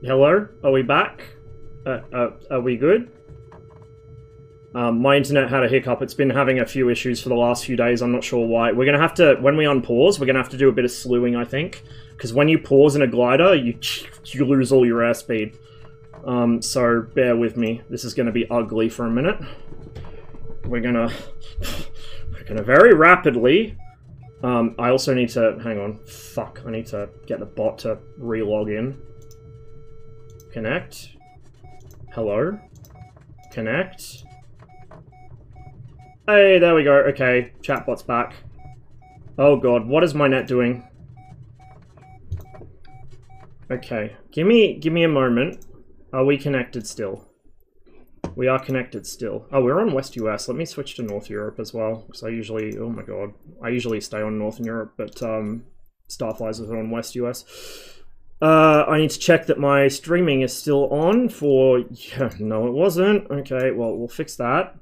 Hello? Are we back? Are we good? My internet had a hiccup. It's been having a few issues for the last few days. I'm not sure why. We're gonna have to, when we unpause, we're gonna have to do a bit of slewing, I think. Because when you pause in a glider, you lose all your airspeed. So bear with me. This is gonna be ugly for a minute. We're gonna very rapidly... I also need to... Hang on. Fuck. I need to get the bot to re-log in. Connect. Hello. Connect. Hey, there we go. Okay, chatbot's back. Oh god, what is my net doing? Okay, give me a moment. Are we connected still? We are connected still. Oh, we're on West US. Let me switch to North Europe as well, because I usually... Oh my god. I usually stay on Northern Europe, but Starflies is on West US. I need to check that my streaming is still on for... Yeah, no, it wasn't. Okay, well, we'll fix that.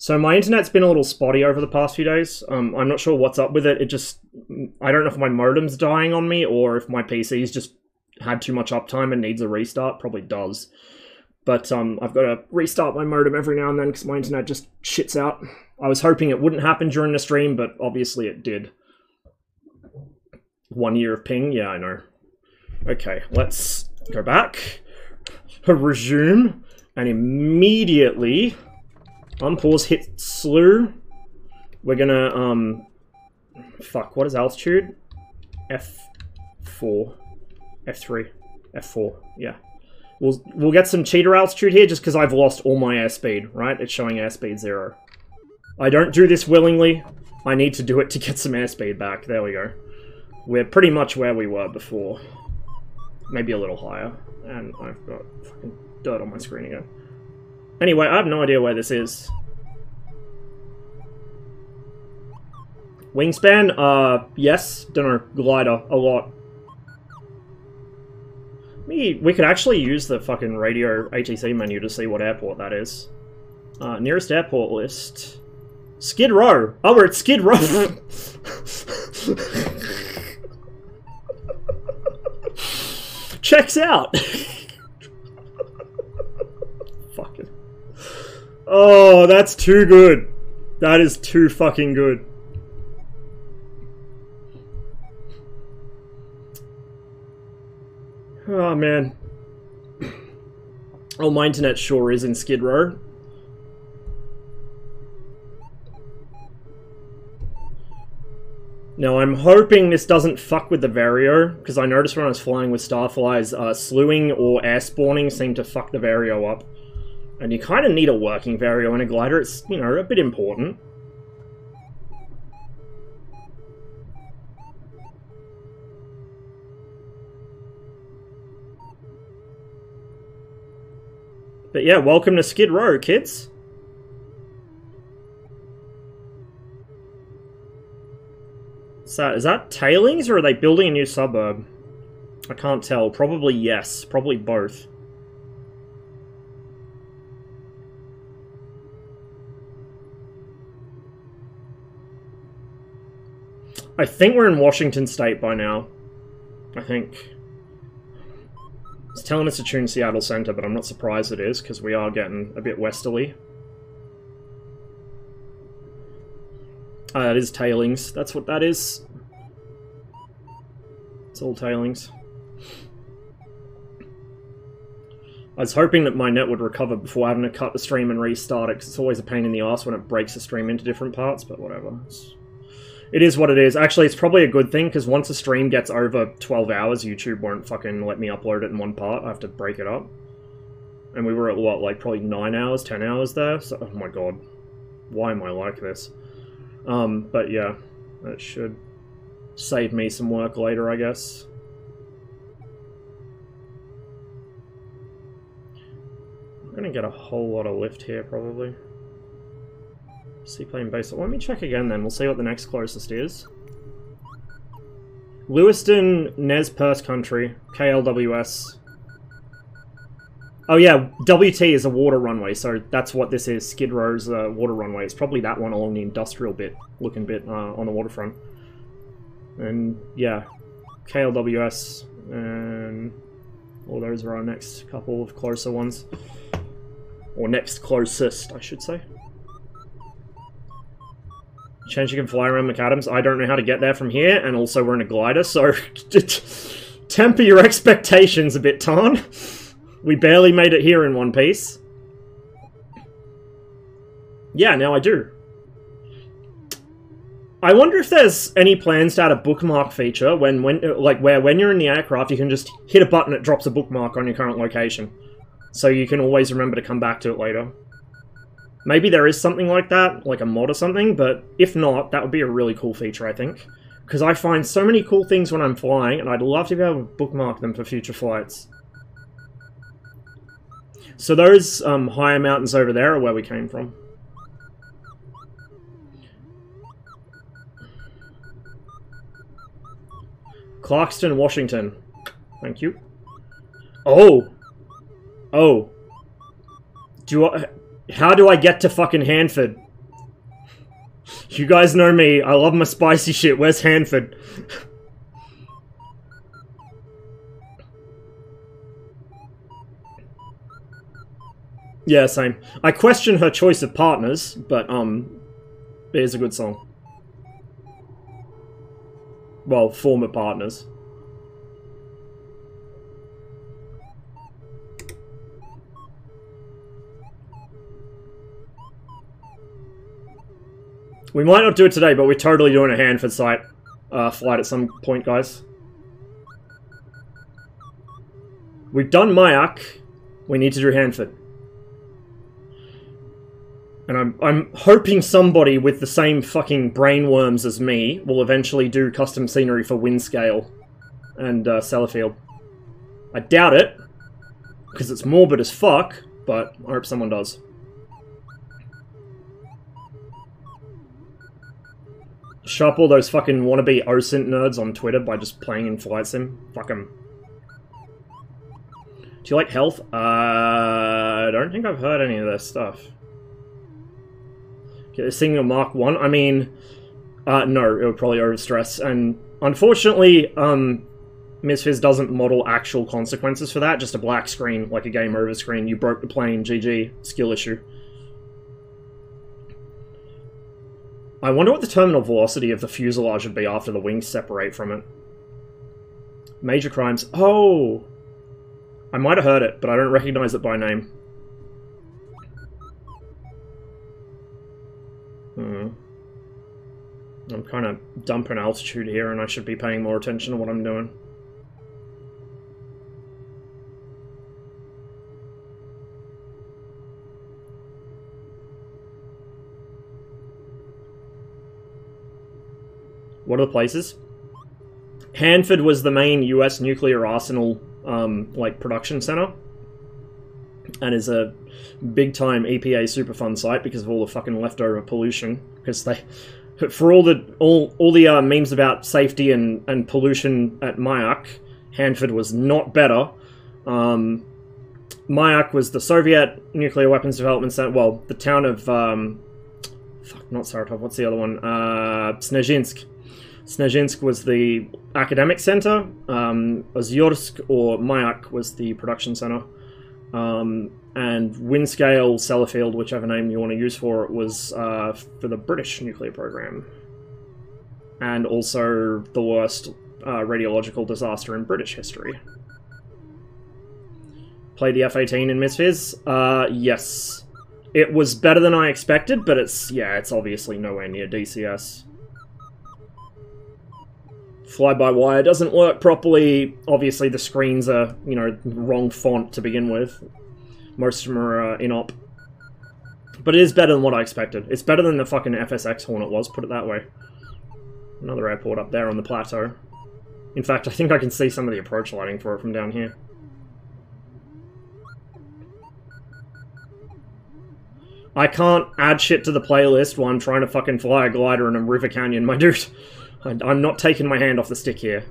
So my internet's been a little spotty over the past few days. I'm not sure what's up with it. It just... I don't know if my modem's dying on me or if my PC's just had too much uptime and needs a restart. Probably does. But I've got to restart my modem every now and then because my internet just shits out. I was hoping it wouldn't happen during the stream, but obviously it did. 1 year of ping? Yeah, I know. Okay, let's go back. Resume. And immediately... Unpause, hit slew. We're gonna, fuck, what is altitude? F4. F3. F4, yeah. We'll get some cheater altitude here just because I've lost all my airspeed, right? It's showing airspeed 0. I don't do this willingly. I need to do it to get some airspeed back. There we go. We're pretty much where we were before. Maybe a little higher. And I've got fucking dirt on my screen again. Anyway, I have no idea where this is. Wingspan? Yes. Dunno. Glider. A lot. We could actually use the fucking radio ATC menu to see what airport that is. Nearest airport list. Skid Row! Oh, we're at Skid Row! Checks out! Fucking... Oh, that's too good. That is too fucking good. Oh, man. Oh, my internet sure is in Skid Row. Now, I'm hoping this doesn't fuck with the Vario, because I noticed when I was flying with Starflies, slewing or air spawning seemed to fuck the Vario up. And you kind of need a working Vario in a glider. It's, you know, a bit important. But yeah, welcome to Skid Row, kids. So, is that tailings, or are they building a new suburb? I can't tell. Probably yes. Probably both. I think we're in Washington State by now. I think. It's telling us to tune Seattle Center, but I'm not surprised it is, because we are getting a bit westerly. That is tailings. That's what that is. It's all tailings. I was hoping that my net would recover before having to cut the stream and restart it, because it's always a pain in the ass when it breaks the stream into different parts, but whatever. It is what it is. Actually, it's probably a good thing, because once a stream gets over 12 hours, YouTube won't fucking let me upload it in one part. I have to break it up. And we were at, what, like, probably 9 hours, 10 hours there? So, oh my god. Why am I like this? But yeah, that should save me some work later, I guess. I'm gonna get a whole lot of lift here, probably. Seaplane base. Let me check again then. We'll see what the next closest is. Lewiston, Nez Perce Country, KLWS. Oh yeah, WT is a water runway, so that's what this is. Skid Row's water runway. It's probably that one along the industrial bit, looking bit on the waterfront. And yeah, KLWS, and Or those are our next couple of closer ones. Or next closest, I should say. Change you can fly around McAdams. I don't know how to get there from here, and also we're in a glider, so temper your expectations a bit, Tarn. We barely made it here in one piece. Yeah, now I do. I wonder if there's any plans to add a bookmark feature where when you're in the aircraft, you can just hit a button, it drops a bookmark on your current location. So you can always remember to come back to it later. Maybe there is something like that, like a mod or something, but if not, that would be a really cool feature, I think. Because I find so many cool things when I'm flying, and I'd love to be able to bookmark them for future flights. So those higher mountains over there are where we came from. Clarkston, Washington. Thank you. Oh! Oh. How do I get to fucking Hanford? You guys know me. I love my spicy shit. Where's Hanford? Yeah, same. I question her choice of partners, but, it is a good song. Well, former partners. We might not do it today, but we're totally doing a Hanford site flight at some point, guys. We've done Mayak. We need to do Hanford. And I'm hoping somebody with the same fucking brainworms as me will eventually do custom scenery for Windscale and Sellafield. I doubt it, because it's morbid as fuck, but I hope someone does. Shut up all those fucking wannabe OSINT nerds on Twitter by just playing in Flight Sim. Fuck them. Do you like health? I don't think I've heard any of this stuff. This thing a Mark 1? I mean, no, it would probably overstress. And unfortunately, MSFS doesn't model actual consequences for that, just a black screen, like a game over screen. You broke the plane, GG, skill issue. I wonder what the terminal velocity of the fuselage would be after the wings separate from it. Major crimes. Oh! I might have heard it, but I don't recognize it by name. I'm kind of dumping altitude here, and I should be paying more attention to what I'm doing. What are the places? Hanford was the main US nuclear arsenal, like, production center. And is a big-time EPA Superfund site because of all the fucking leftover pollution. Because they... For all the memes about safety and pollution at Mayak, Hanford was not better. Mayak was the Soviet nuclear weapons development center. Well, the town of fuck, not Saratov. What's the other one? Snezhinsk. Snezhinsk was the academic center. Ozyorsk or Mayak was the production center. And Windscale, Sellafield, whichever name you want to use for it, was for the British nuclear program. And also the worst radiological disaster in British history. Played the F-18 in MSFS? Yes. It was better than I expected, but it's obviously nowhere near DCS. Fly-by-wire doesn't work properly. Obviously the screens are, you know, wrong font to begin with. Most of them are in-op. But it is better than what I expected. It's better than the fucking FSX Hornet was, put it that way. Another airport up there on the plateau. In fact, I think I can see some of the approach lighting for it from down here. I can't add shit to the playlist while I'm trying to fucking fly a glider in a river canyon, my dude. I'm not taking my hand off the stick here.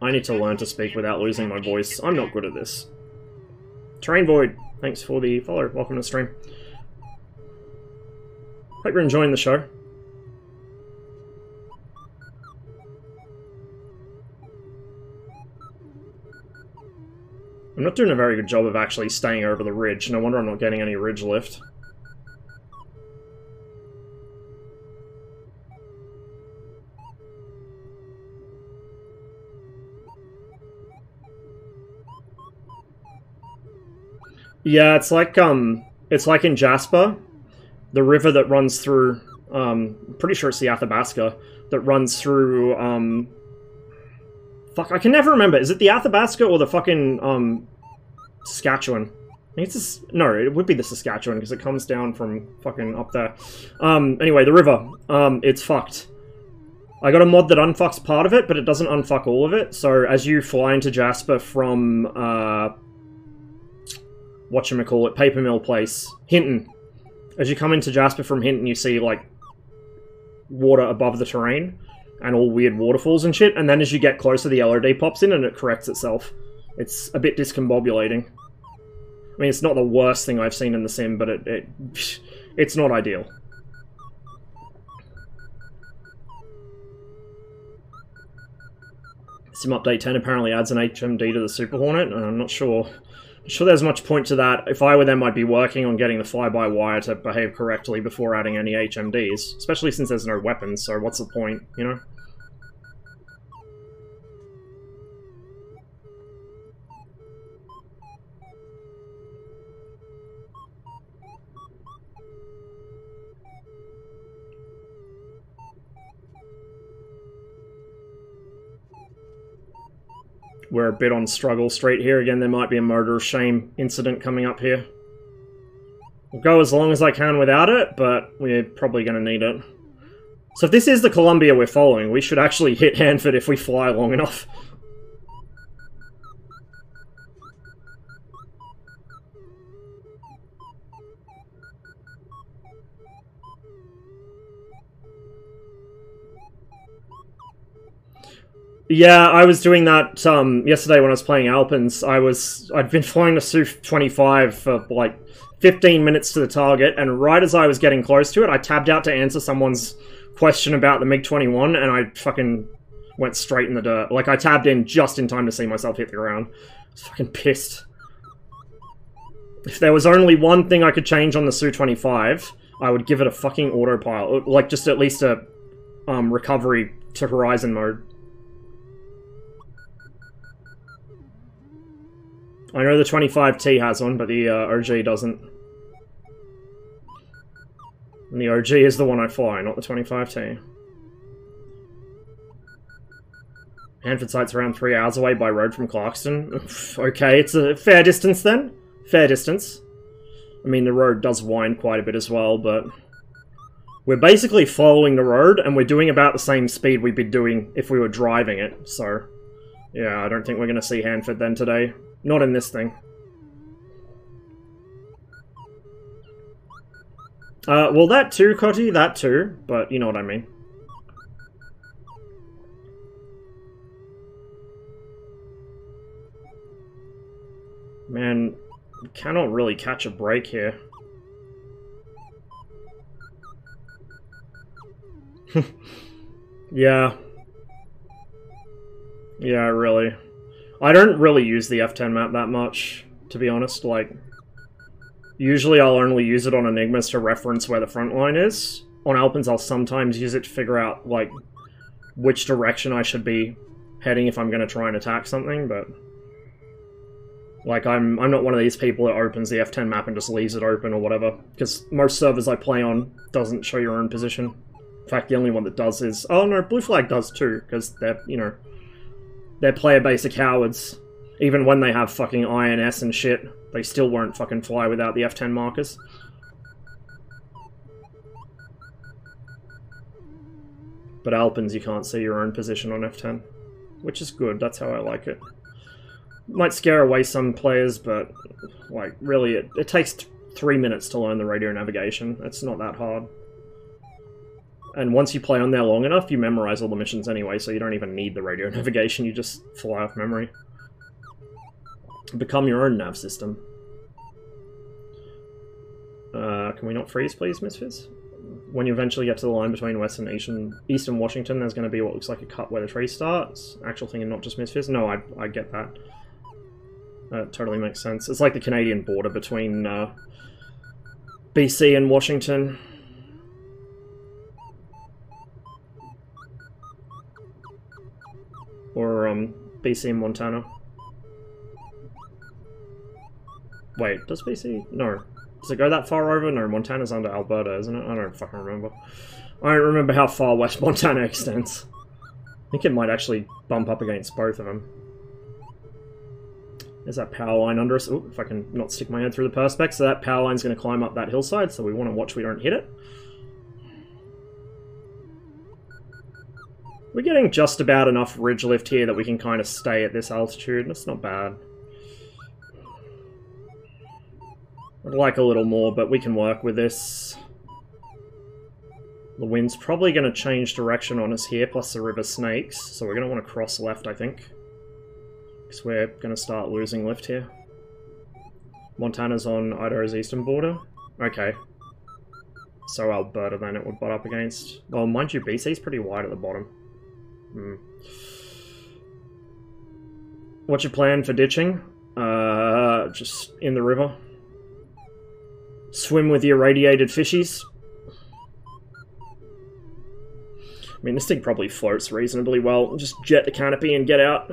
I need to learn to speak without losing my voice. I'm not good at this. Terrain Void, thanks for the follow. Welcome to the stream. Hope you're enjoying the show. I'm not doing a very good job of actually staying over the ridge. No wonder I'm not getting any ridge lift. Yeah, it's like in Jasper, the river that runs through, pretty sure it's the Athabasca, that runs through, fuck, I can never remember. Is it the Athabasca or the fucking, Saskatchewan? I think it's no, it would be the Saskatchewan, because it comes down from fucking up there. Anyway, the river, it's fucked. I got a mod that unfucks part of it, but it doesn't unfuck all of it, so as you fly into Jasper from, whatchamacallit, Paper Mill Place, Hinton. As you come into Jasper from Hinton, you see, like, water above the terrain, and all weird waterfalls and shit, and then as you get closer, the LOD pops in and it corrects itself. It's a bit discombobulating. I mean, it's not the worst thing I've seen in the sim, but it's not ideal. Sim Update 10 apparently adds an HMD to the Super Hornet, and I'm not sure there's much point to that. If I were them, I'd be working on getting the fly-by-wire to behave correctly before adding any HMDs, especially since there's no weapons, so what's the point, you know? We're a bit on struggle street here. Again, there might be a murder of shame incident coming up here. We'll go as long as I can without it, but we're probably going to need it. So if this is the Columbia we're following, we should actually hit Hanford if we fly long enough. Yeah, I was doing that yesterday when I was playing Alpins. I'd been flying the Su-25 for like 15 minutes to the target, and right as I was getting close to it, I tabbed out to answer someone's question about the MiG-21, and I fucking went straight in the dirt. Like, I tabbed in just in time to see myself hit the ground. I was fucking pissed. If there was only one thing I could change on the Su-25, I would give it a fucking autopilot. Like, just at least a recovery to horizon mode. I know the 25T has one, but the OG doesn't. And the OG is the one I fly, not the 25T. Hanford site's around 3 hours away by road from Clarkston. Okay, it's a fair distance then. Fair distance. I mean, the road does wind quite a bit as well, but... we're basically following the road, and we're doing about the same speed we'd be doing if we were driving it, so... yeah, I don't think we're going to see Hanford then today. Not in this thing. Well, that too, Cotty, that too, but you know what I mean. Man, we cannot really catch a break here. Yeah. Yeah, really. I don't really use the F10 map that much, to be honest. Like, usually I'll only use it on Enigmas to reference where the front line is. On Alpins, I'll sometimes use it to figure out, like, which direction I should be heading if I'm going to try and attack something, but... like, I'm not one of these people that opens the F10 map and just leaves it open or whatever, because most servers I play on doesn't show your own position. In fact, the only one that does is... oh no, Blue Flag does too, because they're, you know... they're player base cowards. Even when they have fucking INS and shit, they still won't fucking fly without the F10 markers. But Alpins, you can't see your own position on F10. Which is good, that's how I like it. Might scare away some players, but, like, really, it takes 3 minutes to learn the radio navigation. It's not that hard. And once you play on there long enough, you memorize all the missions anyway, so you don't even need the radio navigation, you just fly off memory. Become your own nav system. Can we not freeze, please, Misfits? When you eventually get to the line between West and Eastern Washington, there's going to be what looks like a cut where the tree starts. Actual thing and not just Misfits. No, I get that. That totally makes sense. It's like the Canadian border between BC and Washington. Or BC and Montana. Wait, does BC? No. Does it go that far over? No, Montana's under Alberta, isn't it? I don't fucking remember. I don't remember how far West Montana extends. I think it might actually bump up against both of them. There's that power line under us. Oh, if I can not stick my head through the perspex. So that power line's going to climb up that hillside, so we want to watch we don't hit it. We're getting just about enough ridge lift here that we can kind of stay at this altitude. That's not bad. I'd like a little more, but we can work with this. The wind's probably going to change direction on us here, plus the river snakes, so we're going to want to cross left, I think. Because we're going to start losing lift here. Montana's on Idaho's eastern border. Okay. So Alberta then it would butt up against. Well, mind you, BC's pretty wide at the bottom. What's your plan for ditching? Just in the river. Swim with your radiated fishies. I mean, this thing probably floats reasonably well. Just jet the canopy and get out.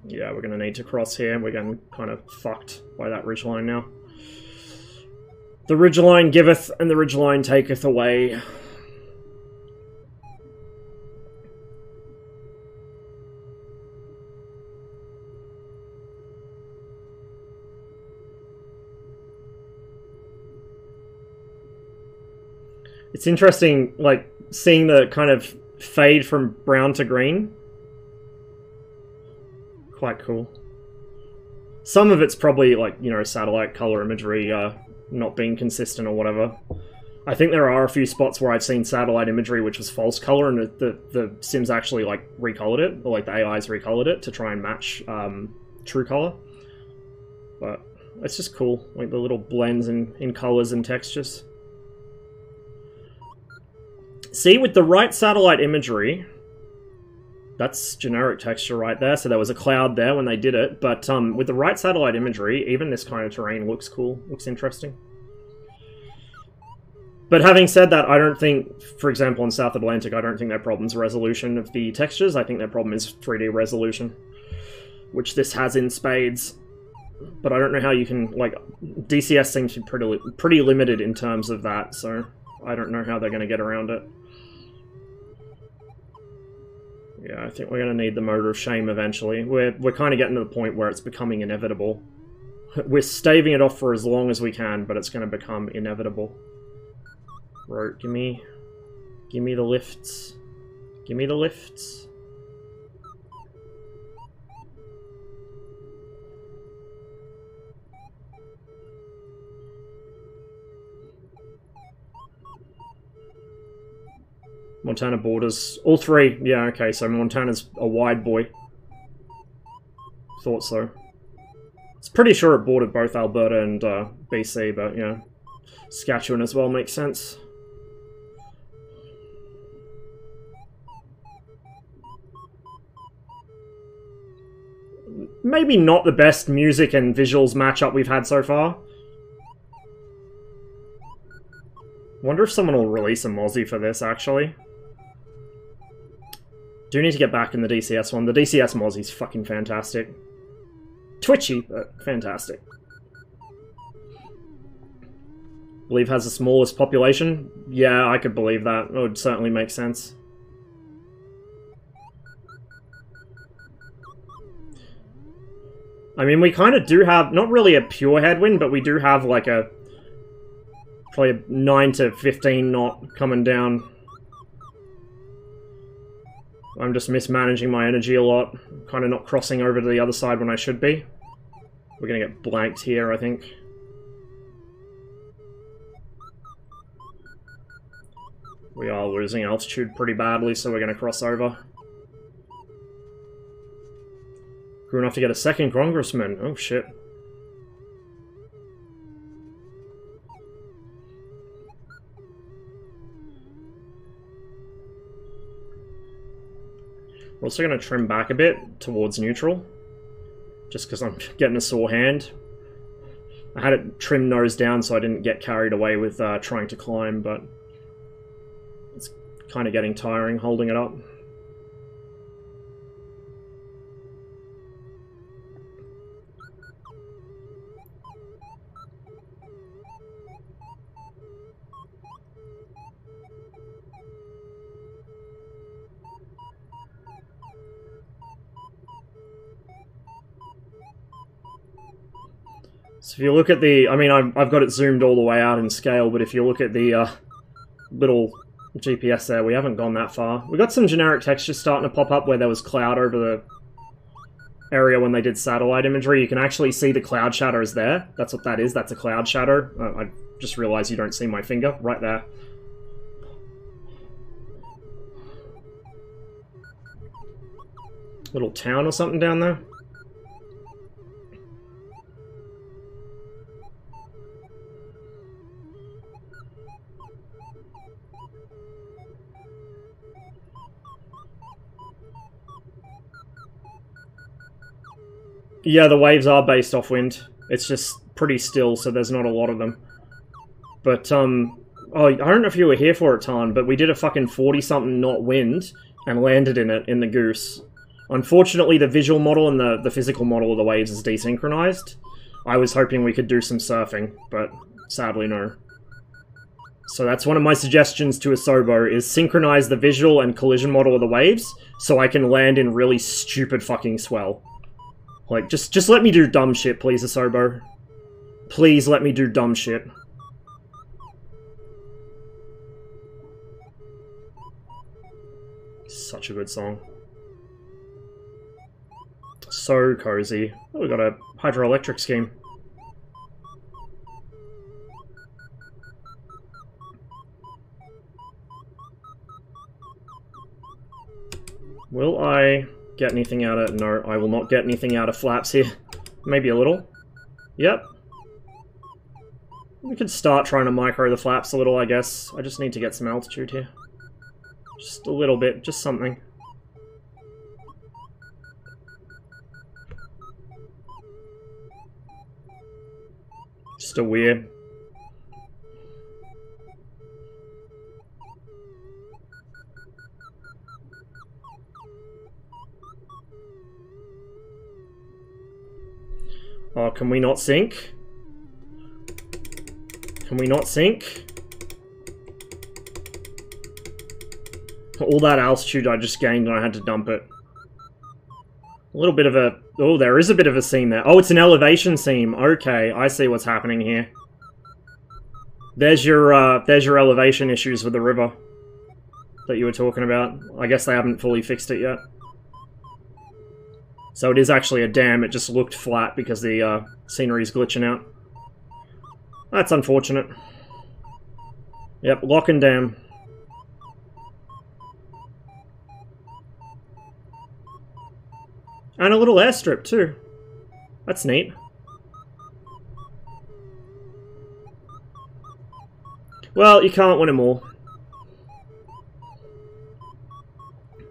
Yeah, we're going to need to cross here. We're getting kind of fucked by that ridgeline now. The ridgeline giveth, and the ridgeline taketh away. It's interesting, like, seeing the kind of fade from brown to green. Quite cool. Some of it's probably, like, you know, satellite color imagery not being consistent or whatever. I think there are a few spots where I've seen satellite imagery which was false color and the Sims actually, like, recolored it, or, like, the AI's recolored it to try and match true color. But it's just cool, like, the little blends in colors and textures. See, with the right satellite imagery, that's generic texture right there, so there was a cloud there when they did it, but with the right satellite imagery, even this kind of terrain looks cool, looks interesting. But having said that, I don't think, for example, in South Atlantic, I don't think their problem's resolution of the textures, I think their problem is 3D resolution, which this has in spades. But I don't know how you can, like, DCS seems to be pretty limited in terms of that, so I don't know how they're going to get around it. Yeah, I think we're going to need the motor of shame eventually. We're kind of getting to the point where it's becoming inevitable. We're staving it off for as long as we can, but it's going to become inevitable. Right, give me the lifts. Give me the lifts. Montana borders. All three. Yeah, okay, so Montana's a wide boy. Thought so. It's pretty sure it bordered both Alberta and BC, but, yeah. Saskatchewan as well makes sense. Maybe not the best music and visuals matchup we've had so far. Wonder if someone will release a Mozzie for this, actually. Do need to get back in the DCS one. The DCS Mozzie's fucking fantastic. Twitchy, but fantastic. Believe has the smallest population? Yeah, I could believe that. That would certainly make sense. I mean, we kind of do have, not really a pure headwind, but we do have like a probably a 9 to 15 knot coming down. I'm just mismanaging my energy a lot. Kind of not crossing over to the other side when I should be. We're going to get blanked here, I think. We are losing altitude pretty badly, so we're going to cross over. Grew enough to get a second congressman. Oh, shit. We're also going to trim back a bit towards neutral, just because I'm getting a sore hand. I had it trimmed nose down so I didn't get carried away with trying to climb, but it's kind of getting tiring holding it up. So if you look at the, I mean, I've got it zoomed all the way out in scale, but if you look at the little GPS there, we haven't gone that far. We got some generic textures starting to pop up where there was cloud over the area when they did satellite imagery. You can actually see the cloud shadows there. That's what that is. That's a cloud shadow. I just realized you don't see my finger right there. Little town or something down there. Yeah, the waves are based off wind. It's just pretty still, so there's not a lot of them. But, oh, I don't know if you were here for it, Tan, but we did a fucking 40-something knot wind and landed in it in the Goose. Unfortunately, the visual model and the physical model of the waves is desynchronized. I was hoping we could do some surfing, but sadly no. So that's one of my suggestions to Asobo, is synchronize the visual and collision model of the waves so I can land in really stupid fucking swell. Like, just let me do dumb shit, please, Asobo. Please let me do dumb shit. Such a good song. So cozy. Oh, we got a hydroelectric scheme. Will I get anything out of... No, I will not get anything out of flaps here. Maybe a little. Yep. We could start trying to micro the flaps a little, I guess. I just need to get some altitude here. Just a little bit, just something. Just a weird. Oh, can we not sync? Can we not sync? All that altitude I just gained and I had to dump it. A little bit of a... Oh, there is a bit of a seam there. Oh, it's an elevation seam. Okay, I see what's happening here. There's your elevation issues with the river that you were talking about. I guess they haven't fully fixed it yet. So it is actually a dam, it just looked flat because the scenery's glitching out. That's unfortunate. Yep, lock and dam. And a little airstrip too. That's neat. Well, you can't win them all.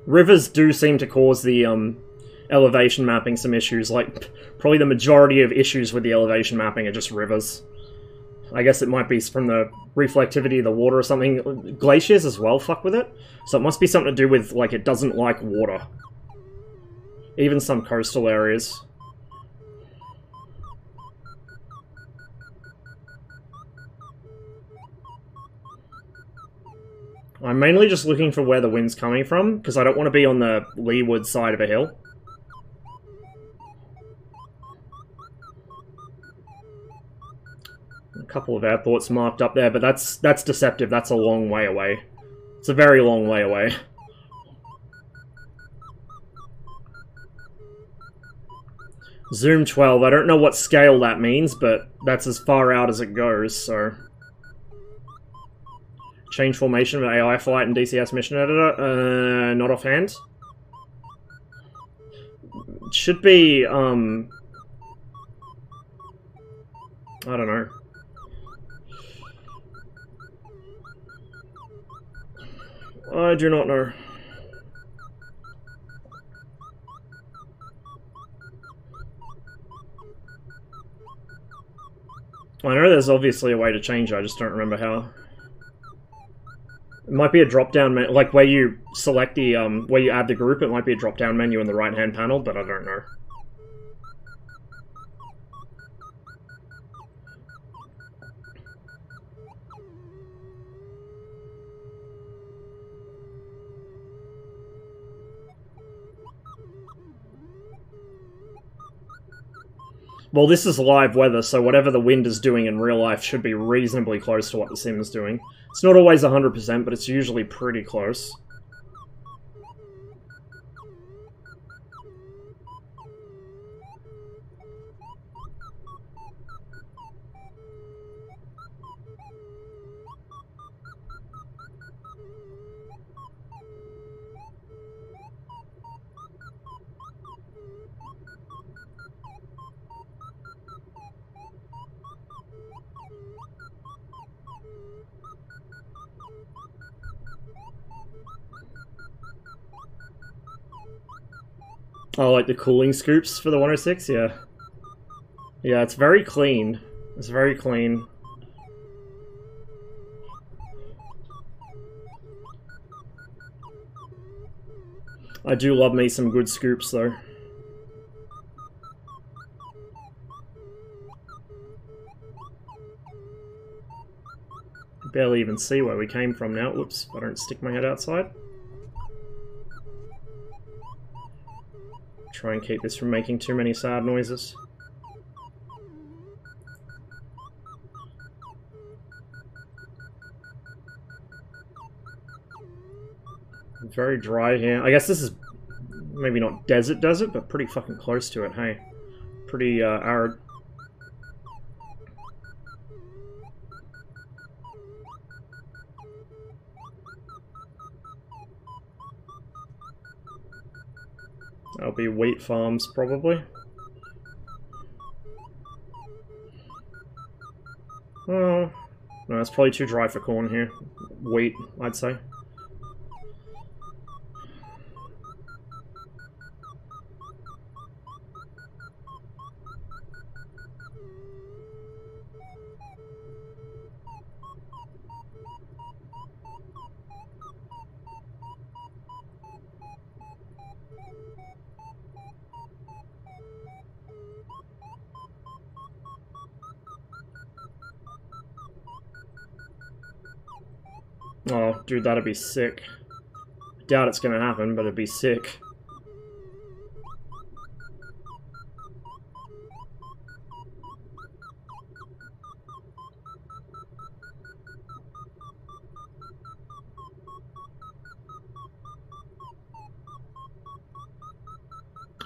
Rivers do seem to cause the elevation mapping some issues. Like, probably the majority of issues with the elevation mapping are just rivers. I guess it might be from the reflectivity of the water or something. Glaciers as well fuck with it. So it must be something to do with, like, it doesn't like water. Even some coastal areas. I'm mainly just looking for where the wind's coming from, because I don't want to be on the leeward side of a hill. A couple of airports marked up there, but that's deceptive. That's a long way away. It's a very long way away. Zoom 12. I don't know what scale that means, but that's as far out as it goes, so... Change formation of AI flight and DCS mission editor? Not offhand. It should be, I don't know. I do not know. I know there's obviously a way to change it, I just don't remember how. It might be a drop-down menu, like where you select the, where you add the group, it might be a drop-down menu in the right-hand panel, but I don't know. Well, this is live weather, so whatever the wind is doing in real life should be reasonably close to what the sim is doing. It's not always 100%, but it's usually pretty close. Oh, like the cooling scoops for the 106? Yeah. Yeah, it's very clean. It's very clean. I do love me some good scoops, though. Barely even see where we came from now. Whoops, I don't stick my head outside. Try and keep this from making too many sad noises. Very dry here. I guess this is maybe not desert, but pretty fucking close to it, hey? Pretty arid. That'll be wheat farms, probably. Oh, no, it's probably too dry for corn here. Wheat, I'd say. Oh, dude, that'd be sick. Doubt it's gonna happen, but it'd be sick.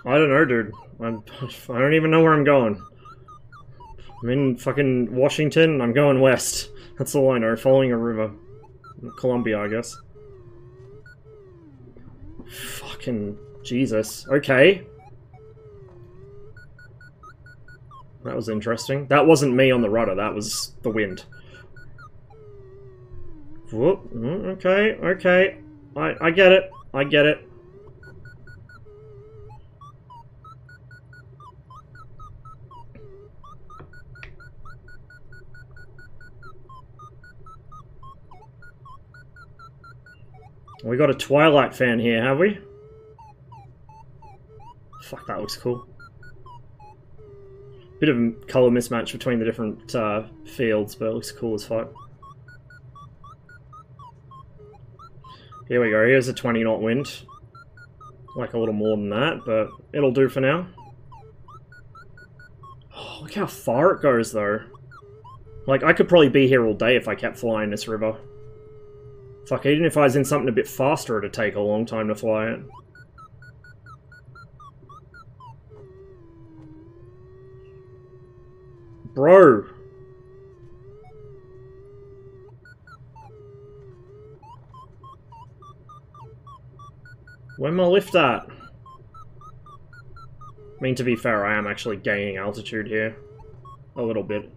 I don't know, dude. I don't even know where I'm going. I'm in fucking Washington, I'm going west. That's all I know, following a river. Columbia, I guess. Fucking Jesus. Okay. That was interesting. That wasn't me on the rudder, that was the wind. Whoop. Okay, okay. I get it. I get it. We got a Twilight fan here, have we? Fuck, that looks cool. Bit of a colour mismatch between the different fields, but it looks cool as fuck. Here we go, here's a 20 knot wind. Like a little more than that, but it'll do for now. Oh, look how far it goes, though. Like, I could probably be here all day if I kept flying this river. Fuck, even if I was in something a bit faster, it'd take a long time to fly it. Bro! Where my lift at? I mean, to be fair, I am actually gaining altitude here. A little bit.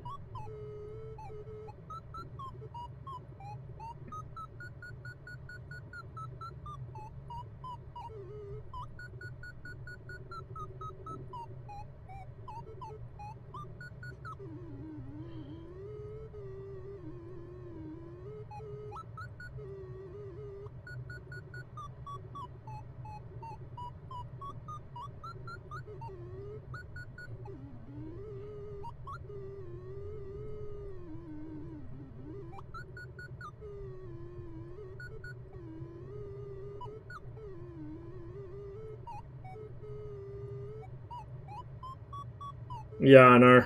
Yeah, I know.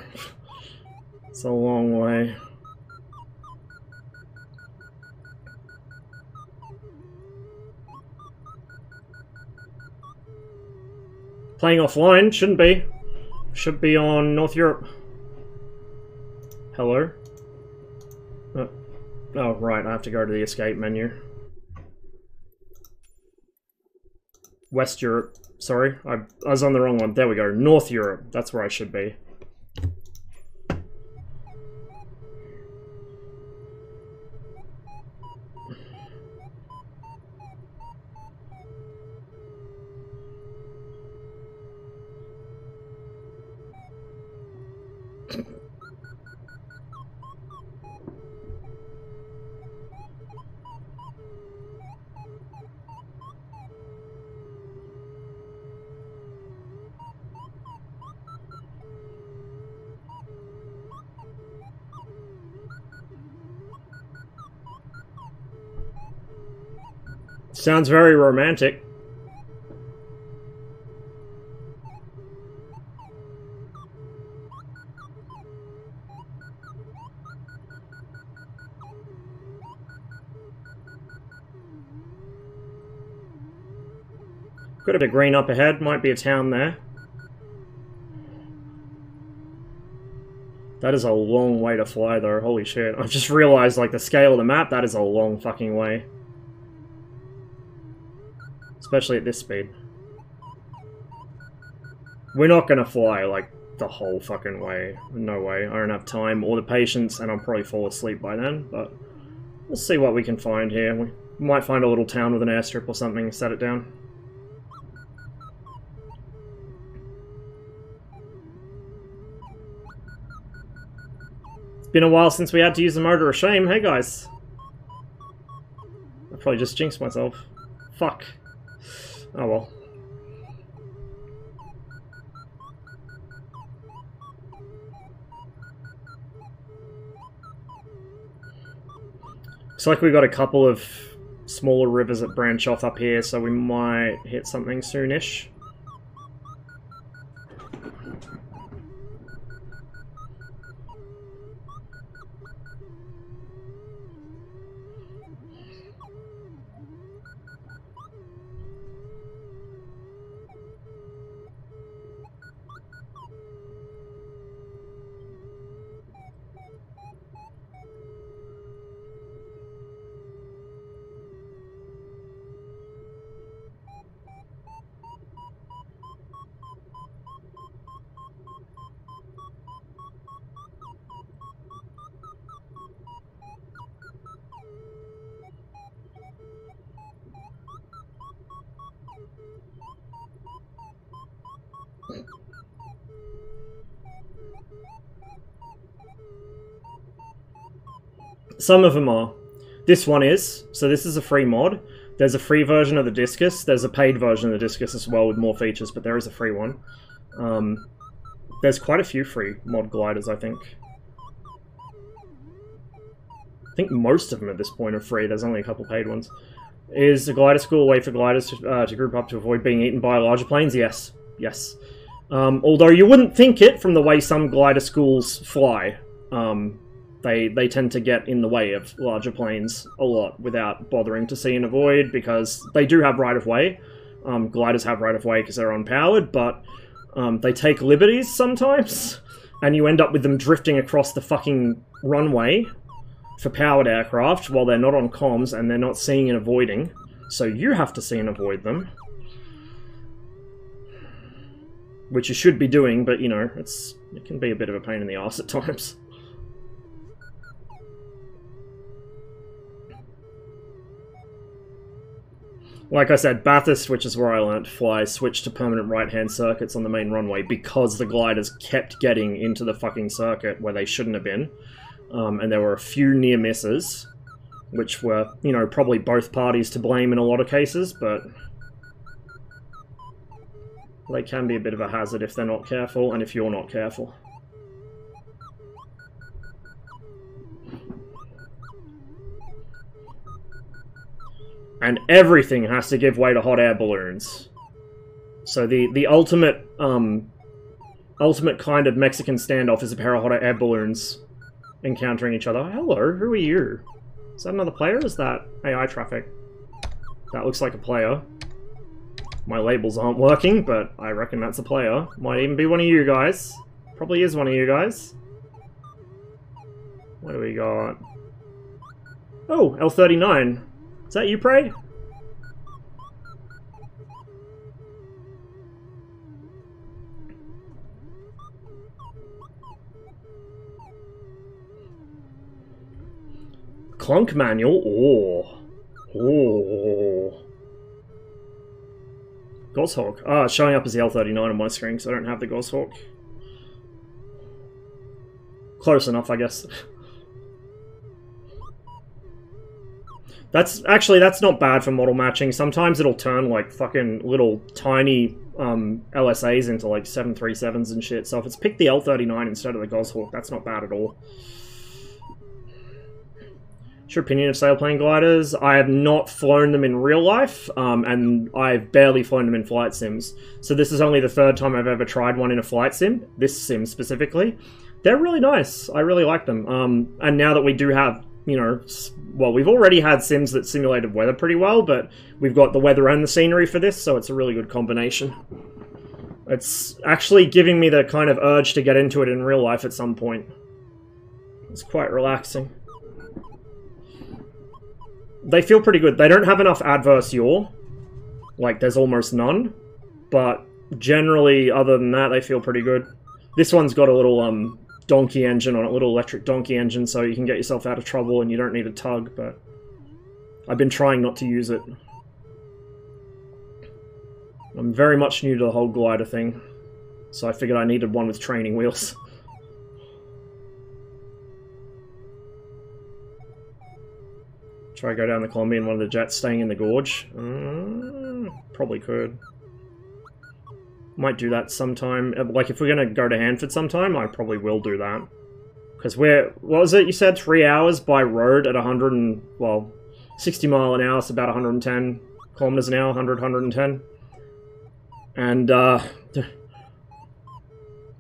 It's a long way. Playing offline? Shouldn't be. Should be on North Europe. Hello? Oh, right, I have to go to the escape menu. West Europe. Sorry, I was on the wrong one. There we go. North Europe. That's where I should be. Sounds very romantic. Got a bit of green up ahead, might be a town there. That is a long way to fly though, holy shit. I just realized, like, the scale of the map, that is a long fucking way. Especially at this speed. We're not gonna fly, like, the whole fucking way. No way. I don't have time or the patience, and I'll probably fall asleep by then, but we'll see what we can find here. We might find a little town with an airstrip or something and set it down. It's been a while since we had to use the motor, a shame. Hey guys. I probably just jinxed myself. Fuck. Oh well. Looks like we got a couple of smaller rivers that branch off up here, so we might hit something soonish. Some of them are. This one is. So this is a free mod. There's a free version of the Discus. There's a paid version of the Discus as well with more features, but there is a free one. There's quite a few free mod gliders, I think. I think most of them at this point are free. There's only a couple paid ones. Is the glider school a way for gliders to group up to avoid being eaten by larger planes? Yes. Yes. Although you wouldn't think it from the way some glider schools fly. They tend to get in the way of larger planes a lot without bothering to see and avoid, because they do have right-of-way. Gliders have right-of-way because they're unpowered, but they take liberties sometimes, and you end up with them drifting across the fucking runway for powered aircraft while they're not on comms and they're not seeing and avoiding, so you have to see and avoid them. Which you should be doing, but, you know, it can be a bit of a pain in the arse at times. Like I said, Bathurst, which is where I learnt to fly, switched to permanent right-hand circuits on the main runway because the gliders kept getting into the fucking circuit where they shouldn't have been. And there were a few near misses, which were, you know, probably both parties to blame in a lot of cases, but they can be a bit of a hazard if they're not careful, and if you're not careful. And everything has to give way to hot air balloons. So the ultimate ultimate kind of Mexican standoff is a pair of hot air balloons encountering each other. Hello, who are you? Is that another player or is that AI traffic? That looks like a player. My labels aren't working, but I reckon that's a player. Might even be one of you guys. Probably is one of you guys. What do we got? Oh, L39. Is that you, Prey? Clunk manual? Oh. Oh. Goshawk. Ah, it's showing up as the L39 on my screen, so I don't have the Goshawk. Close enough, I guess. That's not bad for model matching. Sometimes it'll turn like fucking little tiny LSAs into like 737s and shit. So if it's picked the L39 instead of the Goshawk, that's not bad at all. What's your opinion of sailplane gliders? I have not flown them in real life, and I've barely flown them in flight sims. So this is only the third time I've ever tried one in a flight sim, this sim specifically. They're really nice. I really like them. And now that we do have, you know, well, we've already had sims that simulated weather pretty well, but we've got the weather and the scenery for this, so it's a really good combination. It's actually giving me the kind of urge to get into it in real life at some point. It's quite relaxing. They feel pretty good. They don't have enough adverse yaw. Like, there's almost none. But generally, other than that, they feel pretty good. This one's got a little donkey engine on it, little electric donkey engine, so you can get yourself out of trouble and you don't need a tug, but I've been trying not to use it. I'm very much new to the whole glider thing, so I figured I needed one with training wheels. Try to go down the Columbia in one of the jets staying in the gorge? Probably could. Might do that sometime. Like, if we're gonna go to Hanford sometime, I probably will do that. Because we're... What was it you said? 3 hours by road at 100 and... Well, 60 mile an hour, so about 110 kilometers an hour, 100, 110. And,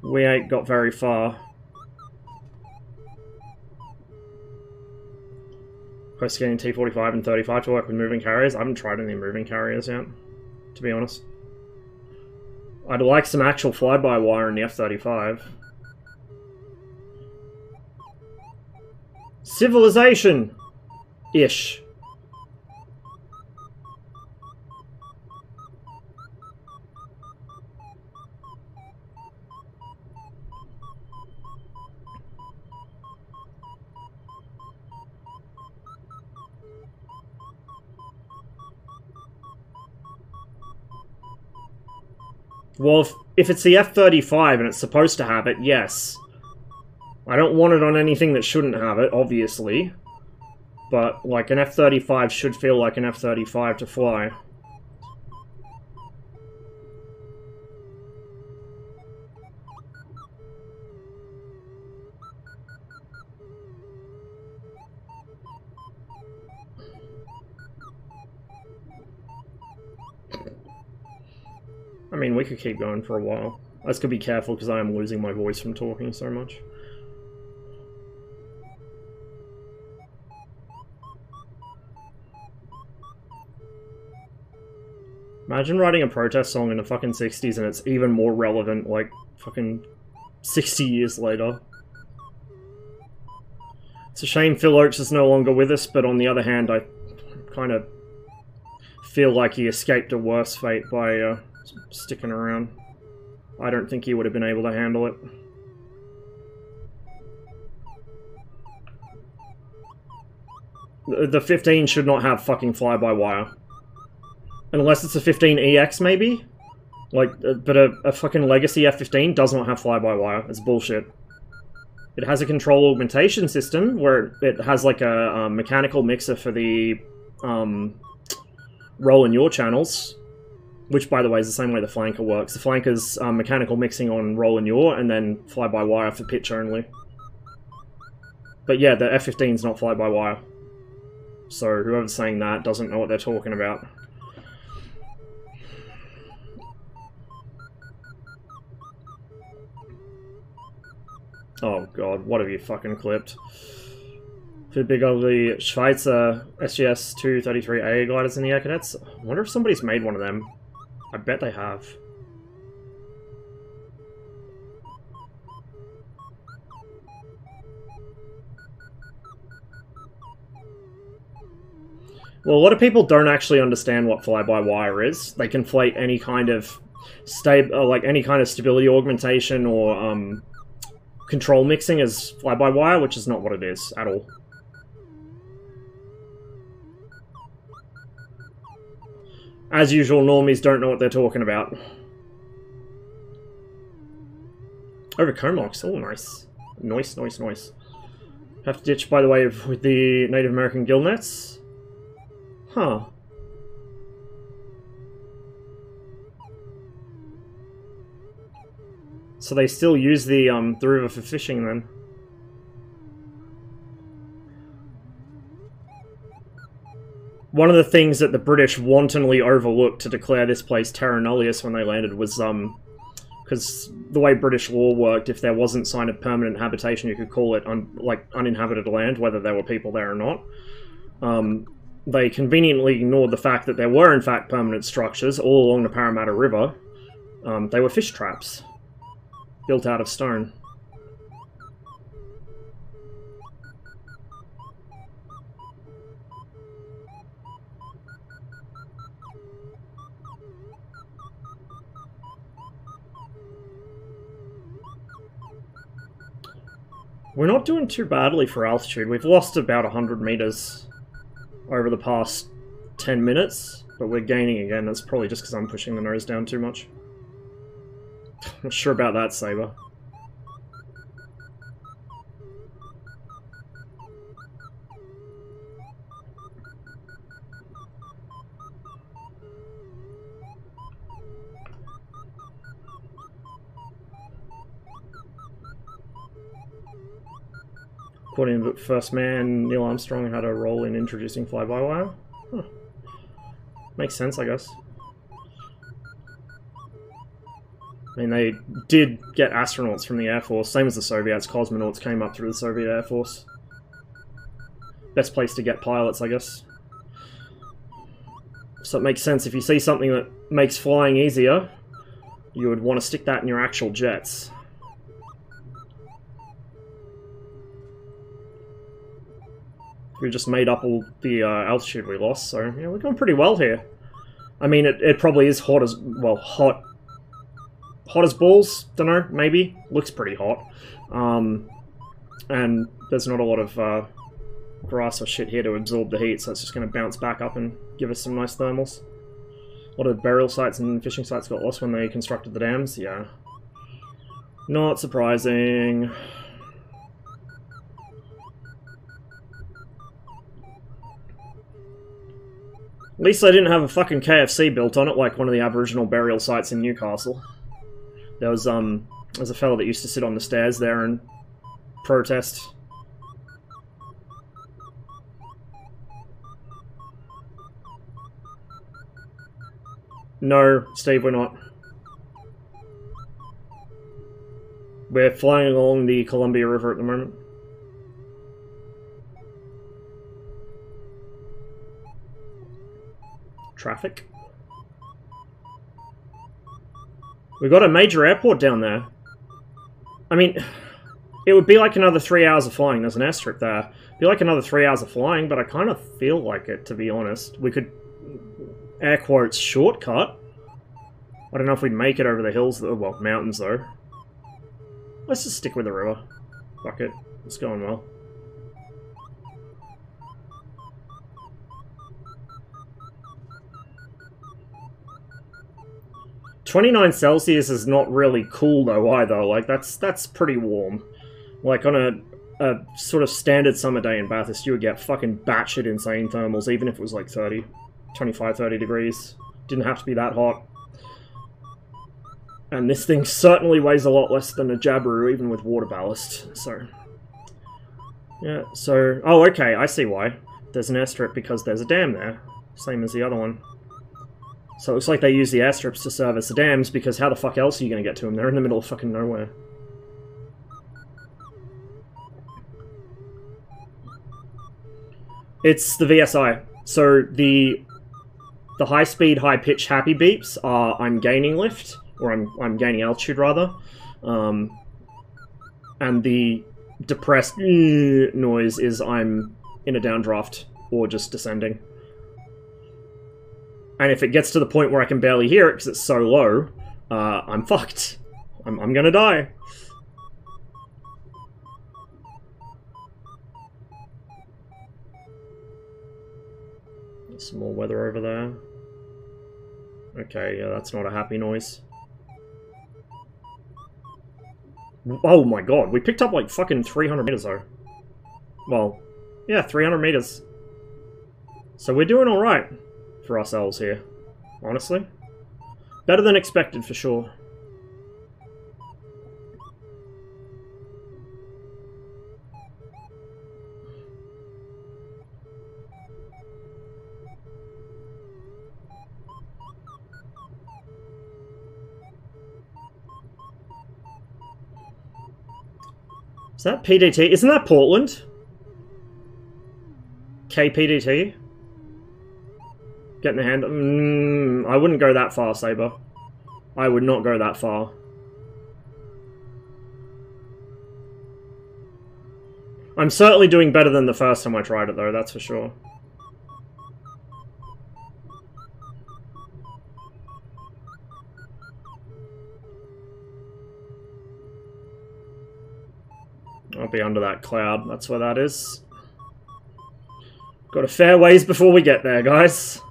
we ain't got very far. Quest getting T45 and 35 to work with moving carriers. I haven't tried any moving carriers yet, to be honest. I'd like some actual fly-by-wire in the F-35. Civilization-ish. Well, if it's the F-35 and it's supposed to have it, yes. I don't want it on anything that shouldn't have it, obviously. But, like, an F-35 should feel like an F-35 to fly. I mean, we could keep going for a while. I just gotta be careful because I am losing my voice from talking so much. Imagine writing a protest song in the fucking 60s and it's even more relevant, like, fucking 60 years later. It's a shame Phil Oakes is no longer with us, but on the other hand, I kind of feel like he escaped a worse fate by, sticking around. I don't think he would have been able to handle it. The 15 should not have fucking fly-by-wire. Unless it's a 15EX, maybe? Like, but a fucking Legacy F-15 does not have fly-by-wire. It's bullshit. It has a control augmentation system, where it has like a mechanical mixer for the roll and yaw channels. Which, by the way, is the same way the flanker works. The flanker's mechanical mixing on roll and yaw, and then fly-by-wire for pitch only. But yeah, the F-15's not fly-by-wire. So whoever's saying that doesn't know what they're talking about. Oh god, what have you fucking clipped? For big ugly Schweizer SGS 233A gliders in the air cadets. I wonder if somebody's made one of them. I bet they have. Well, a lot of people don't actually understand what fly-by-wire is. They conflate any kind of stability augmentation or control mixing as fly-by-wire, which is not what it is at all. As usual, normies don't know what they're talking about. Over Comox, oh nice. Nice, nice, nice. Have to ditch, by the way, with the Native American gill nets. Huh. So they still use the river for fishing then. One of the things that the British wantonly overlooked to declare this place terra nullius when they landed was because the way British law worked, if there wasn't sign of permanent habitation, you could call it uninhabited land, whether there were people there or not. They conveniently ignored the fact that there were in fact permanent structures all along the Parramatta River. They were fish traps, built out of stone. We're not doing too badly for altitude. We've lost about 100 meters over the past 10 minutes, but we're gaining again. That's probably just because I'm pushing the nose down too much. Not sure about that, Saber. According to the first man, Neil Armstrong had a role in introducing fly-by-wire. Huh. Makes sense, I guess. I mean, they did get astronauts from the Air Force, same as the Soviets. Cosmonauts came up through the Soviet Air Force. Best place to get pilots, I guess. So it makes sense. If you see something that makes flying easier, you would want to stick that in your actual jets. We just made up all the altitude we lost, so yeah, we're going pretty well here. I mean, it probably is hot as, well, hot as balls, don't know, maybe. Looks pretty hot. And there's not a lot of grass or shit here to absorb the heat, so it's just going to bounce back up and give us some nice thermals. A lot of burial sites and fishing sites got lost when they constructed the dams, yeah. Not surprising. At least they didn't have a fucking KFC built on it like one of the Aboriginal burial sites in Newcastle. There's a fella that used to sit on the stairs there and protest. No, Steve, we're not. We're flying along the Columbia River at the moment. Traffic. We got a major airport down there. I mean, it would be like another 3 hours of flying. There's an airstrip there. It'd be like another 3 hours of flying, but I kind of feel like it, to be honest. We could, air quotes, shortcut. I don't know if we'd make it over the hills, though. Well, mountains, though. Let's just stick with the river. Fuck it. It's going well. 29 Celsius is not really cool though either, like that's pretty warm. Like on a sort of standard summer day in Bathurst, you would get fucking batshit insane thermals, even if it was like 25, 30 degrees. Didn't have to be that hot. And this thing certainly weighs a lot less than a Jabiru, even with water ballast, so... Yeah, so... Oh, okay, I see why. There's an airstrip because there's a dam there. Same as the other one. So it looks like they use the airstrips to service the dams, because how the fuck else are you going to get to them? They're in the middle of fucking nowhere. It's the VSI. So the high speed, high pitch happy beeps are I'm gaining lift, or I'm gaining altitude rather, and the depressed noise is I'm in a downdraft or just descending. And if it gets to the point where I can barely hear it because it's so low, I'm fucked. I'm gonna die. Some more weather over there. Okay, yeah, that's not a happy noise. Oh my god, we picked up like fucking 300 meters though. Well, yeah, 300 meters. So we're doing alright for ourselves here, honestly. Better than expected for sure. Is that PDT? Isn't that Portland? KPDT? Getting the hand... I wouldn't go that far, Saber. I would not go that far. I'm certainly doing better than the first time I tried it, though, that's for sure. I'll be under that cloud, that's where that is. Got a fair ways before we get there, guys.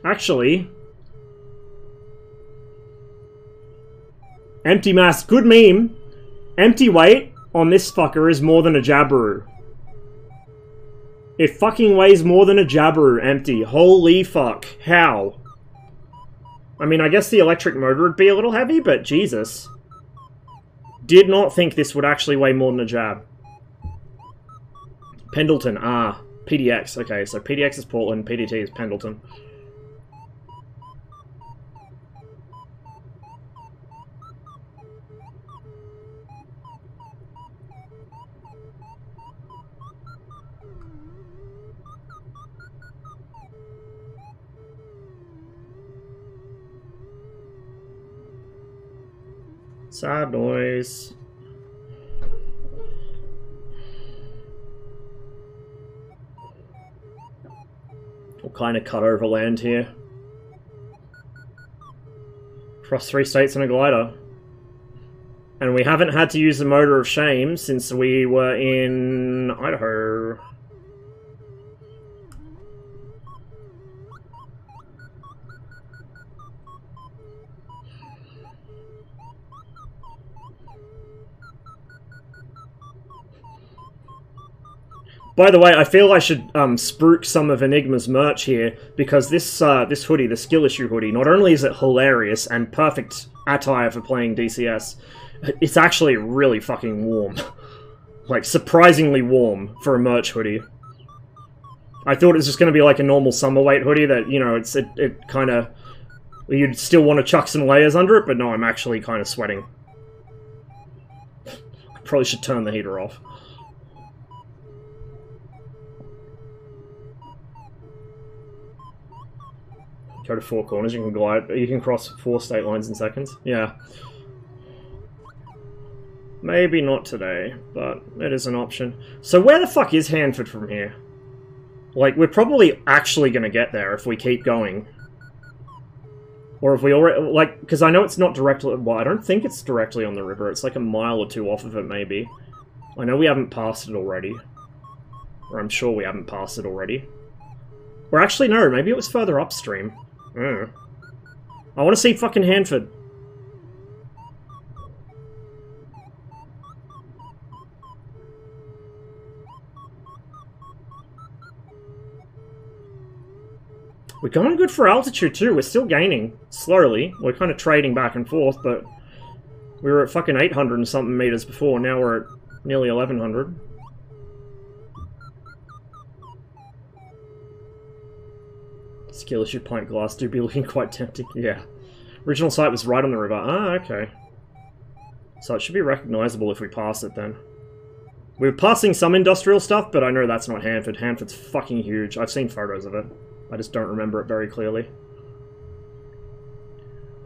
Actually... Empty mass, good meme. Empty weight on this fucker is more than a Jabiru. It fucking weighs more than a Jabiru, empty. Holy fuck. How? I mean, I guess the electric motor would be a little heavy, but Jesus. Did not think this would actually weigh more than a Jab. Pendleton, PDX. Okay, so PDX is Portland, PDT is Pendleton. Sad noise. We'll kind of cut over land here. Cross 3 states in a glider. And we haven't had to use the motor of shame since we were in Idaho. By the way, I feel I should spruik some of Enigma's merch here, because this this hoodie, the Skill Issue hoodie, not only is it hilarious and perfect attire for playing DCS, it's actually really fucking warm. Like, surprisingly warm for a merch hoodie. I thought it was just going to be like a normal summer weight hoodie that, you know, it kind of... You'd still want to chuck some layers under it, but no, I'm actually kind of sweating. I probably should turn the heater off. Go to 4 corners, you can glide, you can cross 4 state lines in seconds. Yeah. Maybe not today, but it is an option. So where the fuck is Hanford from here? Like, we're probably actually gonna get there if we keep going. Or if we already, like, because I know it's not directly, well, I don't think it's directly on the river, it's like a mile or 2 off of it, maybe. I know we haven't passed it already. Or I'm sure we haven't passed it already. Or actually, no, maybe it was further upstream. I want to see fucking Hanford. We're going good for altitude too, we're still gaining. Slowly. We're kind of trading back and forth, but... We were at fucking 800 and something meters before, now we're at nearly 1100. Skill Issue pint glass do be looking quite tempting. Yeah. Original site was right on the river. Ah, okay. So it should be recognizable if we pass it then. We're passing some industrial stuff, but I know that's not Hanford. Hanford's fucking huge. I've seen photos of it. I just don't remember it very clearly.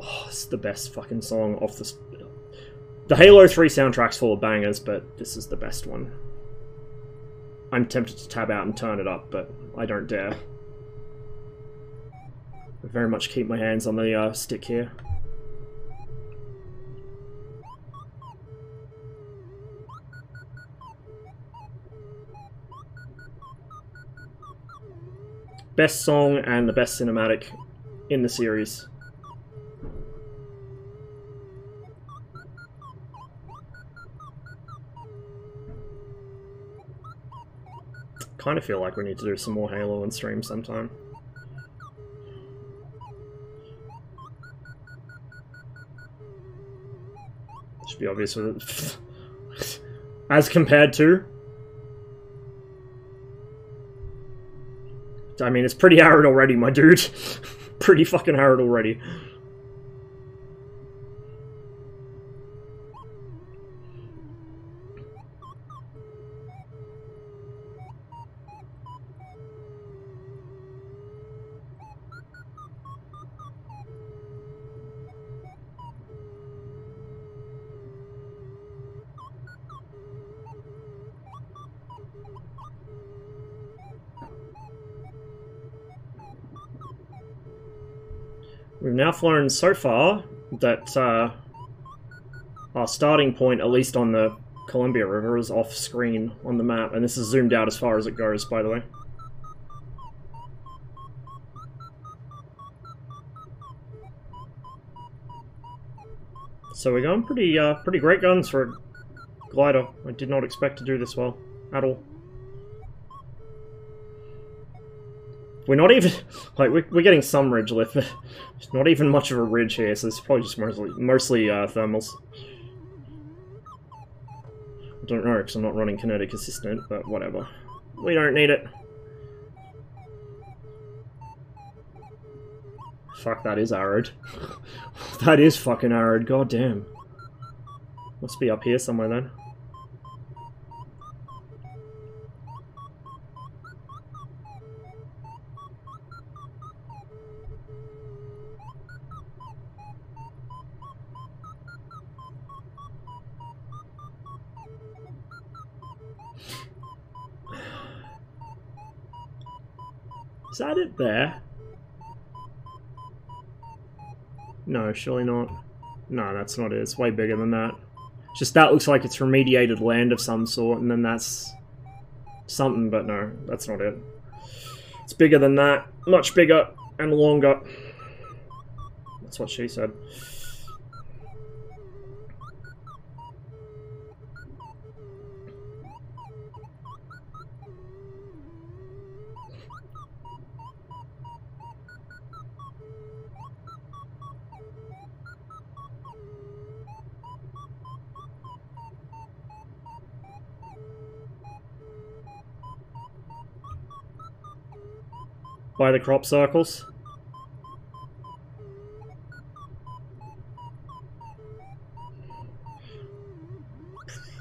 Oh, it's the best fucking song off this. The Halo 3 soundtrack's full of bangers, but this is the best one. I'm tempted to tab out and turn it up, but I don't dare. I very much keep my hands on the stick here. Best song and the best cinematic in the series. Kind of feel like we need to do some more Halo on stream sometime. Should be obvious with it. As compared to... I mean, it's pretty arid already, my dude. Pretty fucking arid already. We've now flown so far that our starting point, at least on the Columbia River, is off screen on the map, and this is zoomed out as far as it goes, by the way. So we're going pretty great guns for a glider. I did not expect to do this well at all. We're not even, like, we're getting some ridge lift, but there's not even much of a ridge here, so it's probably just mostly thermals. I don't know, because I'm not running kinetic assistant, but whatever. We don't need it. Fuck, that is arid. That is fucking arid, god damn. Must be up here somewhere then. Is that it there? No, surely not. No, that's not it. It's way bigger than that. Just that looks like it's remediated land of some sort, and then that's something, but no, that's not it. It's bigger than that. Much bigger and longer. That's what she said. By the crop circles.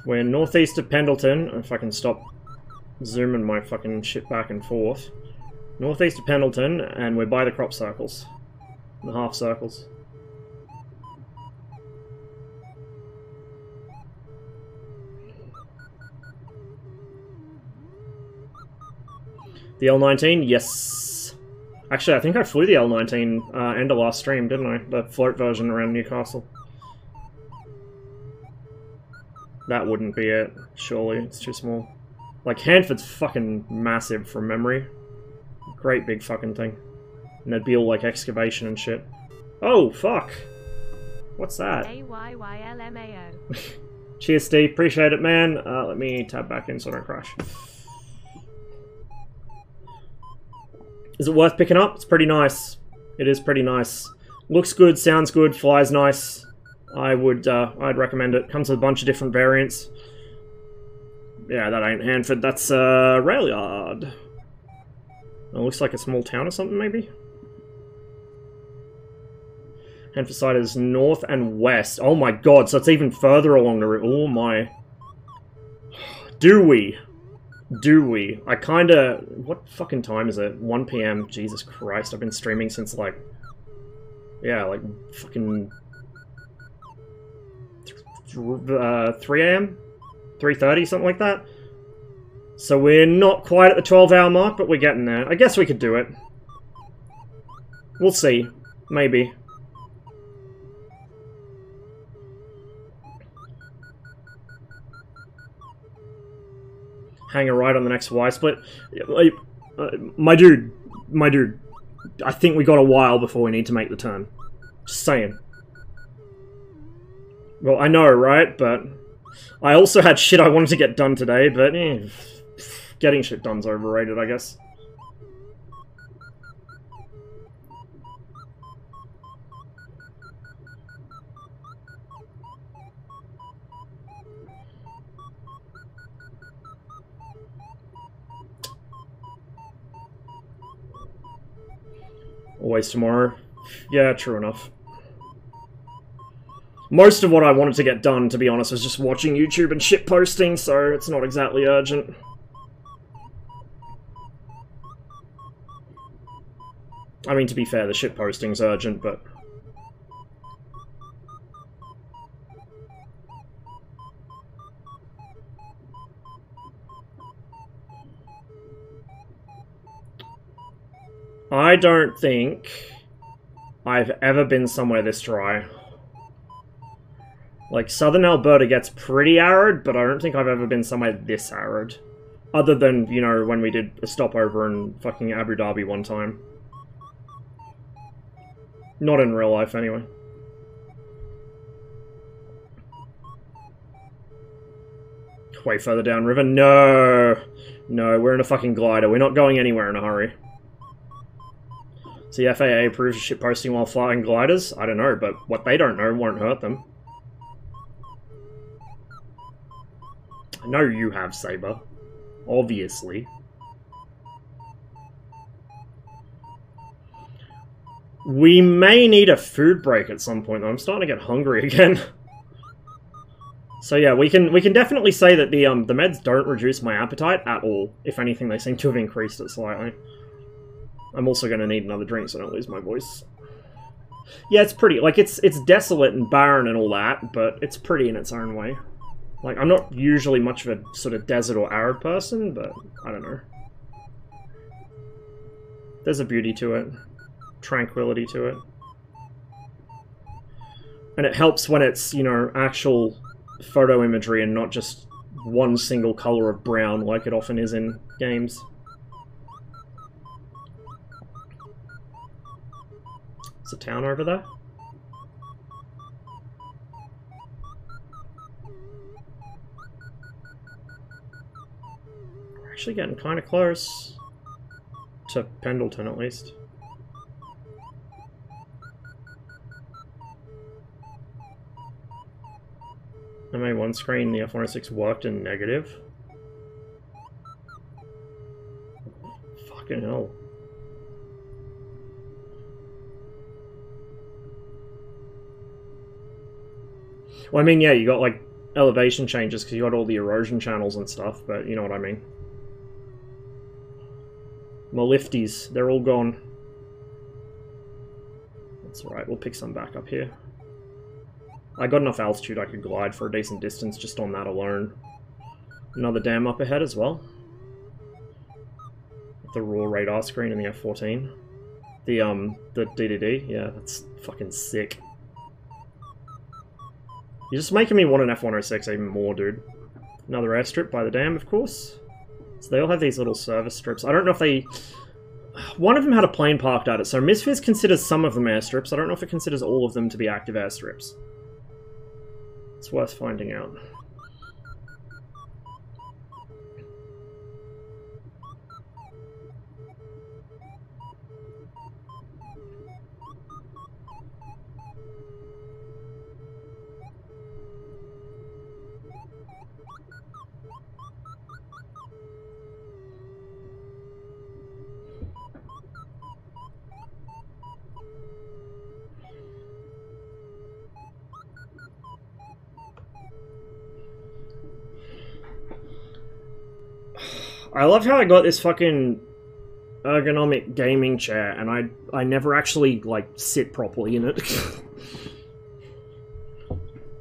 We're northeast of Pendleton. If I can stop zooming my fucking shit back and forth. Northeast of Pendleton, and we're by the crop circles. The half circles. The L-19? Yes. Actually, I think I flew the L-19 end of last stream, didn't I? The float version around Newcastle. That wouldn't be it, surely. It's too small. Like, Hanford's fucking massive from memory. Great big fucking thing. And it'd be all, like, excavation and shit. Oh, fuck! What's that? AYYLMAO. Cheers, Steve. Appreciate it, man. Let me tab back in so I don't crash. Is it worth picking up? It's pretty nice. It is pretty nice. Looks good, sounds good, flies nice. I'd recommend it. Comes with a bunch of different variants. Yeah, that ain't Hanford, that's rail yard. It looks like a small town or something, maybe? Hanford is north and west. Oh my god, so it's even further along the river. Oh my. Do we? Do we? I kinda... What fucking time is it? 1 PM. Jesus Christ, I've been streaming since like... Yeah, like fucking... 3 AM? 3:30, something like that? So we're not quite at the 12-hour mark, but we're getting there. I guess we could do it. We'll see. Maybe. Hang a right on the next Y split. My dude, I think we got a while before we need to make the turn. Just saying. Well, I know, right? But I also had shit I wanted to get done today, but getting shit done's overrated, I guess. Always tomorrow. Yeah, true enough. Most of what I wanted to get done, to be honest, was just watching YouTube and shit posting, so it's not exactly urgent. I mean, to be fair, the shit posting's urgent, but... I don't think I've ever been somewhere this dry. Like, southern Alberta gets pretty arid, but I don't think I've ever been somewhere this arid. Other than, you know, when we did a stopover in fucking Abu Dhabi one time. Not in real life, anyway. Way further downriver. No! No, we're in a fucking glider. We're not going anywhere in a hurry. So the FAA approves of shitposting while flying gliders? I don't know, but what they don't know won't hurt them. I know you have, Saber. Obviously. We may need a food break at some point, though. I'm starting to get hungry again. So yeah, we can definitely say that the meds don't reduce my appetite at all. If anything, they seem to have increased it slightly. I'm also going to need another drink so I don't lose my voice. Yeah, it's pretty. Like, it's desolate and barren and all that, but it's pretty in its own way. Like, I'm not usually much of a sort of desert or arid person, but I don't know. There's a beauty to it. Tranquility to it. And it helps when it's, you know, actual photo imagery and not just one single color of brown like it often is in games. Is a town over there? We're actually getting kind of close. To Pendleton, at least. MA1 screen, the F-106 worked in negative. Fucking hell. Well, I mean, yeah, you got, like, elevation changes because you got all the erosion channels and stuff, but you know what I mean. My lifties, they're all gone. That's alright, we'll pick some back up here. I got enough altitude I could glide for a decent distance just on that alone. Another dam up ahead as well. The raw radar screen in the F-14. The DDD, yeah, that's fucking sick. You're just making me want an F-106 even more, dude. Another airstrip by the dam, of course. So they all have these little service strips. I don't know if they... One of them had a plane parked at it, so MSFS considers some of them airstrips. I don't know if it considers all of them to be active airstrips. It's worth finding out. I love how I got this fucking ergonomic gaming chair, and I never actually, like, sit properly in it.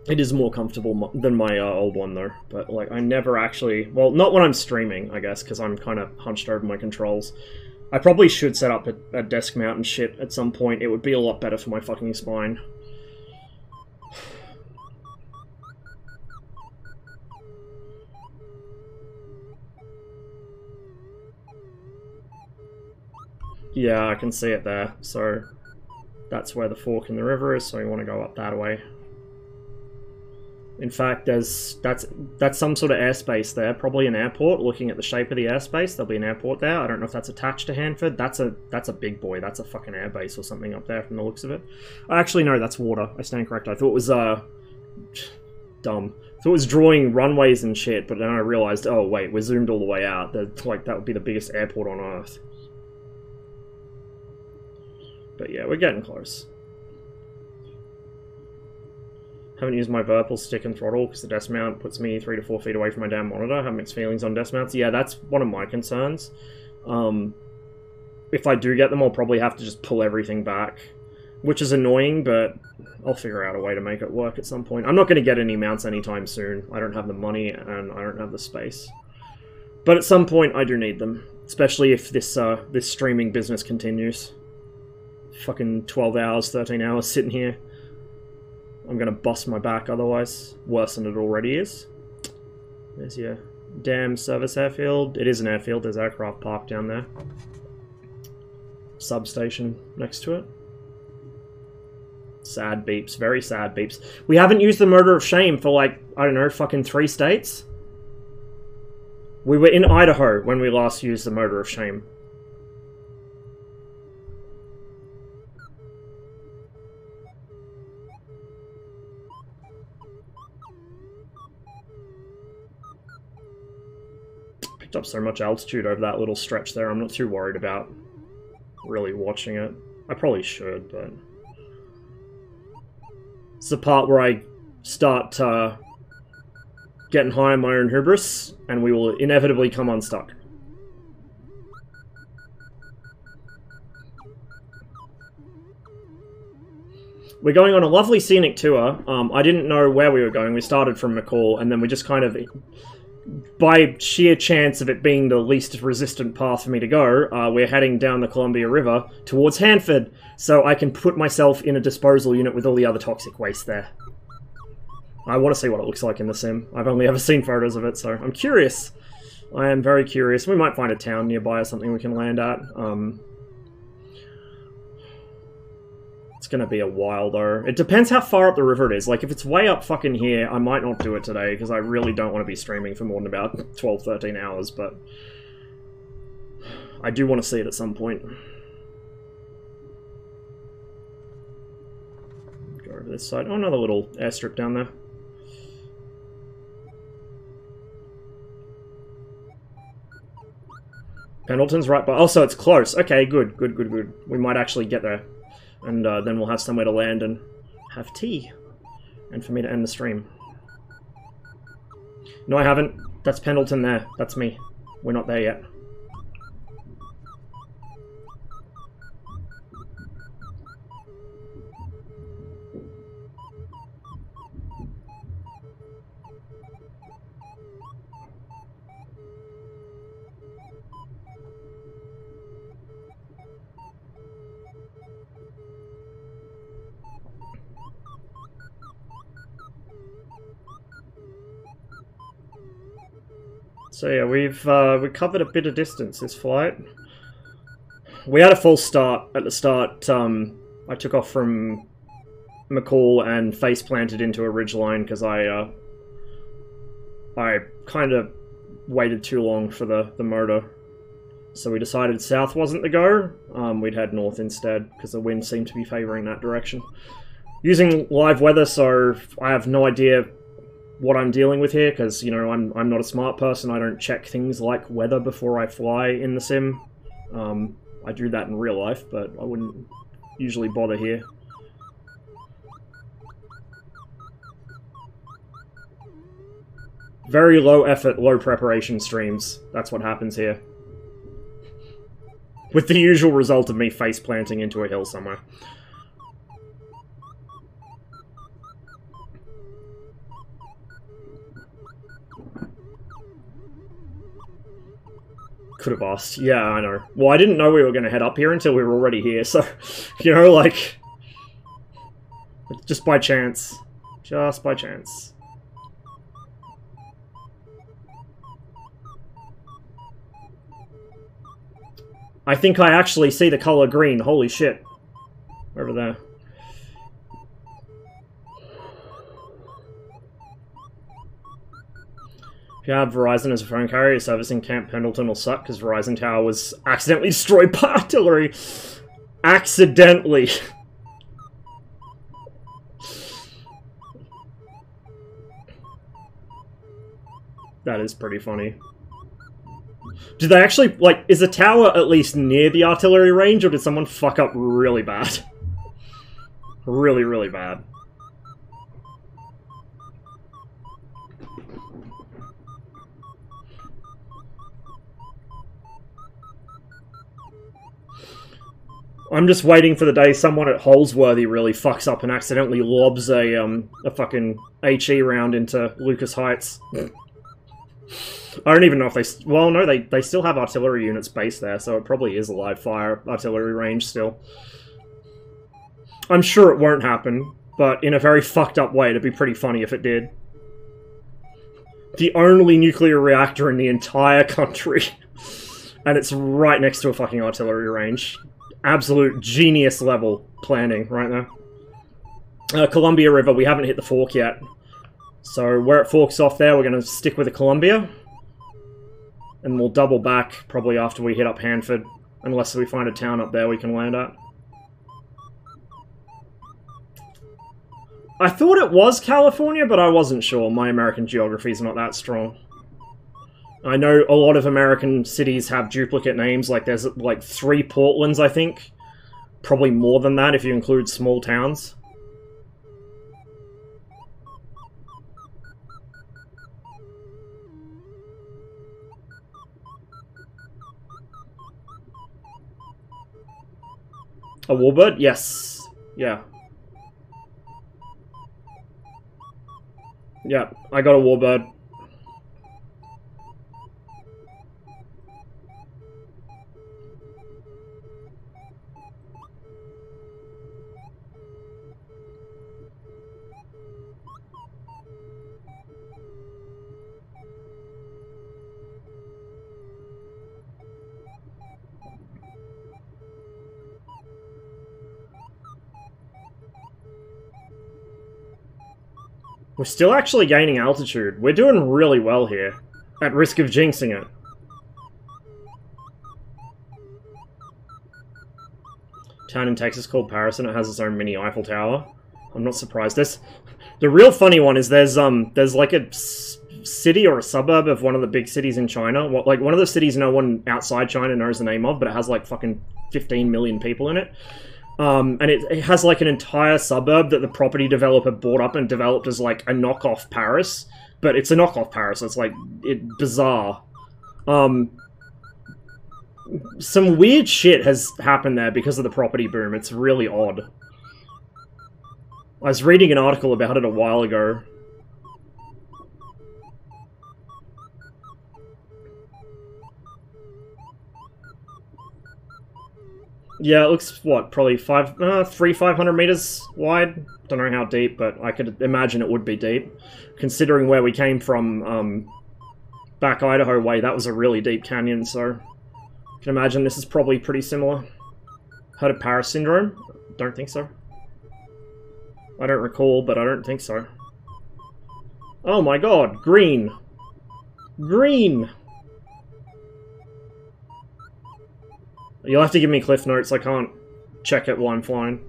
It is more comfortable than my old one, though. But, like, I never actually... Well, not when I'm streaming, I guess, because I'm kind of hunched over my controls. I probably should set up a desk mount and shit at some point. It would be a lot better for my fucking spine. Yeah, I can see it there. So, that's where the fork in the river is, so we want to go up that way. In fact, that's some sort of airspace there, probably an airport. Looking at the shape of the airspace, there'll be an airport there. I don't know if that's attached to Hanford. That's a big boy. That's a fucking airbase or something up there from the looks of it. Actually, no, that's water. I stand corrected. I thought it was dumb. I thought it was drawing runways and shit, but then I realized, oh wait, we're zoomed all the way out. Like that would be the biggest airport on Earth. But yeah, we're getting close. Haven't used my Virpil stick and throttle because the desk mount puts me 3 to 4 feet away from my damn monitor. I have mixed feelings on desk mounts. Yeah, that's one of my concerns. If I do get them, I'll probably have to just pull everything back, which is annoying, but I'll figure out a way to make it work at some point. I'm not going to get any mounts anytime soon. I don't have the money and I don't have the space. But at some point, I do need them, especially if this this streaming business continues. Fucking 12 hours, 13 hours sitting here. I'm gonna bust my back otherwise. Worse than it already is. There's your damn service airfield. It is an airfield. There's aircraft parked down there. Substation next to it. Sad beeps. Very sad beeps. We haven't used the murder of shame for, like, I don't know, fucking 3 states? We were in Idaho when we last used the murder of shame. Up so much altitude over that little stretch there, I'm not too worried about really watching it. I probably should, but it's the part where I start getting high on my own hubris, and we will inevitably come unstuck. We're going on a lovely scenic tour. I didn't know where we were going. We started from McCall, and then we just kind of... By sheer chance of it being the least resistant path for me to go, we're heading down the Columbia River towards Hanford, so I can put myself in a disposal unit with all the other toxic waste there. I want to see what it looks like in the sim. I've only ever seen photos of it, so I'm curious. I am very curious. We might find a town nearby or something we can land at. It's gonna be a while, though. It depends how far up the river it is. Like, if it's way up fucking here, I might not do it today, because I really don't want to be streaming for more than about 12, 13 hours, but... I do want to see it at some point. Go over this side. Oh, another little airstrip down there. Pendleton's right by... Oh, so it's close. Okay, good, good, good, good. We might actually get there. And then we'll have somewhere to land and have tea. And for me to end the stream. No, I haven't. That's Pendleton there. That's me. We're not there yet. So yeah, we covered a bit of distance this flight. We had a false start at the start. I took off from McCall and face planted into a ridgeline because I kind of waited too long for the motor. So we decided south wasn't the go. We'd head north instead because the wind seemed to be favoring that direction. Using live weather, so I have no idea what I'm dealing with here, because, you know, I'm not a smart person. I don't check things like weather before I fly in the sim. I do that in real life, but I wouldn't usually bother here. Very low effort, low preparation streams. That's what happens here. With the usual result of me face planting into a hill somewhere. Could have asked. Yeah, I know. Well, I didn't know we were going to head up here until we were already here, so, you know, like, just by chance. Just by chance. I think I actually see the color green. Holy shit. Over there. If you have Verizon as a phone carrier, service in Camp Pendleton will suck because Verizon Tower was accidentally destroyed by artillery. Accidentally. That is pretty funny. Did they actually, like, is the tower at least near the artillery range, or did someone fuck up really bad? Really, really bad. I'm just waiting for the day someone at Holsworthy really fucks up and accidentally lobs a fucking HE round into Lucas Heights. I don't even know if they... Well, no, they still have artillery units based there, so it probably is a live fire artillery range still. I'm sure it won't happen, but in a very fucked up way. It'd be pretty funny if it did. The only nuclear reactor in the entire country. And it's right next to a fucking artillery range. Absolute genius level planning right there. Columbia River, we haven't hit the fork yet. So where it forks off there, we're going to stick with the Columbia. And we'll double back probably after we hit up Hanford. Unless we find a town up there we can land at. I thought it was California, but I wasn't sure. My American geography is not that strong. I know a lot of American cities have duplicate names, like there's like 3 Portlands, I think. Probably more than that if you include small towns. A warbird? Yes. Yeah. Yeah, I got a warbird. We're still actually gaining altitude. We're doing really well here. At risk of jinxing it. Town in Texas called Paris and it has its own mini Eiffel Tower. I'm not surprised. The real funny one is there's like a city or a suburb of one of the big cities in China. Like one of the cities no one outside China knows the name of, but it has like fucking 15 million people in it. And it has like an entire suburb that the property developer bought up and developed as like a knockoff Paris, but it's a knockoff Paris, so it's like bizarre. Some weird shit has happened there because of the property boom. It's really odd. I was reading an article about it a while ago. Yeah, it looks, what, probably 500 meters wide? Don't know how deep, but I could imagine it would be deep. Considering where we came from, back Idaho way, that was a really deep canyon, so... I can imagine this is probably pretty similar. Heard of Paris Syndrome? Don't think so. I don't recall, but I don't think so. Oh my god, green! Green! You'll have to give me cliff notes, I can't check it while I'm flying.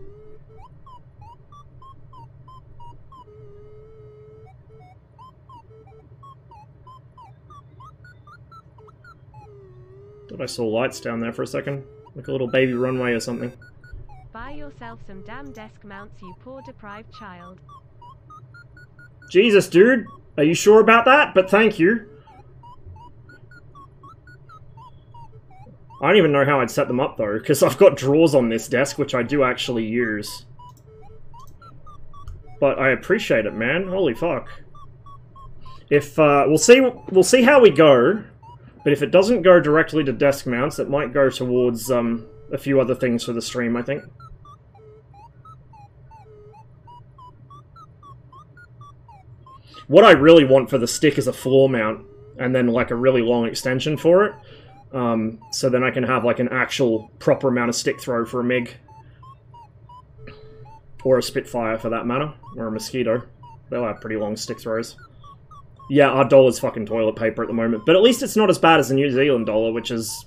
Thought I saw lights down there for a second. Like a little baby runway or something. Buy yourself some damn desk mounts, you poor deprived child. Jesus, dude! Are you sure about that? But thank you. I don't even know how I'd set them up though, because I've got drawers on this desk, which I do actually use. But I appreciate it, man. Holy fuck. If we'll see how we go, but if it doesn't go directly to desk mounts, it might go towards a few other things for the stream, I think. What I really want for the stick is a floor mount, and then like a really long extension for it. So then I can have like an actual proper amount of stick throw for a MiG. Or a Spitfire for that matter. Or a Mosquito. They'll have pretty long stick throws. Yeah, our dollar's fucking toilet paper at the moment. But at least it's not as bad as the New Zealand dollar, which is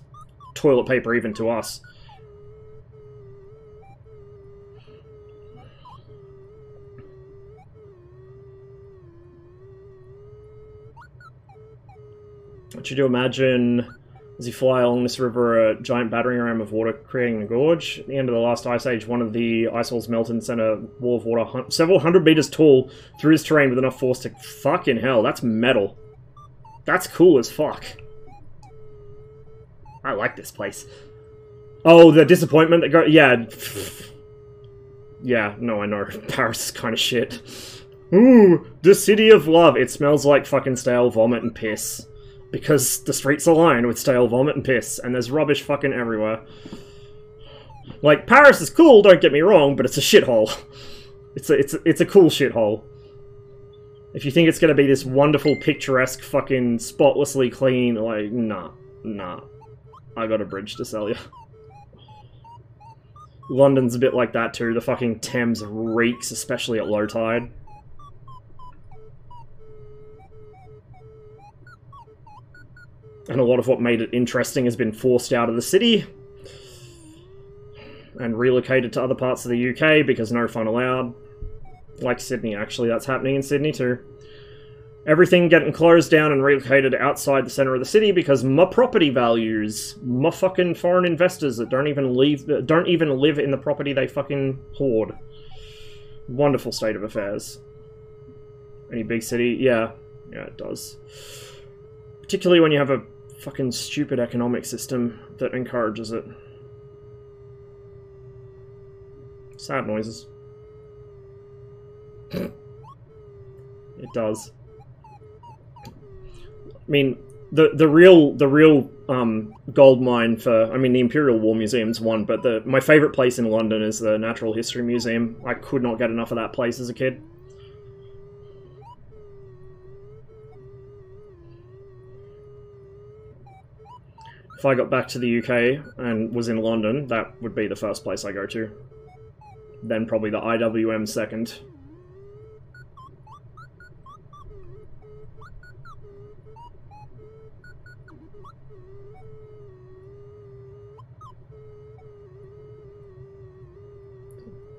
toilet paper even to us. What you do imagine as you fly along this river, a giant battering ram of water creating a gorge. At the end of the last ice age, one of the ice walls melted and sent a wall of water several hundred meters tall through this terrain with enough force to... Fucking hell, that's metal. That's cool as fuck. I like this place. Oh, the disappointment that goes... Yeah. Yeah, no, I know. Paris is kind of shit. Ooh, the city of love. It smells like fucking stale vomit and piss. Because the streets are lined with stale vomit and piss, and there's rubbish fucking everywhere. Like, Paris is cool, don't get me wrong, but it's a shithole. It's a cool shithole. If you think it's gonna be this wonderful, picturesque, fucking spotlessly clean, like, nah. I got a bridge to sell you. London's a bit like that too, the fucking Thames reeks, especially at low tide. And a lot of what made it interesting has been forced out of the city and relocated to other parts of the UK because no fun allowed. Like Sydney, actually, that's happening in Sydney too. Everything getting closed down and relocated outside the centre of the city because my property values, my fucking foreign investors that don't even live in the property they fucking hoard. Wonderful state of affairs. Any big city? Yeah, it does. Particularly when you have a fucking stupid economic system that encourages it. Sad noises. It does. I mean, the real gold mine for... I mean, the Imperial War Museum's one, but my favourite place in London is the Natural History Museum. I could not get enough of that place as a kid. If I got back to the UK and was in London, that would be the first place I go to. Then probably the IWM second.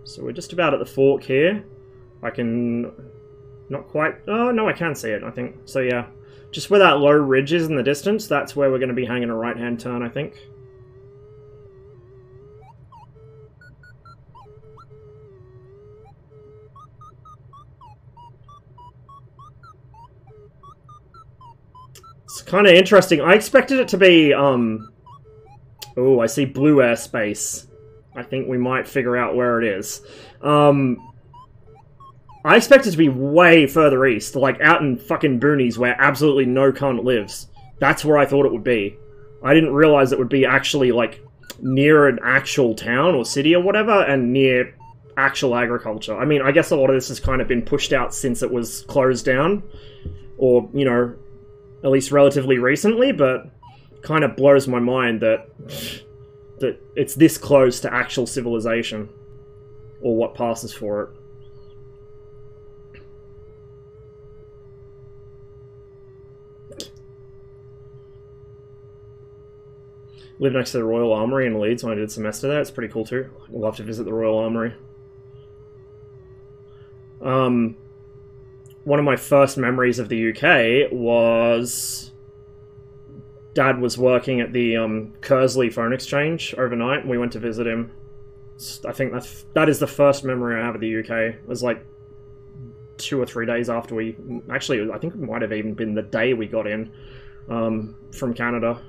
So we're just about at the fork here. I can... not quite... Oh, no, I can see it, I think. So yeah. Just where that low ridge is in the distance, that's where we're going to be hanging a right-hand turn, I think. It's kind of interesting. I expected it to be, oh, I see blue airspace. I think we might figure out where it is. I expect it to be way further east, like out in fucking boonies where absolutely no cunt lives. That's where I thought it would be. I didn't realize it would be actually, like, near an actual town or city or whatever, and near actual agriculture. I mean, I guess a lot of this has kind of been pushed out since it was closed down, or, you know, at least relatively recently, but kind of blows my mind that it's this close to actual civilization, or what passes for it. Lived next to the Royal Armoury in Leeds when I did a semester there. It's pretty cool too. I'd love to visit the Royal Armoury. One of my first memories of the UK was... Dad was working at the Kersley Phone Exchange overnight, and we went to visit him. I think that is the first memory I have of the UK. It was like 2 or 3 days after we... Actually, I think it might have even been the day we got in from Canada.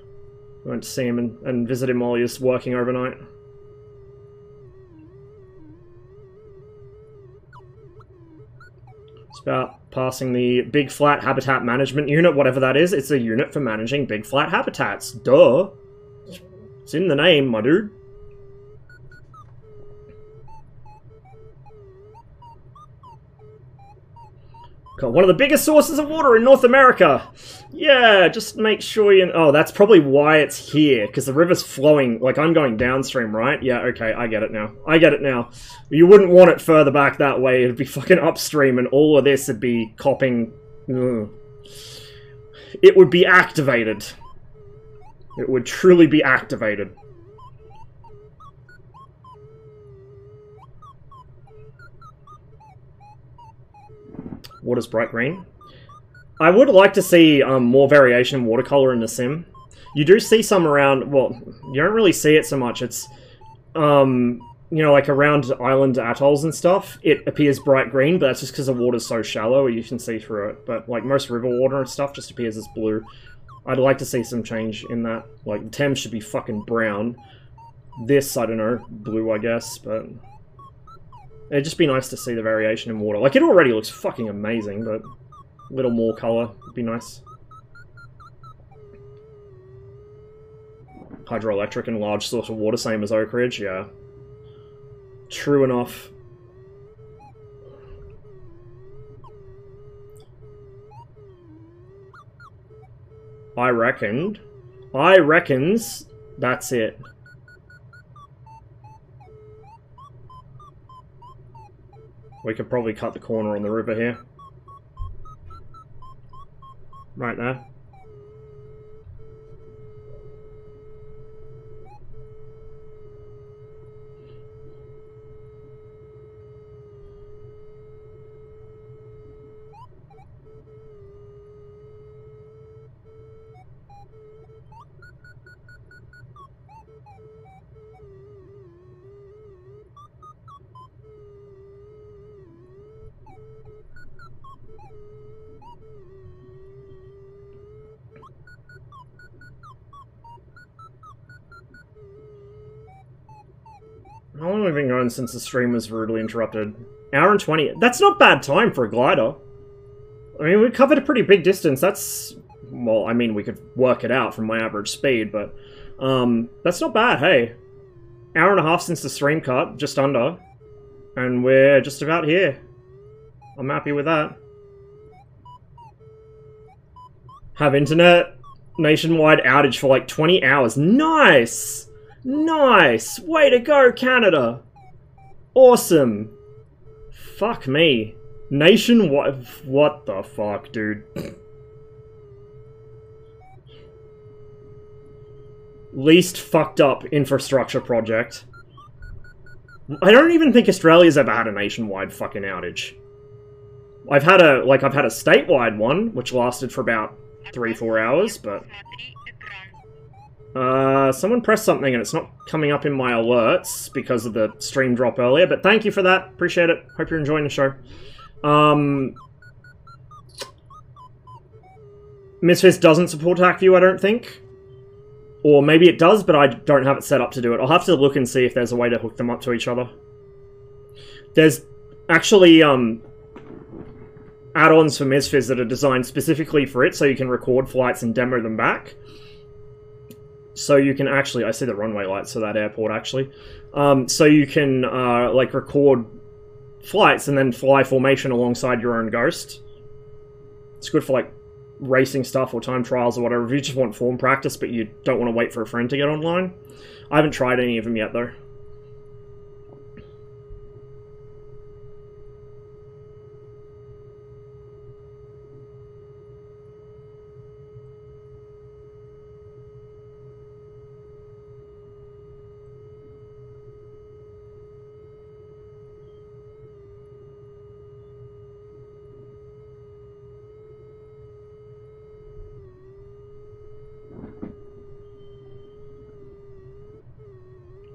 We went to see him and visit him while he was working overnight. It's about passing the Big Flat Habitat Management Unit, whatever that is. It's a unit for managing big flat habitats. Duh! It's in the name, my dude. Got one of the biggest sources of water in North America! Yeah, just make sure you... Oh, that's probably why it's here, because the river's flowing... Like, I'm going downstream, right? Yeah, okay, I get it now. I get it now. You wouldn't want it further back that way. It'd be fucking upstream, and all of this would be copping... Ugh. It would be activated. It would truly be activated. Water's bright green. I would like to see more variation in watercolor in the sim. You do see some around, well, you don't really see it so much. It's, you know, like around island atolls and stuff, it appears bright green, but that's just because the water's so shallow you can see through it. But like most river water and stuff just appears as blue. I'd like to see some change in that. Like, the Thames should be fucking brown. This, I don't know, blue I guess, but... It'd just be nice to see the variation in water. Like, it already looks fucking amazing, but a little more colour would be nice. Hydroelectric and large source of water, same as Oak Ridge, yeah. True enough. I reckons that's it. We could probably cut the corner on the river here. Right there. How long have we been going since the stream was rudely interrupted? Hour and 20. That's not bad time for a glider. I mean, we covered a pretty big distance. That's... Well, I mean, we could work it out from my average speed, but... that's not bad, hey. Hour and a half since the stream cut, just under. And we're just about here. I'm happy with that. Have internet nationwide outage for like 20 hours. Nice! Nice! Way to go, Canada! Awesome! Fuck me. Nationwide... What the fuck, dude? Least fucked up infrastructure project. I don't even think Australia's ever had a nationwide fucking outage. I've had a statewide one, which lasted for about 3-4 hours, but... someone pressed something and it's not coming up in my alerts because of the stream drop earlier, but thank you for that. Appreciate it. Hope you're enjoying the show. MSFS doesn't support TACView, I don't think. Or maybe it does, but I don't have it set up to do it. I'll have to look and see if there's a way to hook them up to each other. There's actually, add-ons for MSFS that are designed specifically for it, so you can record flights and demo them back. So you can actually... I see the runway lights for that airport, actually. So you can, like, record flights and then fly formation alongside your own ghost. It's good for, like, racing stuff or time trials or whatever. If you just want form practice, but you don't want to wait for a friend to get online. I haven't tried any of them yet, though.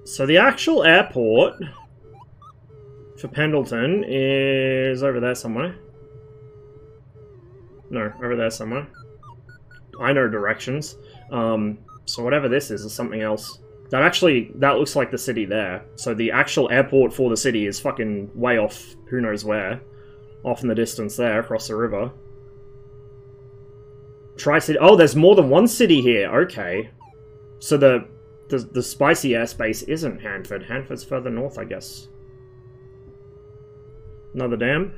So the actual airport for Pendleton is over there somewhere. No, over there somewhere. I know directions. So whatever this is something else. That looks like the city there. So the actual airport for the city is fucking way off, who knows where. Off in the distance there, across the river. Tri-City. Oh, there's more than one city here. Okay. So the spicy airspace isn't Hanford. Hanford's further north, I guess. Another dam.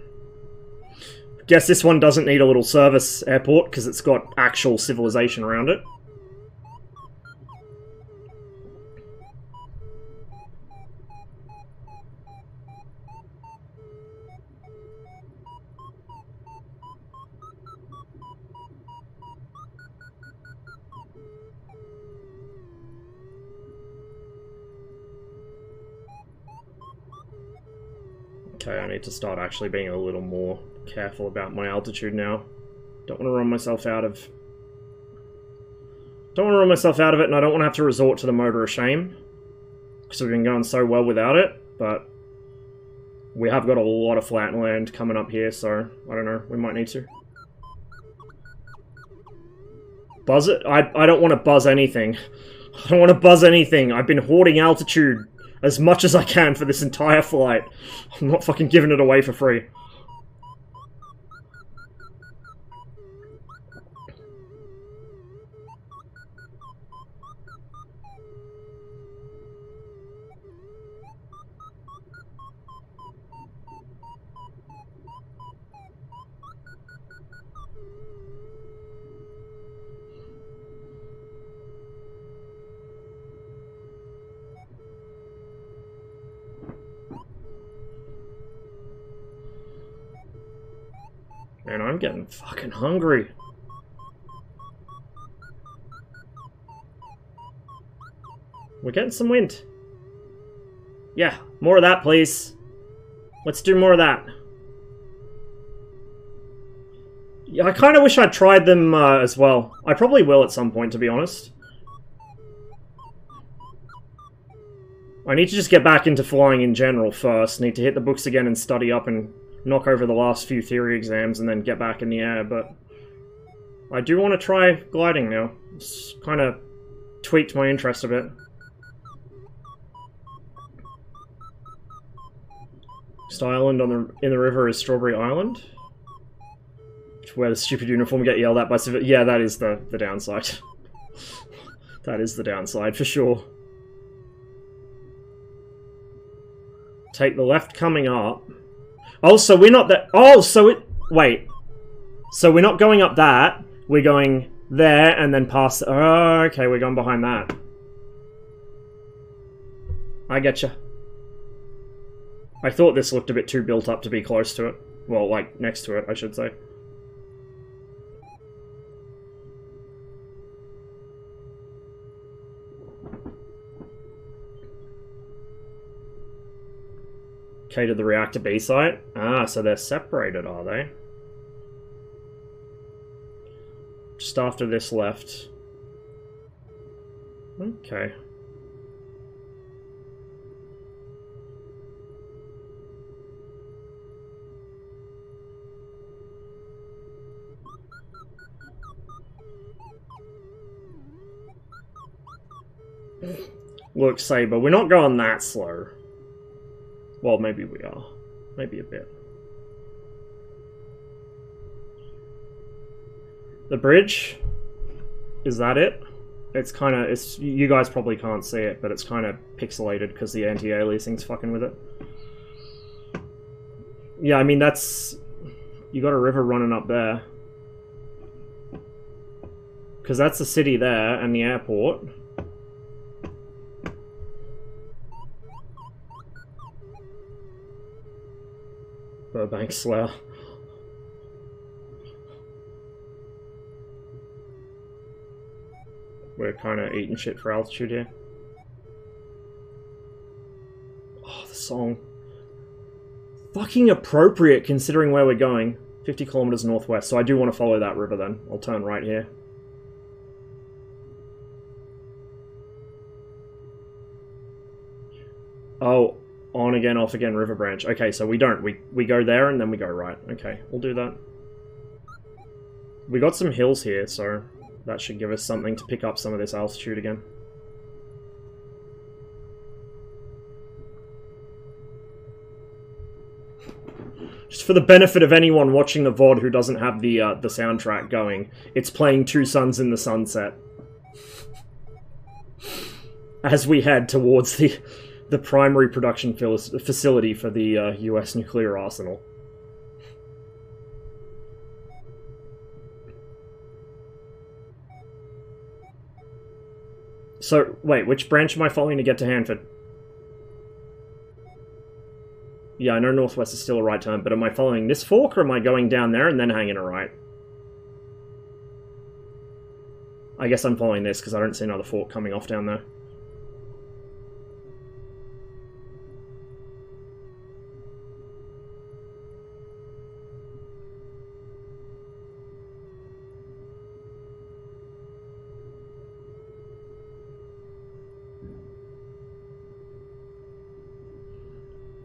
Guess this one doesn't need a little service airport because it's got actual civilization around it. Okay, I need to start actually being a little more careful about my altitude now. Don't want to run myself out of... Don't want to run myself out of it, and I don't want to have to resort to the motor of shame. Because we've been going so well without it, but... We have got a lot of flat land coming up here, so... I don't know, we might need to. Buzz it? I don't want to buzz anything. I don't want to buzz anything. I've been hoarding altitude as much as I can for this entire flight. I'm not fucking giving it away for free. Man, I'm getting fucking hungry. We're getting some wind. Yeah, more of that, please. Let's do more of that. Yeah, I kind of wish I'd tried them as well. I probably will at some point, to be honest. I need to just get back into flying in general first. Need to hit the books again and study up and knock over the last few theory exams and then get back in the air, but I do want to try gliding now. It's kind of tweaked my interest a bit. Next island in the river is Strawberry Island. Where the stupid uniform get yelled at by civil... Yeah, that is the downside. That is the downside, for sure. Take the left coming up. Oh, so we're not that... Oh, so it... Wait. So we're not going up that. We're going there and then past... Oh, okay, we're going behind that. I getcha. I thought this looked a bit too built up to be close to it. Well, like, next to it, I should say. Okay, to the reactor B site. Ah, so they're separated, are they? Just after this left. Okay. Look, Saber, we're not going that slow. Well, maybe we are. Maybe a bit. The bridge? Is that it? It's kind of... it's. You guys probably can't see it, but it's kind of pixelated because the anti-aliasing's fucking with it. Yeah, I mean, that's... You got a river running up there. Because that's the city there, and the airport. Burbank Slayer. We're kind of eating shit for altitude here. Oh, the song. Fucking appropriate considering where we're going. 50 kilometers northwest, so I do want to follow that river then. I'll turn right here. Oh. On again, off again, river branch. Okay, so we don't. We go there and then we go right. Okay, we'll do that. We got some hills here, so that should give us something to pick up some of this altitude again. Just for the benefit of anyone watching the VOD who doesn't have the soundtrack going, it's playing Two Suns in the Sunset as we head towards the primary production facility for the US nuclear arsenal. So, wait, which branch am I following to get to Hanford? Yeah, I know northwest is still a right turn, but am I following this fork, or am I going down there and then hanging a right? I guess I'm following this, because I don't see another fork coming off down there.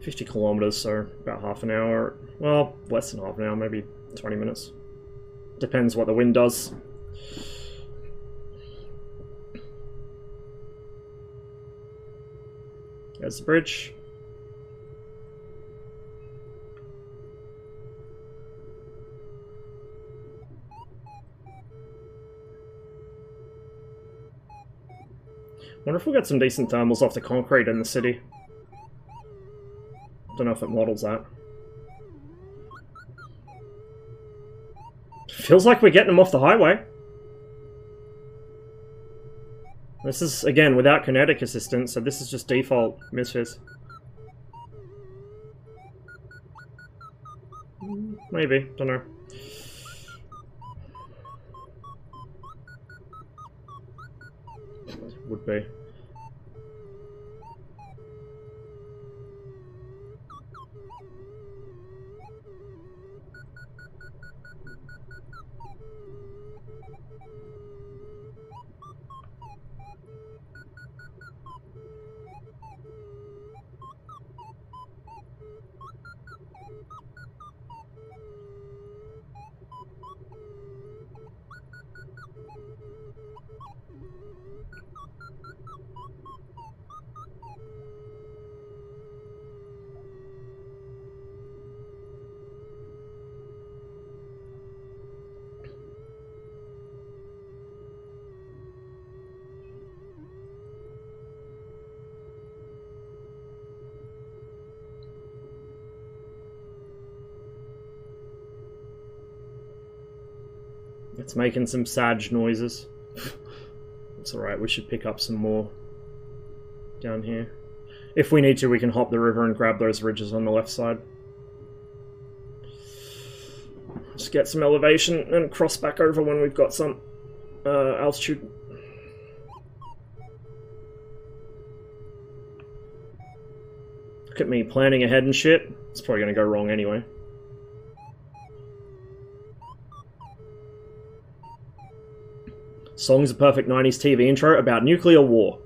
$50 kilometers, so about half an hour. Well, less than half an hour, maybe 20 minutes. Depends what the wind does. There's the bridge. Wonder if we'll get some decent thermals off the concrete in the city. Don't know if it models that. Feels like we're getting them off the highway. This is, again, without kinetic assistance, so this is just default misfires. Maybe, don't know. Would be. It's making some Sag noises. It's alright, we should pick up some more down here. If we need to, we can hop the river and grab those ridges on the left side. Just get some elevation and cross back over when we've got some altitude. Look at me planning ahead and shit. It's probably going to go wrong anyway. Song's a perfect 90s TV intro about nuclear war.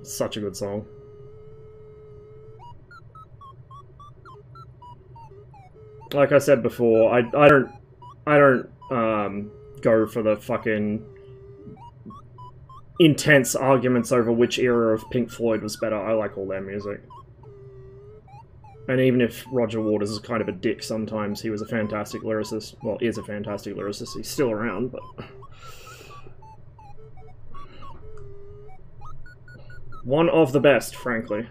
Such a good song. Like I said before, I don't go for the fucking intense arguments over which era of Pink Floyd was better. I like all their music. And even if Roger Waters is kind of a dick sometimes, he was a fantastic lyricist. Well, is a fantastic lyricist. He's still around, but... one of the best, frankly.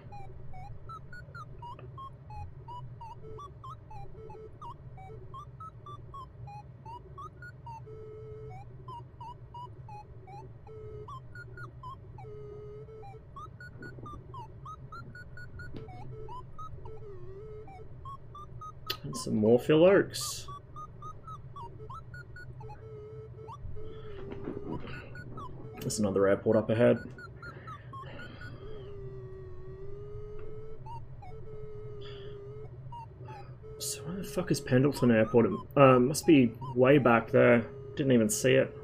And some more Phil Oaks. There's another airport up ahead. So where the fuck is Pendleton Airport? Must be way back there. Didn't even see it.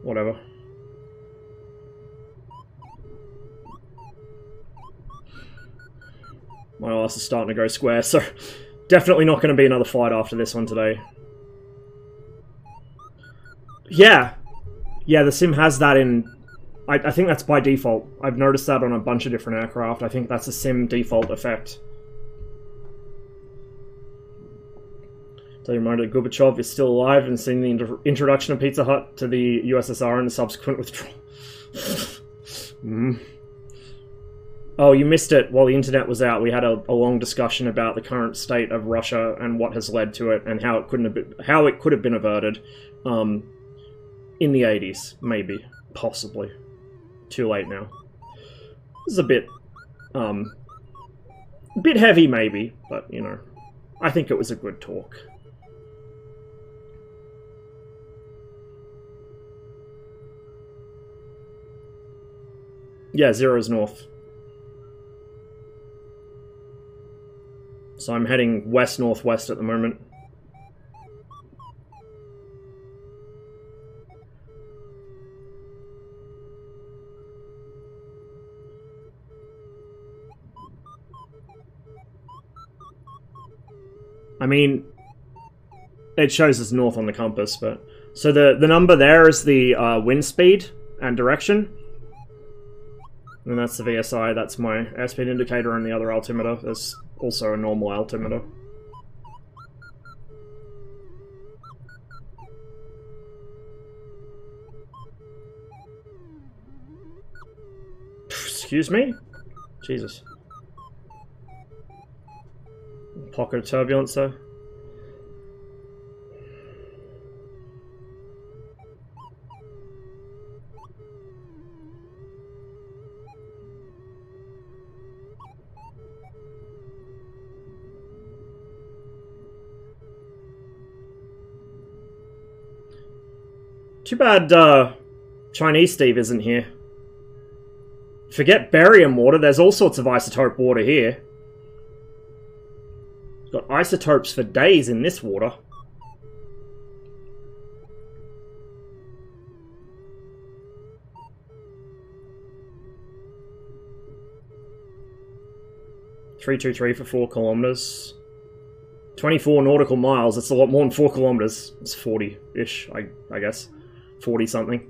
Whatever. My ass is starting to go square, so Definitely not going to be another fight after this one today. Yeah. Yeah, the sim has that in... I think that's by default. I've noticed that on a bunch of different aircraft. I think that's a sim default effect. So you reminded Gorbachev is still alive and seeing the introduction of Pizza Hut to the USSR and the subsequent withdrawal. Oh, you missed it while the internet was out. We had a long discussion about the current state of Russia and what has led to it and how it could have been averted in the 80s, maybe, possibly. Too late now. This is a bit heavy, maybe, but you know, I think it was a good talk. Yeah, 0's north. So I'm heading west-northwest at the moment. I mean, it shows us north on the compass, but... So the number there is the wind speed and direction. And that's the VSI, that's my airspeed indicator and the other altimeter. There's also a normal altimeter. Excuse me? Jesus. Pocket of turbulence there. Too bad Chinese Steve isn't here. Forget barium water, there's all sorts of isotope water here. Got isotopes for days in this water. .323 for 4 kilometers. 24 nautical miles, it's a lot more than 4 kilometers. It's 40-ish, I guess. 40-something.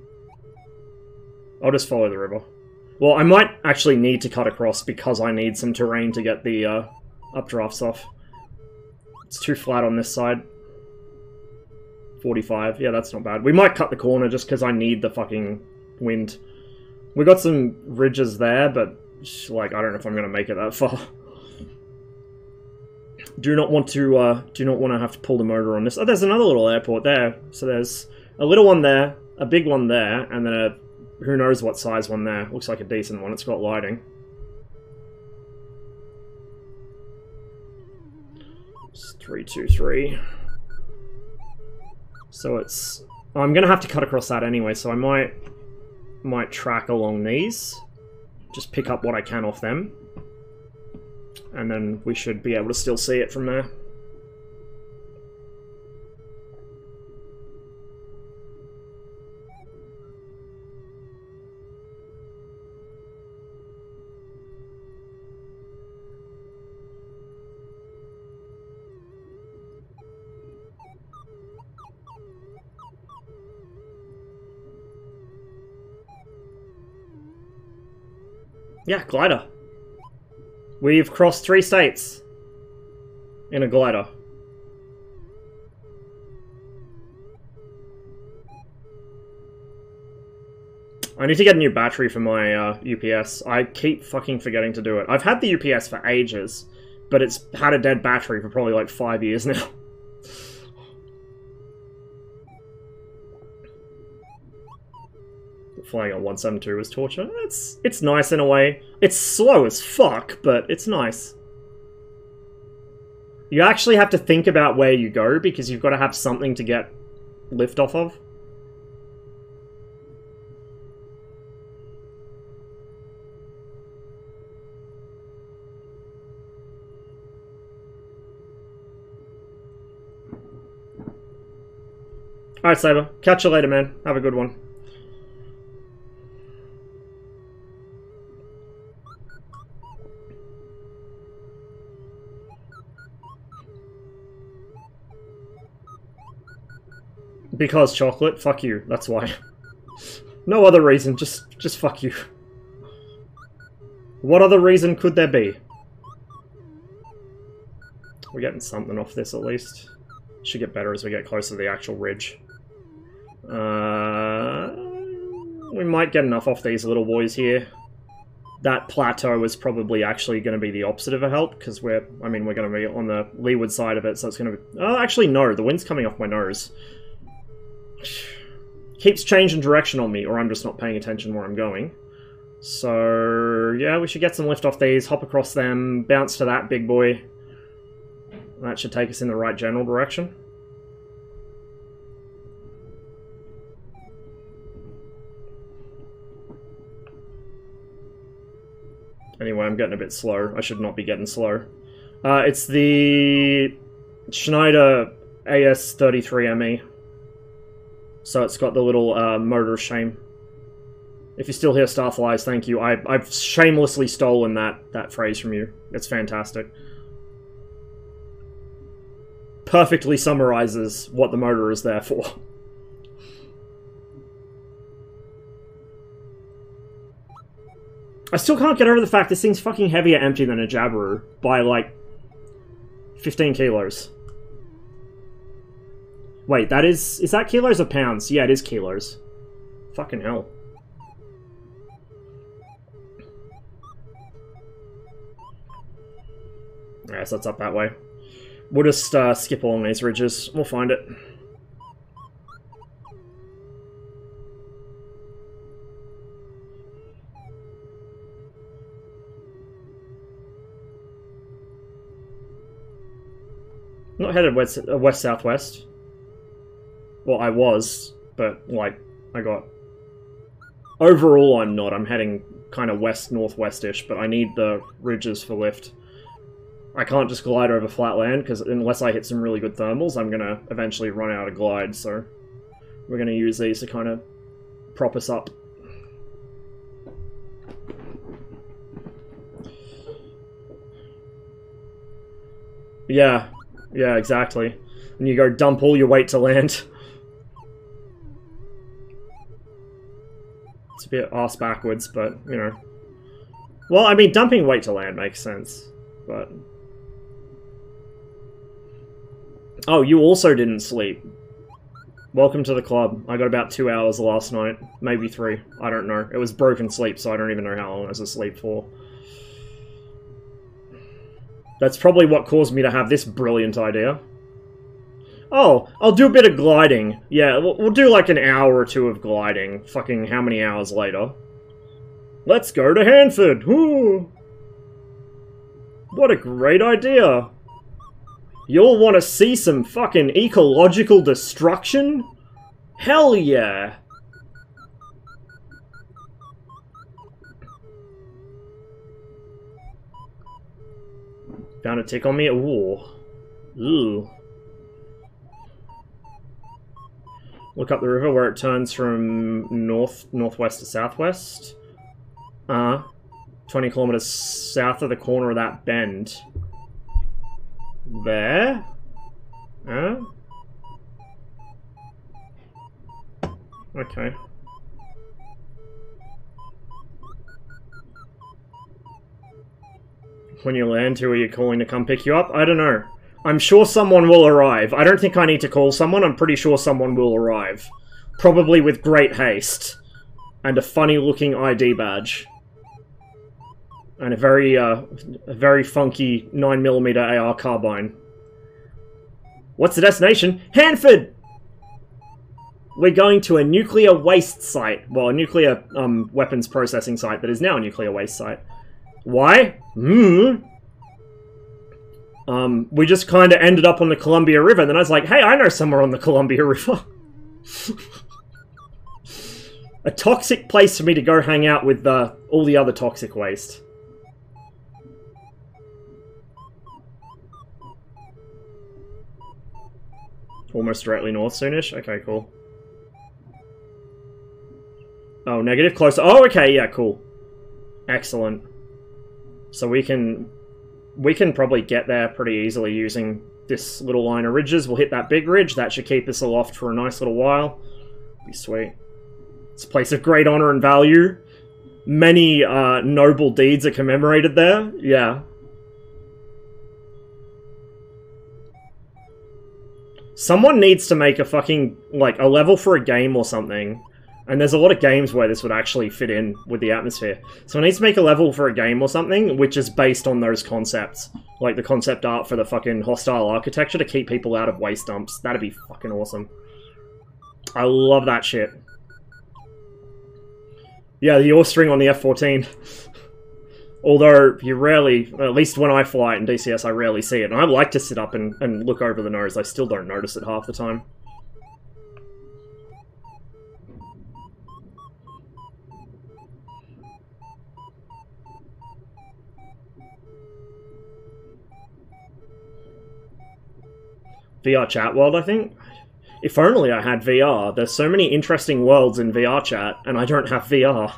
I'll just follow the river. Well, I might actually need to cut across because I need some terrain to get the updrafts off. It's too flat on this side. 45, yeah, that's not bad. We might cut the corner just because I need the fucking wind. We got some ridges there, but like I don't know if I'm gonna make it that far. Do not want to have to pull the motor on this. Oh, there's another little airport there. So there's a little one there, a big one there, and then a who knows what size one there. Looks like a decent one. It's got lighting. It's 323. So it's... I'm gonna have to cut across that anyway, so I might track along these. Just pick up what I can off them. And then we should be able to still see it from there. Yeah, glider. We've crossed 3 states in a glider. I need to get a new battery for my UPS. I keep fucking forgetting to do it. I've had the UPS for ages, but it's had a dead battery for probably like 5 years now. Flying on 172 was torture. It's nice in a way. It's slow as fuck, but it's nice. You actually have to think about where you go because you've got to have something to get lift off of. Alright, Saber. Catch you later, man. Have a good one. Because chocolate? Fuck you. That's why. No other reason. Just fuck you. What other reason could there be? We're getting something off this at least. Should get better as we get closer to the actual ridge. We might get enough off these little boys here. That plateau is probably actually going to be the opposite of a help, because we're going to be on the leeward side of it, so it's going to be... Oh, actually, no. The wind's coming off my nose. Keeps changing direction on me, or I'm just not paying attention where I'm going. So, yeah, we should get some lift off these, hop across them, bounce to that big boy. That should take us in the right general direction. Anyway, I'm getting a bit slow. I should not be getting slow. It's the Schneider AS33ME. So it's got the little motor shame. If you still hear Starflies, thank you. I've shamelessly stolen that phrase from you. It's fantastic. Perfectly summarizes what the motor is there for. I still can't get over the fact this thing's fucking heavier empty than a Jabiru by, like, 15 kilos. Wait, that is that kilos or pounds? Yeah, it is kilos. Fucking hell. Alright, so that's up that way. We'll just skip along these ridges. We'll find it. Not headed west-southwest. Well, I was, but, like, I got... Overall, I'm not. I'm heading kind of west-northwest-ish, but I need the ridges for lift. I can't just glide over flat land, because unless I hit some really good thermals, I'm going to eventually run out of glide, so... We're going to use these to kind of prop us up. Yeah. Yeah, exactly. And you go dump all your weight to land. It's a bit arse backwards, but, you know. Well, I mean, dumping weight to land makes sense, but... Oh, you also didn't sleep. Welcome to the club. I got about 2 hours last night. Maybe 3. I don't know. It was broken sleep, so I don't even know how long I was asleep for. That's probably what caused me to have this brilliant idea. Oh, I'll do a bit of gliding. Yeah, we'll do like an hour or 2 of gliding. Fucking how many hours later? Let's go to Hanford! Ooh. What a great idea! You'll want to see some fucking ecological destruction? Hell yeah! Found a tick on me? Ooh. Ooh. Look up the river where it turns from northwest to southwest. 20 kilometers south of the corner of that bend. There? Okay. When you land, who are you calling to come pick you up? I don't know. I'm sure someone will arrive. I don't think I need to call someone. I'm pretty sure someone will arrive. Probably with great haste. And a funny-looking ID badge. And a very funky 9mm AR carbine. What's the destination? Hanford! We're going to a nuclear waste site. Well, a nuclear weapons processing site that is now a nuclear waste site. Why? We just kind of ended up on the Columbia River, and then I was like, hey, I know somewhere on the Columbia River. A toxic place for me to go hang out with all the other toxic waste. Almost directly north soonish? Okay, cool. Oh, negative, closer. Oh, okay, yeah, cool. Excellent. So we can probably get there pretty easily using this little line of ridges. We'll hit that big ridge. That should keep us aloft for a nice little while. Be sweet. It's a place of great honor and value. Many noble deeds are commemorated there. Yeah. Someone needs to make a fucking, like, a level for a game or something. And there's a lot of games where this would actually fit in with the atmosphere. So it needs to make a level for a game or something, which is based on those concepts. Like the concept art for the fucking hostile architecture to keep people out of waste dumps. That'd be fucking awesome. I love that shit. Yeah, the yaw string on the F-14. Although, you rarely, at least when I fly it in DCS, I rarely see it. And I like to sit up and look over the nose. I still don't notice it half the time. VR chat world, I think? If only I had VR. There's so many interesting worlds in VR chat, and I don't have VR.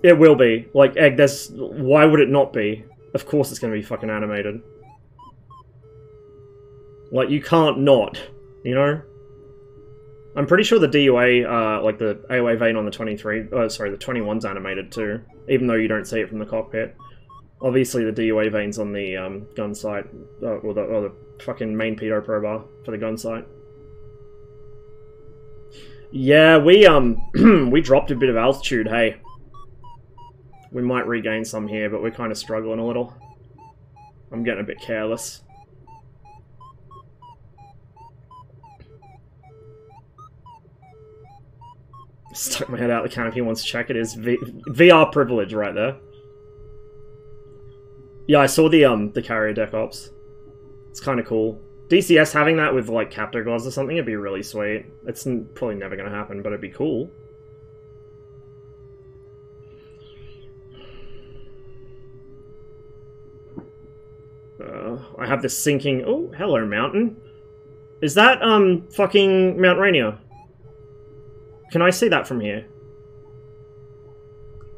It will be. Like, Egg, there's... Why would it not be? Of course it's gonna be fucking animated. Like, you can't not, you know? I'm pretty sure the DUA, like the AOA vein on the 23... Oh, sorry, the 21's animated too. Even though you don't see it from the cockpit. Obviously the DUA veins on the gun sight. Or the fucking main pitot probar for the gun sight. Yeah, we, we dropped a bit of altitude, hey. We might regain some here, but we're kind of struggling a little. I'm getting a bit careless. Stuck my head out the canopy, wants to check it. Is VR privilege right there. Yeah, I saw the carrier deck ops. It's kind of cool. DCS having that with like captor gloves or something would be really sweet. It's probably never going to happen, but it'd be cool. I have this sinking... Oh, hello, mountain. Is that, fucking Mount Rainier? Can I see that from here?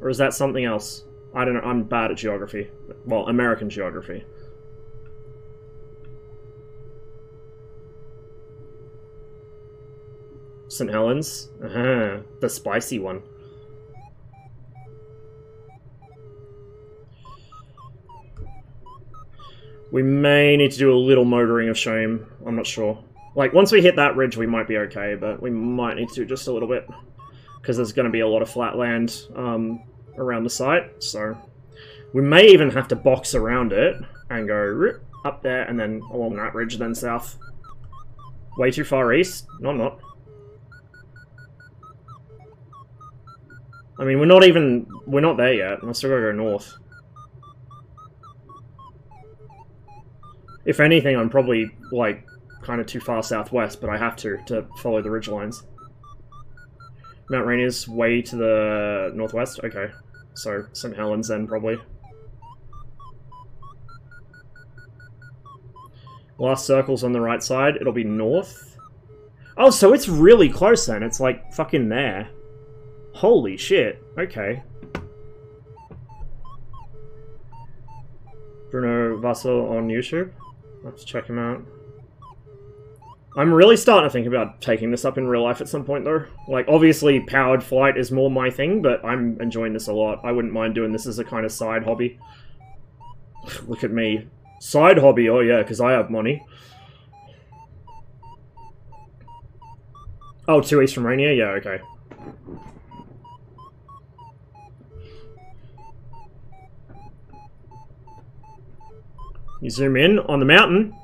Or is that something else? I don't know, I'm bad at geography. Well, American geography. St. Helens? The spicy one. We may need to do a little motoring of shame. I'm not sure. Like, once we hit that ridge, we might be okay, but we might need to do just a little bit. Because there's going to be a lot of flat land around the site, so... We may even have to box around it and go up there and then along that ridge, then south. Way too far east? No, I'm not. I mean, we're not there yet. I've still got to go north. If anything, I'm probably, like, kind of too far southwest, but I have to follow the ridge lines. Mount Rainier's way to the northwest? Okay. So, St. Helens then, probably. Last circle's on the right side. It'll be north. Oh, so it's really close then. It's, like, fucking there. Holy shit. Okay. Bruno Vassal on YouTube. I'll have to check him out. I'm really starting to think about taking this up in real life at some point, though. Like, obviously, powered flight is more my thing, but I'm enjoying this a lot. I wouldn't mind doing this as a kind of side hobby. Look at me. Side hobby, oh yeah, because I have money. Oh, 2 east from Rainier? Yeah, okay. You zoom in on the mountain.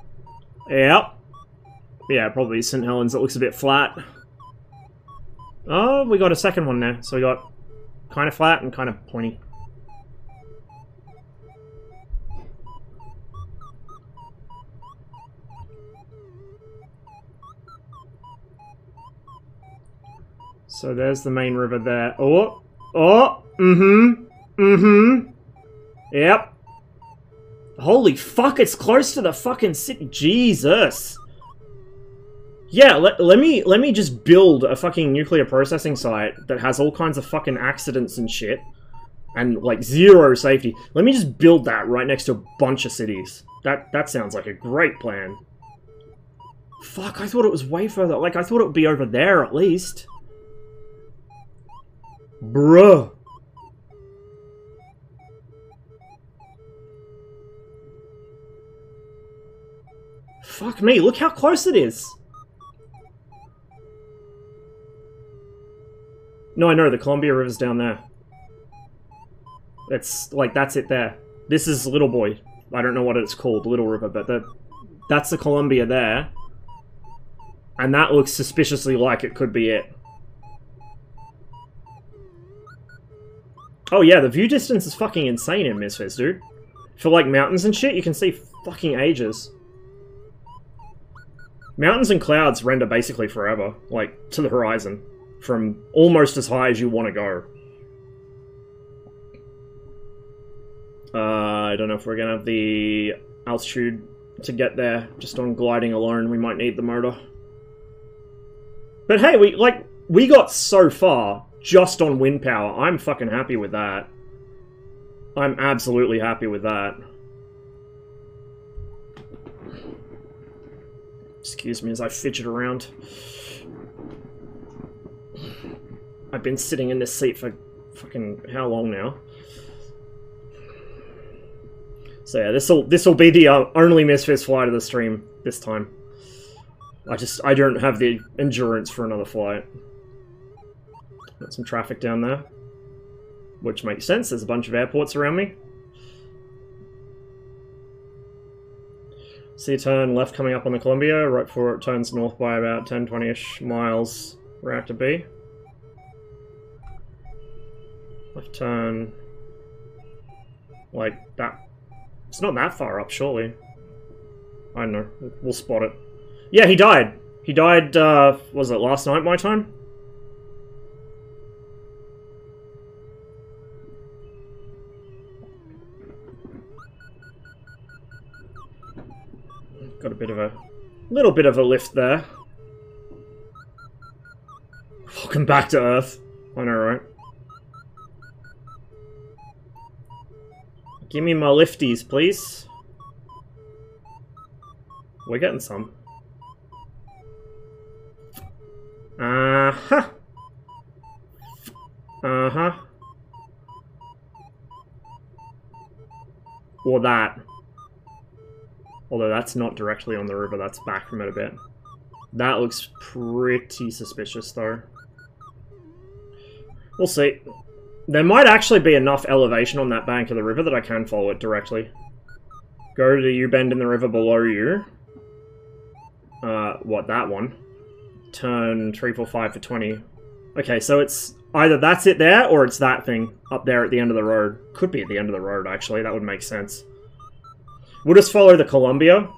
Yeah. Yeah, probably St. Helens. It looks a bit flat. Oh, we got a second one there. So we got kind of flat and kind of pointy. So there's the main river there. Oh, oh, Yep. Holy fuck, it's close to the fucking city. Jesus. Yeah, let me just build a fucking nuclear processing site that has all kinds of fucking accidents and shit. And, like, 0 safety. Let me just build that right next to a bunch of cities. That sounds like a great plan. Fuck, I thought it was way further. Like, I thought it would be over there, at least. Bruh. Fuck me, look how close it is. No, I know, the Columbia River's down there. It's, like, that's it there. This is Little Boy. I don't know what it's called, Little River, but that's the Columbia there. And that looks suspiciously like it could be it. Oh yeah, the view distance is fucking insane in Misfits, dude. For, like, mountains and shit, you can see fucking ages. Mountains and clouds render basically forever, like, to the horizon. From almost as high as you want to go. I don't know if we're gonna have the altitude to get there. Just on gliding alone, we might need the motor. But hey, we got so far just on wind power. I'm fucking happy with that. I'm absolutely happy with that. Excuse me as I fidget around. I've been sitting in this seat for fucking how long now? So yeah, this'll be the only Misfits flight of the stream this time. I don't have the endurance for another flight. Got some traffic down there, which makes sense. There's a bunch of airports around me. See a turn left coming up on the Columbia, right before it turns north by about 10-20ish miles. Reactor B. Left turn. Like that. It's not that far up, surely. I don't know. We'll spot it. Yeah, he died. He died, was it last night my time? Got a little bit of a lift there. Welcome back to Earth. I know, right? Give me my lifties, please. We're getting some. Uh-huh. Uh-huh. Or that. Although that's not directly on the river, that's back from it a bit. That looks pretty suspicious, though. We'll see. There might actually be enough elevation on that bank of the river that I can follow it directly. Go to the U-bend in the river below you. What, that one? Turn 345 for 20. Okay, so it's either that's it there, or it's that thing up there at the end of the road. Could be at the end of the road, actually. That would make sense. We'll just follow the Columbia,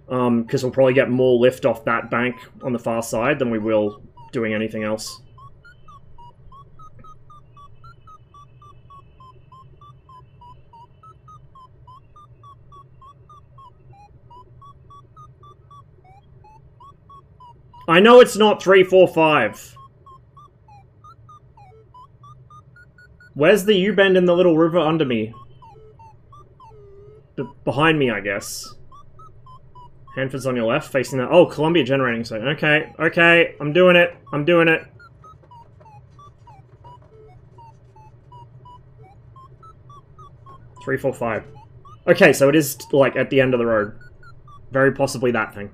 because we'll probably get more lift off that bank on the far side than we will doing anything else. I know it's not 345. Where's the U-bend in the little river under me? Behind me, I guess. Hanford's on your left, facing that. Oh, Columbia generating site. Okay, okay, I'm doing it. I'm doing it. Three, 4, 5. Okay, so it is, like, at the end of the road. Very possibly that thing.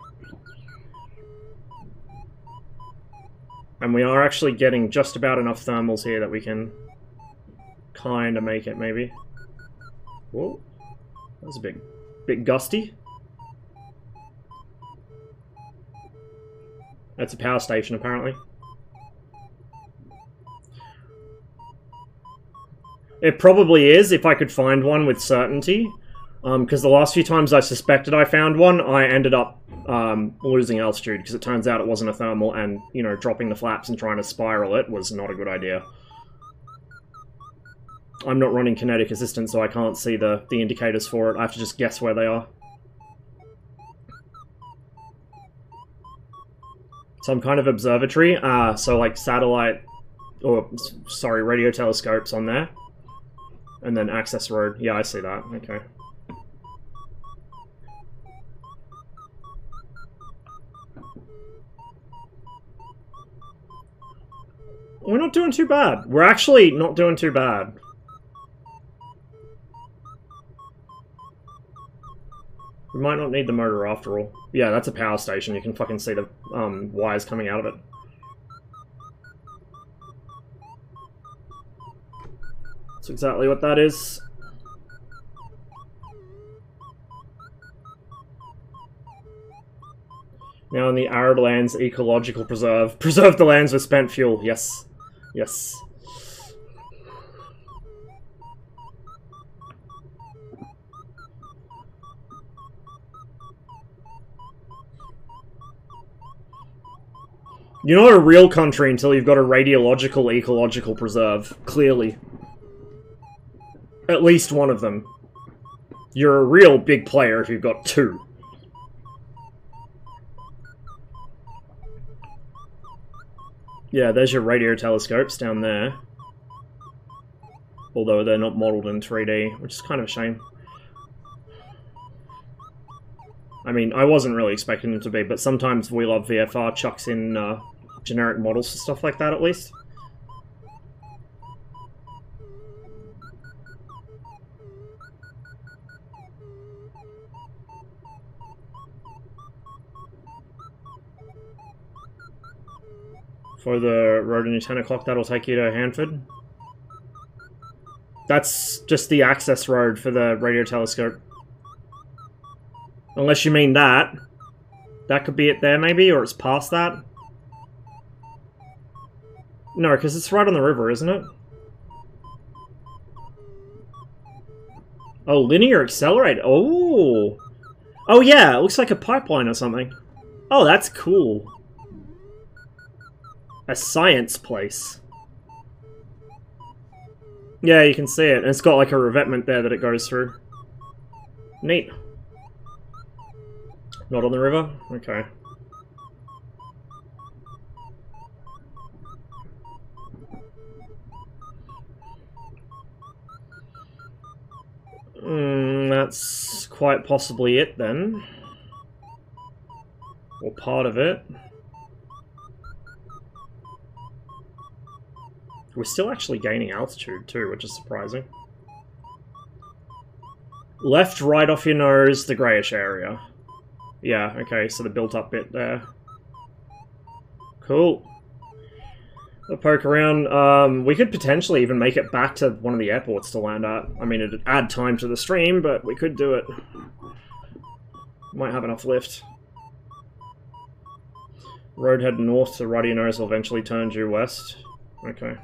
And we are actually getting just about enough thermals here that we can kind of make it, maybe. Whoa. That was a bit gusty. That's a power station, apparently. It probably is, if I could find one with certainty. Because the last few times I suspected I found one, I ended up losing altitude, because it turns out it wasn't a thermal, and, you know, dropping the flaps and trying to spiral it was not a good idea. I'm not running kinetic assistance, so I can't see the indicators for it. I have to just guess where they are. Some kind of observatory, so like satellite, or sorry, radio telescopes on there. And then access road. Yeah, I see that. Okay. We're not doing too bad. We're actually not doing too bad. We might not need the motor after all. Yeah, that's a power station. You can fucking see the wires coming out of it. That's exactly what that is. Now in the arid lands, ecological preserve. Preserve the lands with spent fuel. Yes. Yes. You're not a real country until you've got a radiological ecological preserve. Clearly. At least one of them. You're a real big player if you've got two. Yeah, there's your radio telescopes down there. Although they're not modelled in 3D, which is kind of a shame. I mean, I wasn't really expecting them to be, but sometimes We Love VFR chucks in generic models for stuff like that, at least. For the road in your 10 o'clock, that'll take you to Hanford. That's just the access road for the radio telescope. Unless you mean that. That could be it there, maybe, or it's past that. No, because it's right on the river, isn't it? Oh, linear accelerator. Oh! Oh yeah, it looks like a pipeline or something. Oh, that's cool. A science place. Yeah, you can see it. And it's got like a revetment there that it goes through. Neat. Not on the river? Okay. That's quite possibly it then. Or part of it. We're still actually gaining altitude too, which is surprising. Left, right off your nose, the greyish area. Yeah, okay, so the built-up bit there. Cool. We'll poke around. We could potentially even make it back to one of the airports to land at. I mean, it'd add time to the stream, but we could do it. Might have enough lift. Road heading north to right of your nose will eventually turn due west. Okay.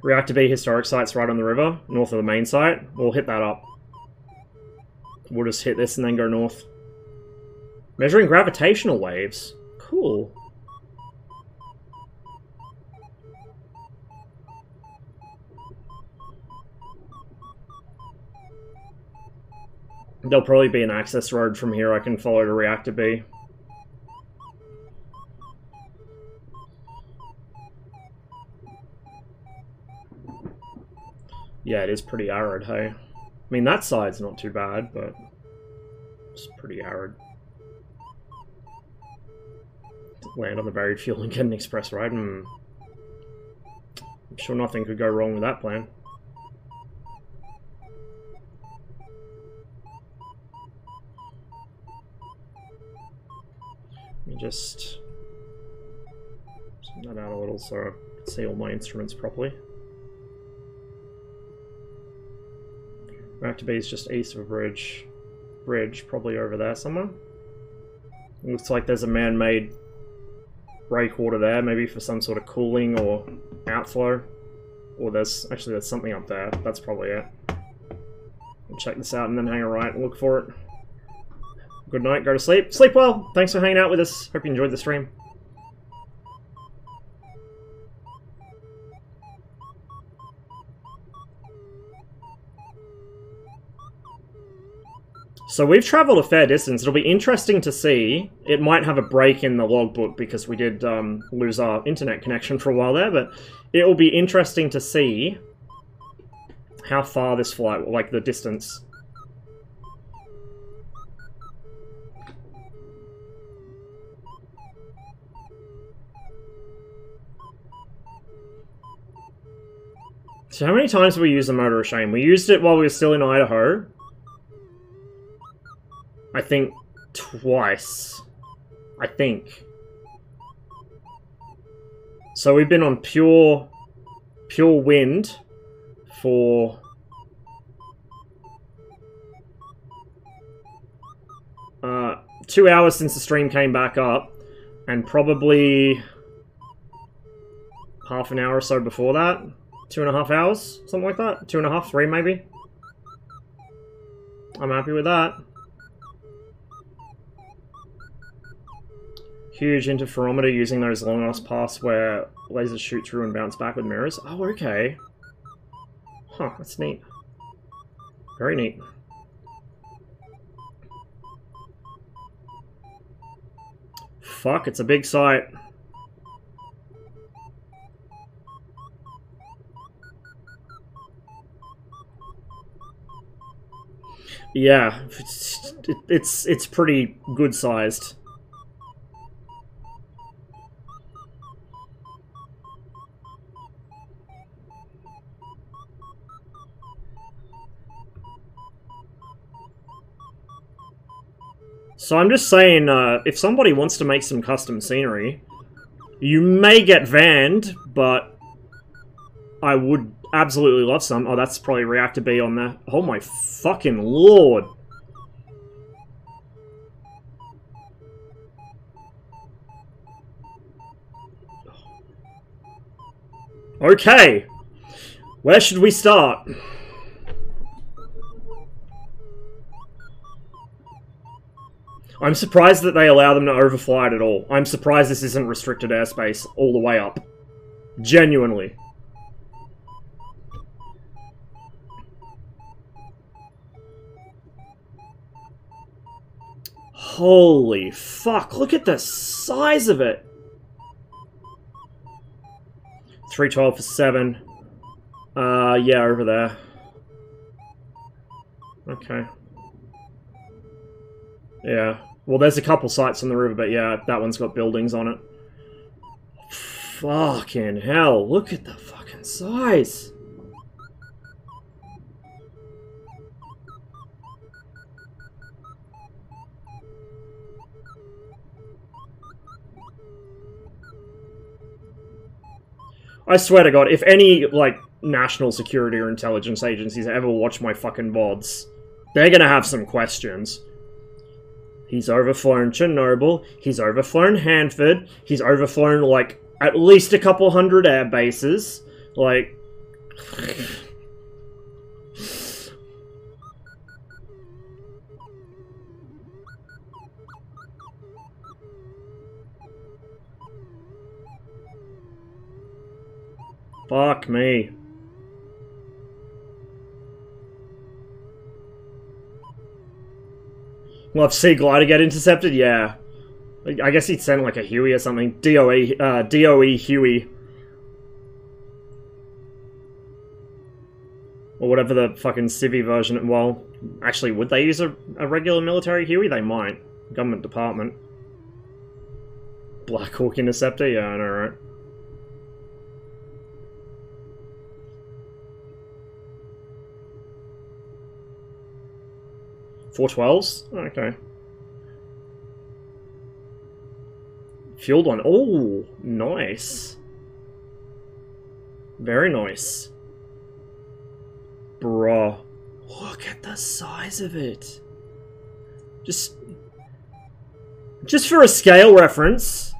Reactor B historic site's right on the river, north of the main site. We'll hit that up. We'll just hit this and then go north. Measuring gravitational waves. Cool. There'll probably be an access road from here I can follow to Reactor B. Yeah, it is pretty arid, hey? I mean, that side's not too bad, but it's pretty arid. Land on the buried fuel and get an express ride. I'm sure nothing could go wrong with that plan. Let me just zoom that out a little so I can see all my instruments properly. Reactor B is just east of a bridge. Bridge, probably over there somewhere. It looks like there's a man-made breakwater there, maybe for some sort of cooling or outflow. Or there's something up there. That's probably it. I'll check this out and then hang a right and look for it. Good night, go to sleep. Sleep well! Thanks for hanging out with us. Hope you enjoyed the stream. So we've travelled a fair distance. It'll be interesting to see. It might have a break in the logbook because we did lose our internet connection for a while there, but it will be interesting to see how far this flight, like the distance. So how many times have we used the motor of shame? We used it while we were still in Idaho. I think twice. I think. So we've been on pure wind for uh, 2 hours since the stream came back up, and probably half an hour or so before that. 2.5 hours, something like that. 2.5, 3 maybe. I'm happy with that. Huge interferometer using those long-ass paths where lasers shoot through and bounce back with mirrors. Oh, okay. Huh, that's neat. Very neat. Fuck, it's a big site. Yeah, it's pretty good sized. So I'm just saying, if somebody wants to make some custom scenery, you may get banned, but I would absolutely love some. Oh, that's probably Reactor B on there. Oh my fucking lord. Okay. Where should we start? I'm surprised that they allow them to overfly it at all. I'm surprised this isn't restricted airspace all the way up. Genuinely. Holy fuck, look at the size of it! 312 for 7. Yeah, over there. Okay. Yeah. Well, there's a couple sites on the river, but yeah, that one's got buildings on it. Fucking hell, look at the fucking size! I swear to God, if any, like, national security or intelligence agencies ever watch my fucking VODs, they're gonna have some questions. He's overflown Chernobyl, he's overflown Hanford, he's overflown, like, at least a couple hundred air bases. Like... Fuck me. Well, if Sea Glider get intercepted, yeah. I guess he'd send like a Huey or something. DOE Huey. Or whatever the fucking civvy version. Well, actually, would they use a regular military Huey? They might. Government department. Black Hawk Interceptor? Yeah, I know, right? .412s? Okay. Fueled one. Oh, nice. Very nice. Bruh. Look at the size of it. Just for a scale reference,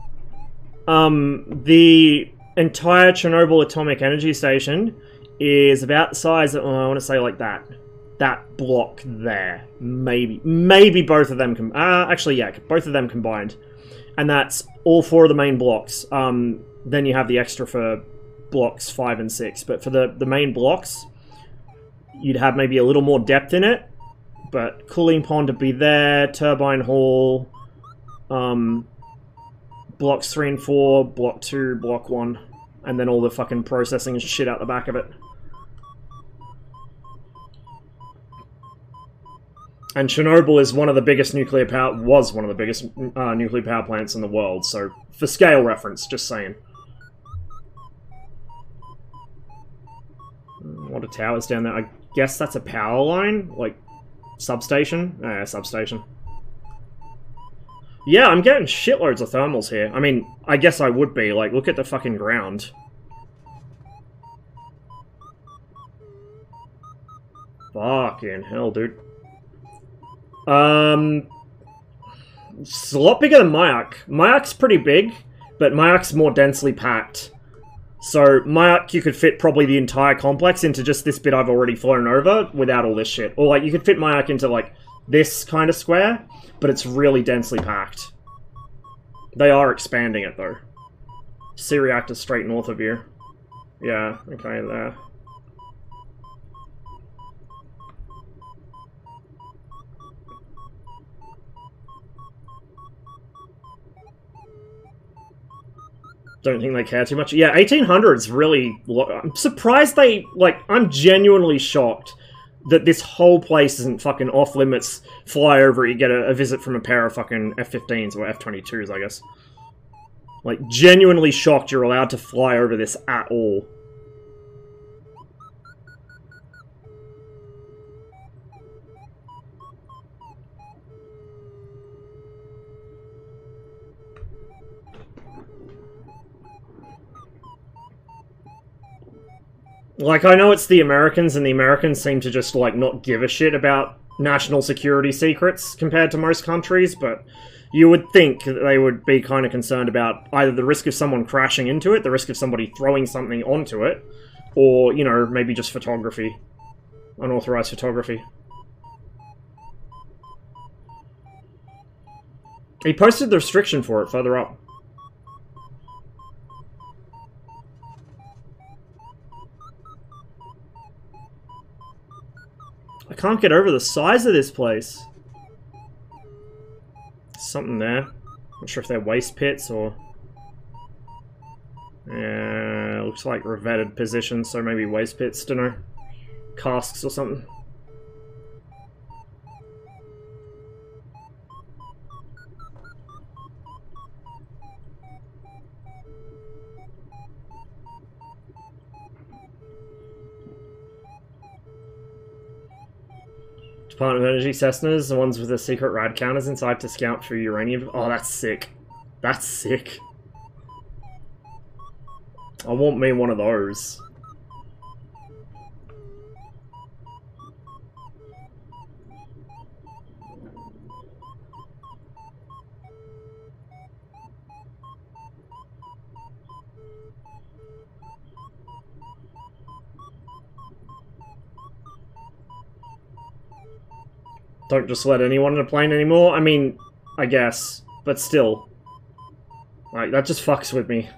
the entire Chernobyl Atomic Energy Station is about the size of, I want to say like that. That block there. Maybe both of them actually, yeah, both of them combined. And that's all 4 of the main blocks. Then you have the extra for blocks 5 and 6. But for the main blocks, you'd have maybe a little more depth in it. but cooling pond to be there, turbine hall, blocks 3 and 4, block 2, block 1, and then all the fucking processing and shit out the back of it. And Chernobyl is one of the biggest nuclear power, was one of the biggest nuclear power plants in the world, so for scale reference, just saying. What are towers down there? I guess that's a power line? Like, substation? Yeah, substation. Yeah, I'm getting shitloads of thermals here. I mean, I guess I would be. Like, look at the fucking ground. Fucking hell, dude. It's a lot bigger than Mayak. Mayak's pretty big, but Mayak's more densely packed. So, Mayak, you could fit probably the entire complex into just this bit I've already flown over without all this shit. Or, like, you could fit Mayak into, like, this kind of square, but it's really densely packed. They are expanding it, though. Sea reactor straight north of you. Yeah, okay, there. Don't think they care too much. Yeah, 1800's really... I'm surprised they... Like, I'm genuinely shocked that this whole place isn't fucking off-limits. Fly over, you get a visit from a pair of fucking F-15s, or F-22s, I guess. Like, genuinely shocked you're allowed to fly over this at all. Like, I know it's the Americans, and the Americans seem to just, like, not give a shit about national security secrets compared to most countries, but you would think that they would be kind of concerned about either the risk of someone crashing into it, the risk of somebody throwing something onto it, or, you know, maybe just photography. Unauthorized photography. He posted the restriction for it further up. I can't get over the size of this place. Something there. Not sure if they're waste pits or... Yeah, looks like revetted positions, so maybe waste pits, dunno. Casks or something. Department of Energy Cessnas, the ones with the secret rad counters inside to scout for uranium. Oh, that's sick. That's sick. I want me one of those. Don't just let anyone in a plane anymore? I mean, I guess. But still. Like, that just fucks with me.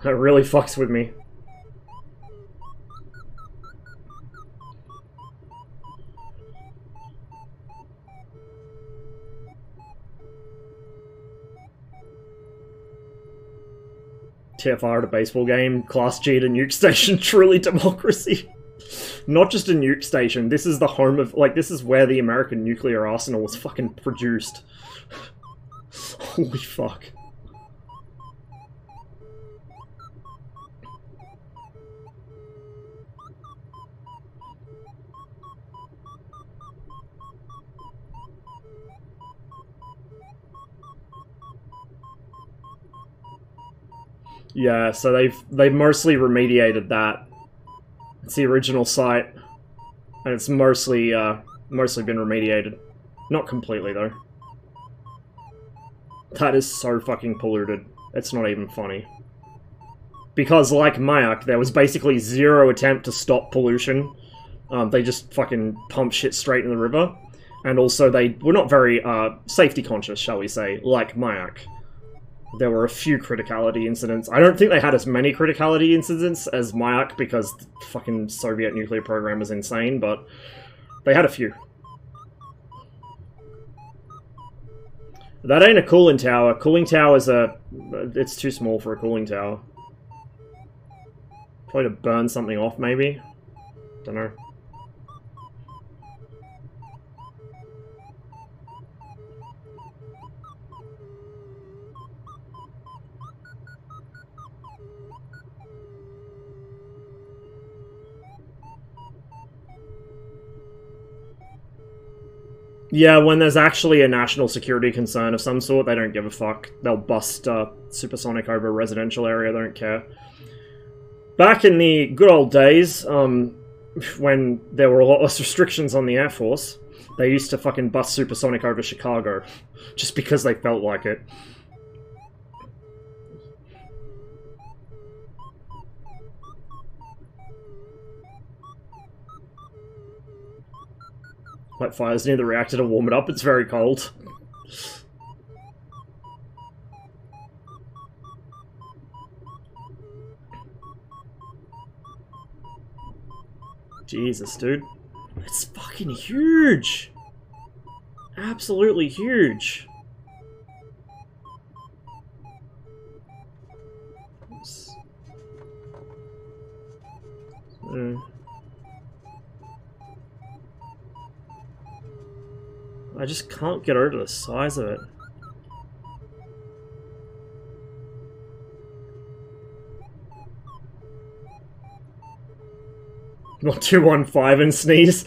That really fucks with me. TFR at a baseball game, Class G at a nuke station, truly democracy. Not just a nuke station, this is the home of, like, this is where the American nuclear arsenal was fucking produced. Holy fuck. Yeah, so they've mostly remediated that. It's the original site, and it's mostly mostly been remediated. Not completely though. That is so fucking polluted. It's not even funny. Because like Mayak, there was basically zero attempt to stop pollution. They just fucking pumped shit straight in the river, and also they were not very safety conscious, shall we say, like Mayak. There were a few criticality incidents. I don't think they had as many criticality incidents as Mayak because the fucking Soviet nuclear program was insane, but they had a few. That ain't a cooling tower. Cooling tower is a... It's too small for a cooling tower. Probably to burn something off, maybe? Don't know. Yeah, when there's actually a national security concern of some sort, they don't give a fuck. They'll bust supersonic over a residential area, they don't care. Back in the good old days, when there were a lot less restrictions on the Air Force, they used to fucking bust supersonic over Chicago, just because they felt like it. Light fires near the reactor to warm it up, it's very cold. Jesus, dude. It's fucking huge! Absolutely huge! I just can't get over the size of it. Not 215 and sneeze.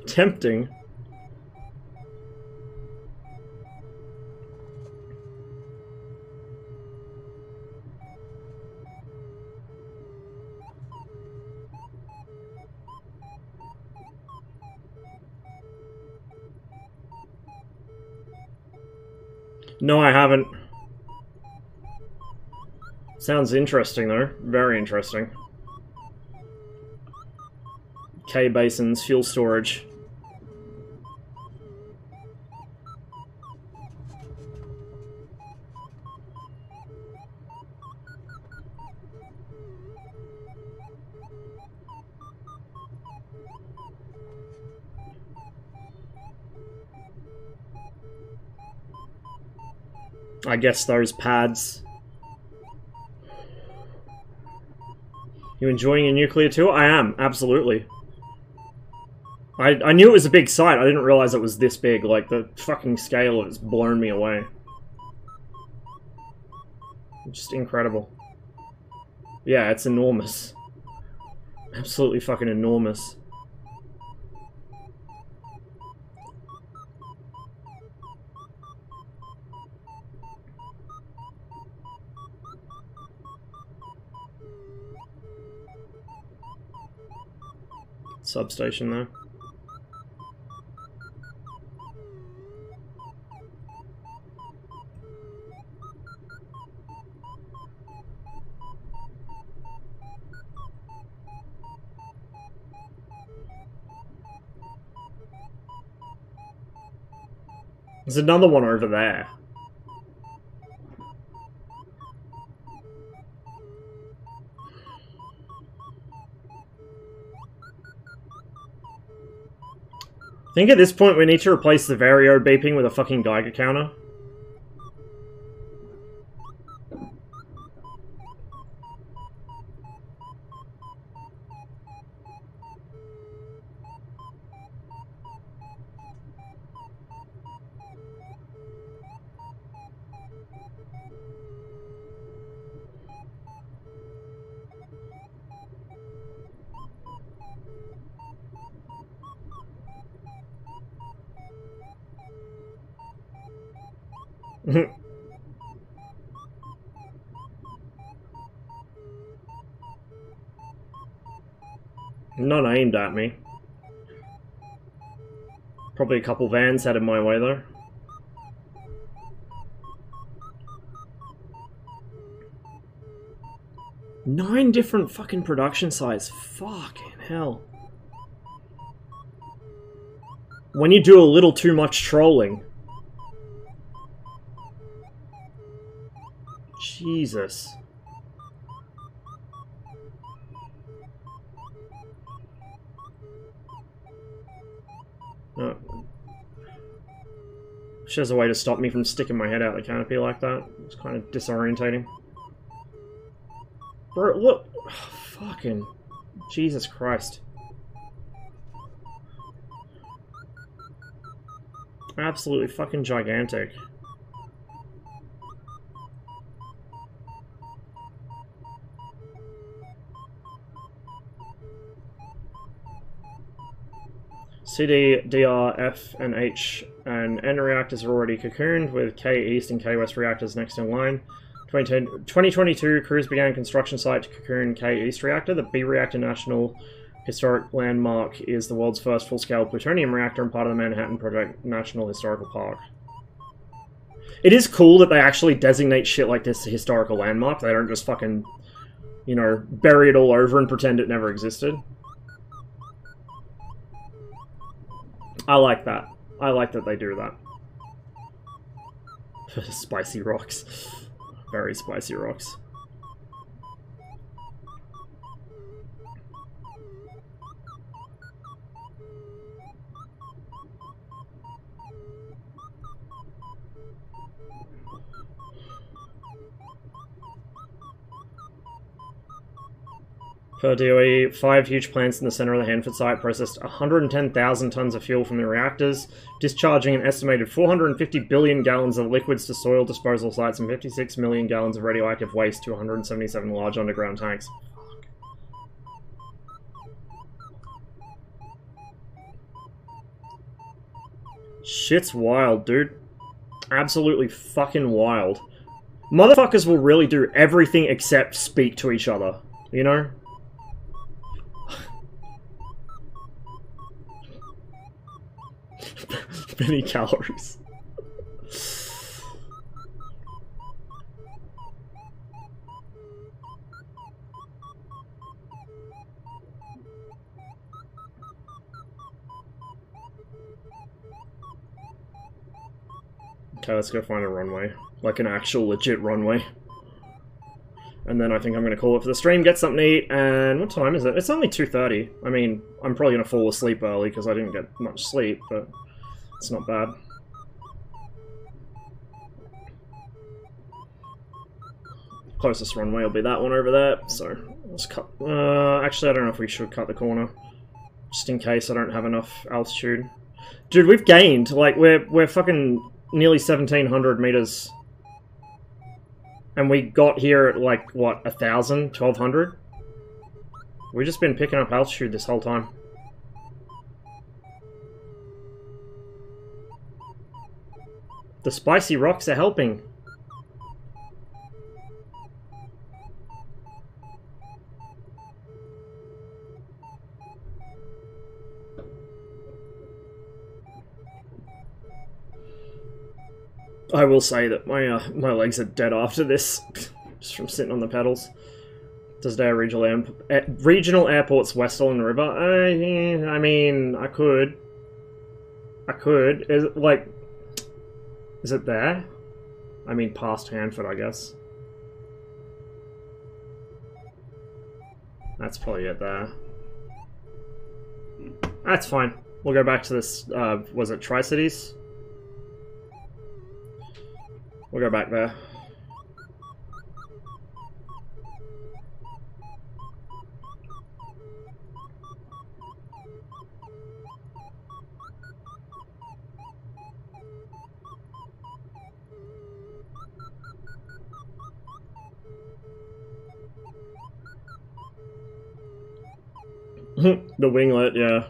Tempting. No, I haven't. Sounds interesting, though. Very interesting. K-basins, fuel storage. I guess those pads. You enjoying a nuclear tour? I am, absolutely. I knew it was a big site, I didn't realize it was this big. Like, the fucking scale of it's blown me away. Just incredible. Yeah, it's enormous. Absolutely fucking enormous. Substation there. There's another one over there. I think at this point we need to replace the Vario beeping with a fucking Geiger counter. Not aimed at me. Probably a couple vans headed my way though. Nine different fucking production sites. Fucking hell. When you do a little too much trolling. Jesus. Oh. Wish there's a way to stop me from sticking my head out the canopy like that. It's kind of disorientating. Bro, look! Oh, fucking... Jesus Christ. Absolutely fucking gigantic. CD, DR, F, and H and N reactors are already cocooned, with K East and K West reactors next in line. 2022, crews began construction site to cocoon K East reactor. The B reactor National Historic Landmark is the world's first full-scale plutonium reactor and part of the Manhattan Project National Historical Park. It is cool that they actually designate shit like this a historical landmark. They don't just fucking, you know, bury it all over and pretend it never existed. I like that. I like that they do that. Spicy rocks. Very spicy rocks. Per DOE, 5 huge plants in the center of the Hanford site processed 110,000 tons of fuel from the reactors, discharging an estimated 450 billion gallons of liquids to soil disposal sites and 56 million gallons of radioactive waste to 177 large underground tanks. Shit's wild, dude. Absolutely fucking wild. Motherfuckers will really do everything except speak to each other, you know? Many calories. Okay, let's go find a runway. Like an actual legit runway. And then I think I'm going to call it for the stream, get something to eat, and what time is it? It's only 2:30. I mean, I'm probably going to fall asleep early because I didn't get much sleep, but it's not bad. Closest runway will be that one over there, so let's cut... actually, I don't know if we should cut the corner, just in case I don't have enough altitude. Dude, we've gained, like, we're fucking nearly 1,700 meters. And we got here at, like, what, 1,000? 1,200? We've just been picking up altitude this whole time. The spicy rocks are helping. I will say that my legs are dead after this, just from sitting on the pedals. Doesdale regional airports west along the river. I mean, I could. Is it like? Is it there? I mean, past Hanford, I guess. That's probably it there. That's fine. We'll go back to this. Was it Tri-Cities? We'll go back there. The winglet, yeah.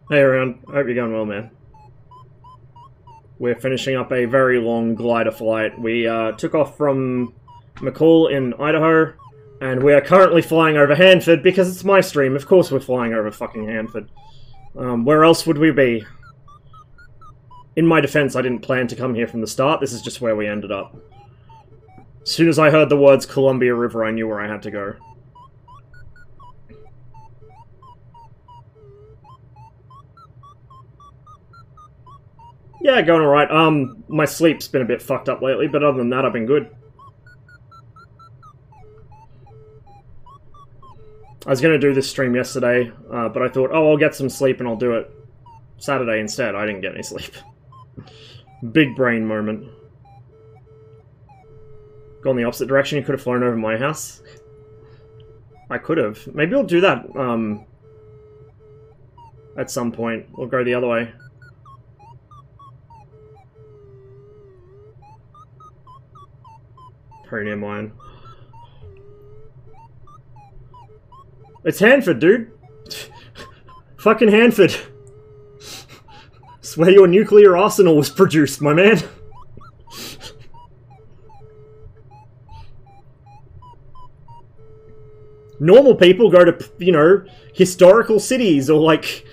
Hey, everyone. I hope you're going well, man. We're finishing up a very long glider flight. We took off from McCall in Idaho, and we are currently flying over Hanford because it's my stream. Of course we're flying over fucking Hanford. Where else would we be? In my defense, I didn't plan to come here from the start. This is just where we ended up. As soon as I heard the words Columbia River, I knew where I had to go. Yeah, going alright. My sleep's been a bit fucked up lately, but other than that, I've been good. I was going to do this stream yesterday, but I thought, oh, I'll get some sleep and I'll do it Saturday instead. I didn't get any sleep. Big brain moment. Gone the opposite direction, you could have flown over my house. I could have. Maybe I'll do that, at some point. We'll go the other way. Very near mine. It's Hanford, dude! Fucking Hanford! It's where your nuclear arsenal was produced, my man! Normal people go to, you know, historical cities or, like,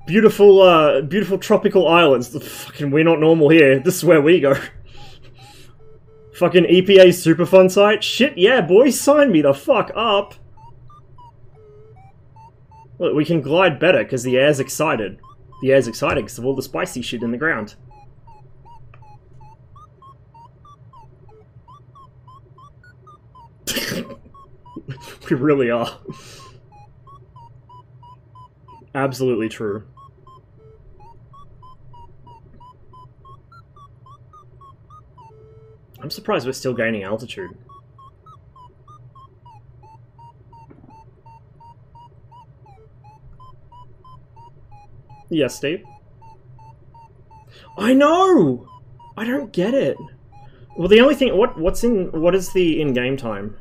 beautiful, beautiful tropical islands. Fucking, we're not normal here. This is where we go. Fucking EPA Superfund site? Shit, yeah, boys, sign me the fuck up. Look, we can glide better because the air's excited. The air's excited because of all the spicy shit in the ground. We really are. Absolutely true. I'm surprised we're still gaining altitude. Yes, Steve? I know! I don't get it. Well, the only thing... What is the in-game time?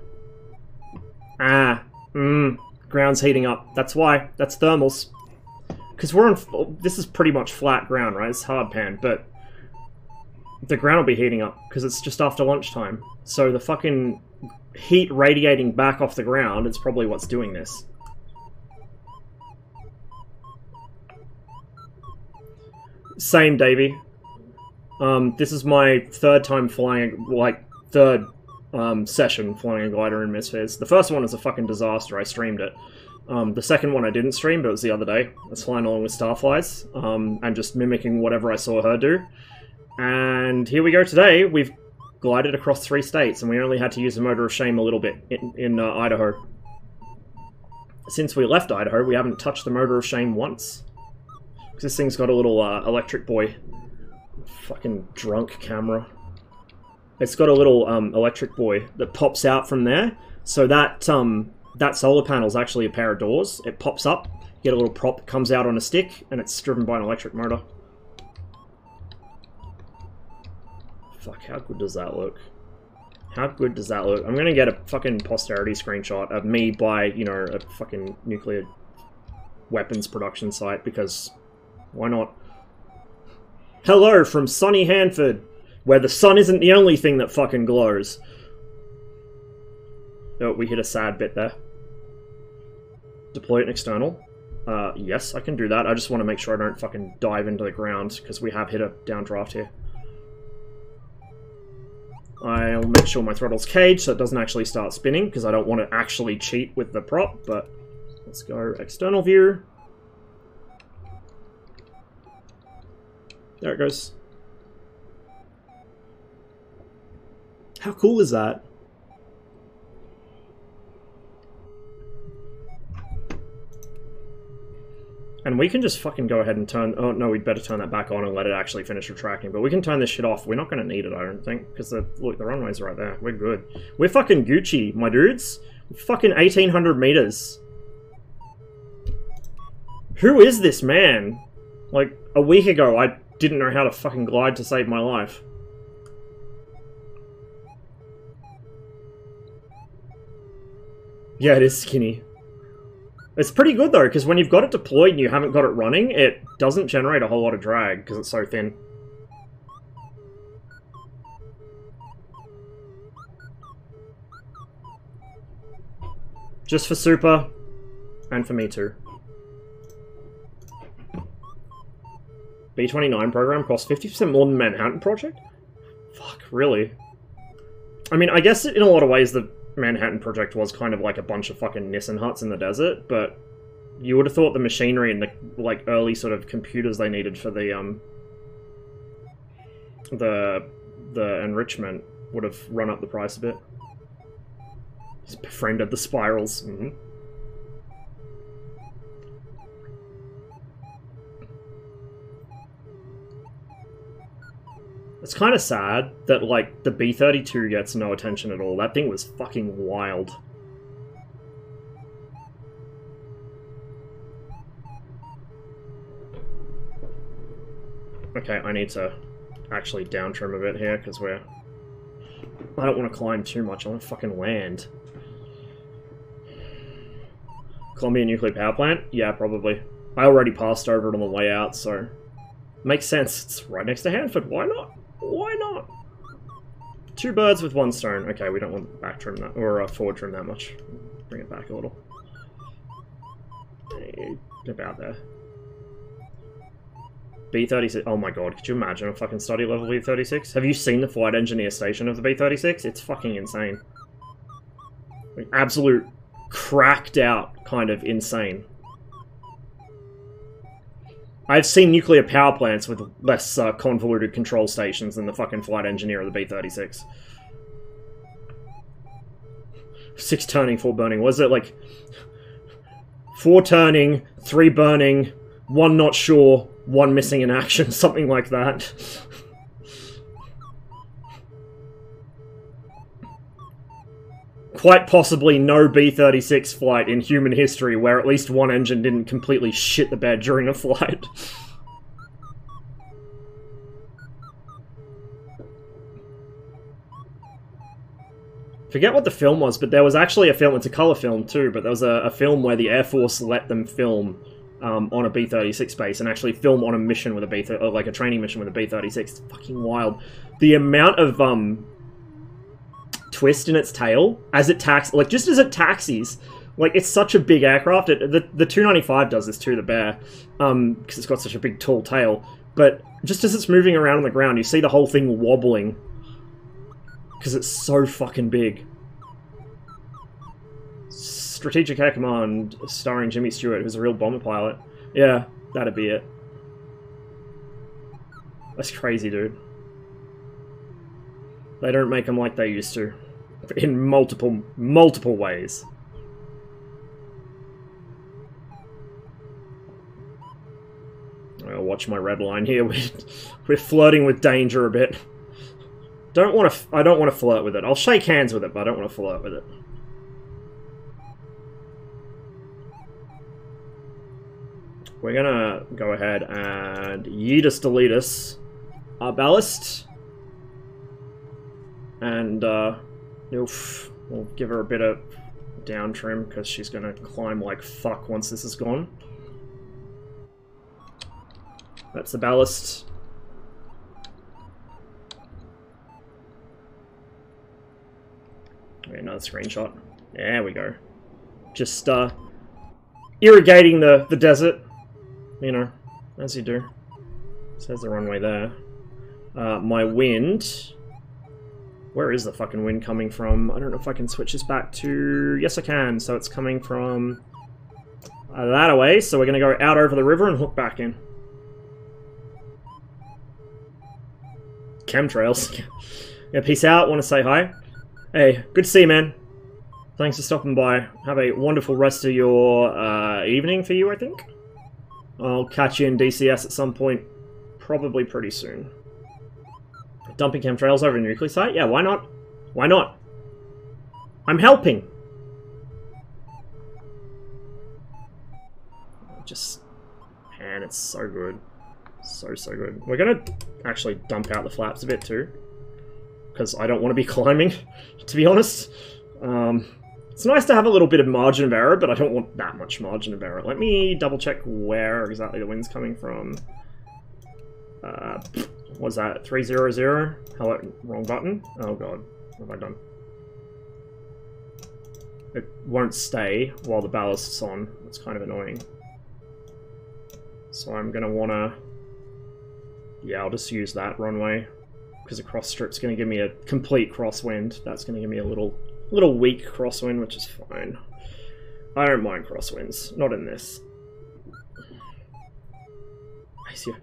Ground's heating up. That's why. That's thermals. Because we're on... This is pretty much flat ground, right? It's hard pan, but... The ground will be heating up, because it's just after lunchtime. So the fucking heat radiating back off the ground is probably what's doing this. Same, Davey. This is my third time flying, third session flying a glider in MSFS. The first one was a fucking disaster, I streamed it. The second one I didn't stream, but it was the other day. I was flying along with Starflies, and just mimicking whatever I saw her do. And here we go today, we've glided across 3 states, and we only had to use the motor of shame a little bit in Idaho. Since we left Idaho, we haven't touched the motor of shame once. Because this thing's got a little electric boy. Fucking drunk camera. It's got a little electric boy that pops out from there. So that that solar panel is actually a pair of doors. It pops up, you get a little prop that comes out on a stick, and it's driven by an electric motor. Fuck, how good does that look? How good does that look? I'm gonna get a fucking posterity screenshot of me by, you know, a fucking nuclear weapons production site, because why not? Hello from sunny Hanford, where the sun isn't the only thing that fucking glows. Oh, we hit a sad bit there. Deploy an external. Yes, I can do that. I just want to make sure I don't fucking dive into the ground, because we have hit a downdraft here. I'll make sure my throttle's caged so it doesn't actually start spinning, because I don't want to actually cheat with the prop, but let's go external view. There it goes. How cool is that? And we can just fucking go ahead and turn... Oh, no, we'd better turn that back on and let it actually finish retracting. But we can turn this shit off. We're not going to need it, I don't think. Because, look, the runway's right there. We're good. We're fucking Gucci, my dudes. We're fucking 1,800 meters. Who is this man? Like, a week ago, I didn't know how to fucking glide to save my life. Yeah, it is skinny. It's pretty good though, because when you've got it deployed and you haven't got it running, it doesn't generate a whole lot of drag, because it's so thin. Just for Super, and for me too. B-29 program costs 50% more than Manhattan Project? Fuck, really? I mean, I guess in a lot of ways the Manhattan Project was kind of like a bunch of fucking Nissan huts in the desert, but you would have thought the machinery and the, like, early sort of computers they needed for the enrichment would have run up the price a bit. He's befriended the spirals. Mm-hmm. It's kind of sad that, like, the B-32 gets no attention at all. That thing was fucking wild. Okay, I need to actually down trim a bit here, because we're... I don't want to climb too much, I want to fucking land. Columbia Nuclear Power Plant? Yeah, probably. I already passed over it on the way out, so... Makes sense. It's right next to Hanford. Why not? Why not? 2 birds with 1 stone. Okay, we don't want back trim that, or forward trim that much. Bring it back a little. About there. B-36. Oh my god, could you imagine a fucking study level B-36? Have you seen the flight engineer station of the B-36? It's fucking insane. Like, absolute cracked out kind of insane. I've seen nuclear power plants with less convoluted control stations than the fucking flight engineer of the B-36. 6 turning, 4 burning. Was it like 4 turning, 3 burning, 1 not sure, 1 missing in action, something like that. Quite possibly no B-36 flight in human history where at least 1 engine didn't completely shit the bed during a flight. Forget what the film was, but there was actually a film, it's a colour film too, but there was a film where the Air Force let them film on a B-36 base and actually film on a mission with a B-36, or like a training mission with a B-36. It's fucking wild. The amount of twist in its tail as it like just as it taxis, like it's such a big aircraft. The 295 does this too, the Bear, because it's got such a big tall tail. But just as it's moving around on the ground, you see the whole thing wobbling because it's so fucking big. Strategic Air Command, starring Jimmy Stewart, who's a real bomber pilot. Yeah, that'd be it. That's crazy, dude. They don't make them like they used to. In multiple ways. I'll watch my red line here. We're flirting with danger a bit. I don't want to flirt with it. I'll shake hands with it, but I don't want to flirt with it. We're gonna go ahead and yeetus deletus our ballast. And, oof, we'll give her a bit of down trim, because she's gonna climb like fuck once this is gone. That's the ballast. Okay, another screenshot. There we go. Just, irrigating the desert, you know, as you do. Says the runway there. My wind... Where is the fucking wind coming from? I don't know if I can switch this back to... Yes, I can. So it's coming from that away. So we're going to go out over the river and hook back in. Chemtrails. Yeah, peace out. Want to say hi. Hey, good to see you, man. Thanks for stopping by. Have a wonderful rest of your evening for you, I think. I'll catch you in DCS at some point. Probably pretty soon. Dumping chemtrails over a nuclear site? Yeah, why not? Why not? I'm helping! Just... Man, it's so good. So good. We're gonna actually dump out the flaps a bit too. Because I don't want to be climbing, to be honest. It's nice to have a little bit of margin of error, but I don't want that much margin of error. Let me double check where exactly the wind's coming from. What's that? 300? Hello, wrong button. Oh god, what have I done? It won't stay while the ballast's on. It's kind of annoying. So I'm gonna wanna... Yeah, I'll just use that runway. Because the cross strip's gonna give me a complete crosswind. That's gonna give me a little weak crosswind, which is fine. I don't mind crosswinds. Not in this. I see.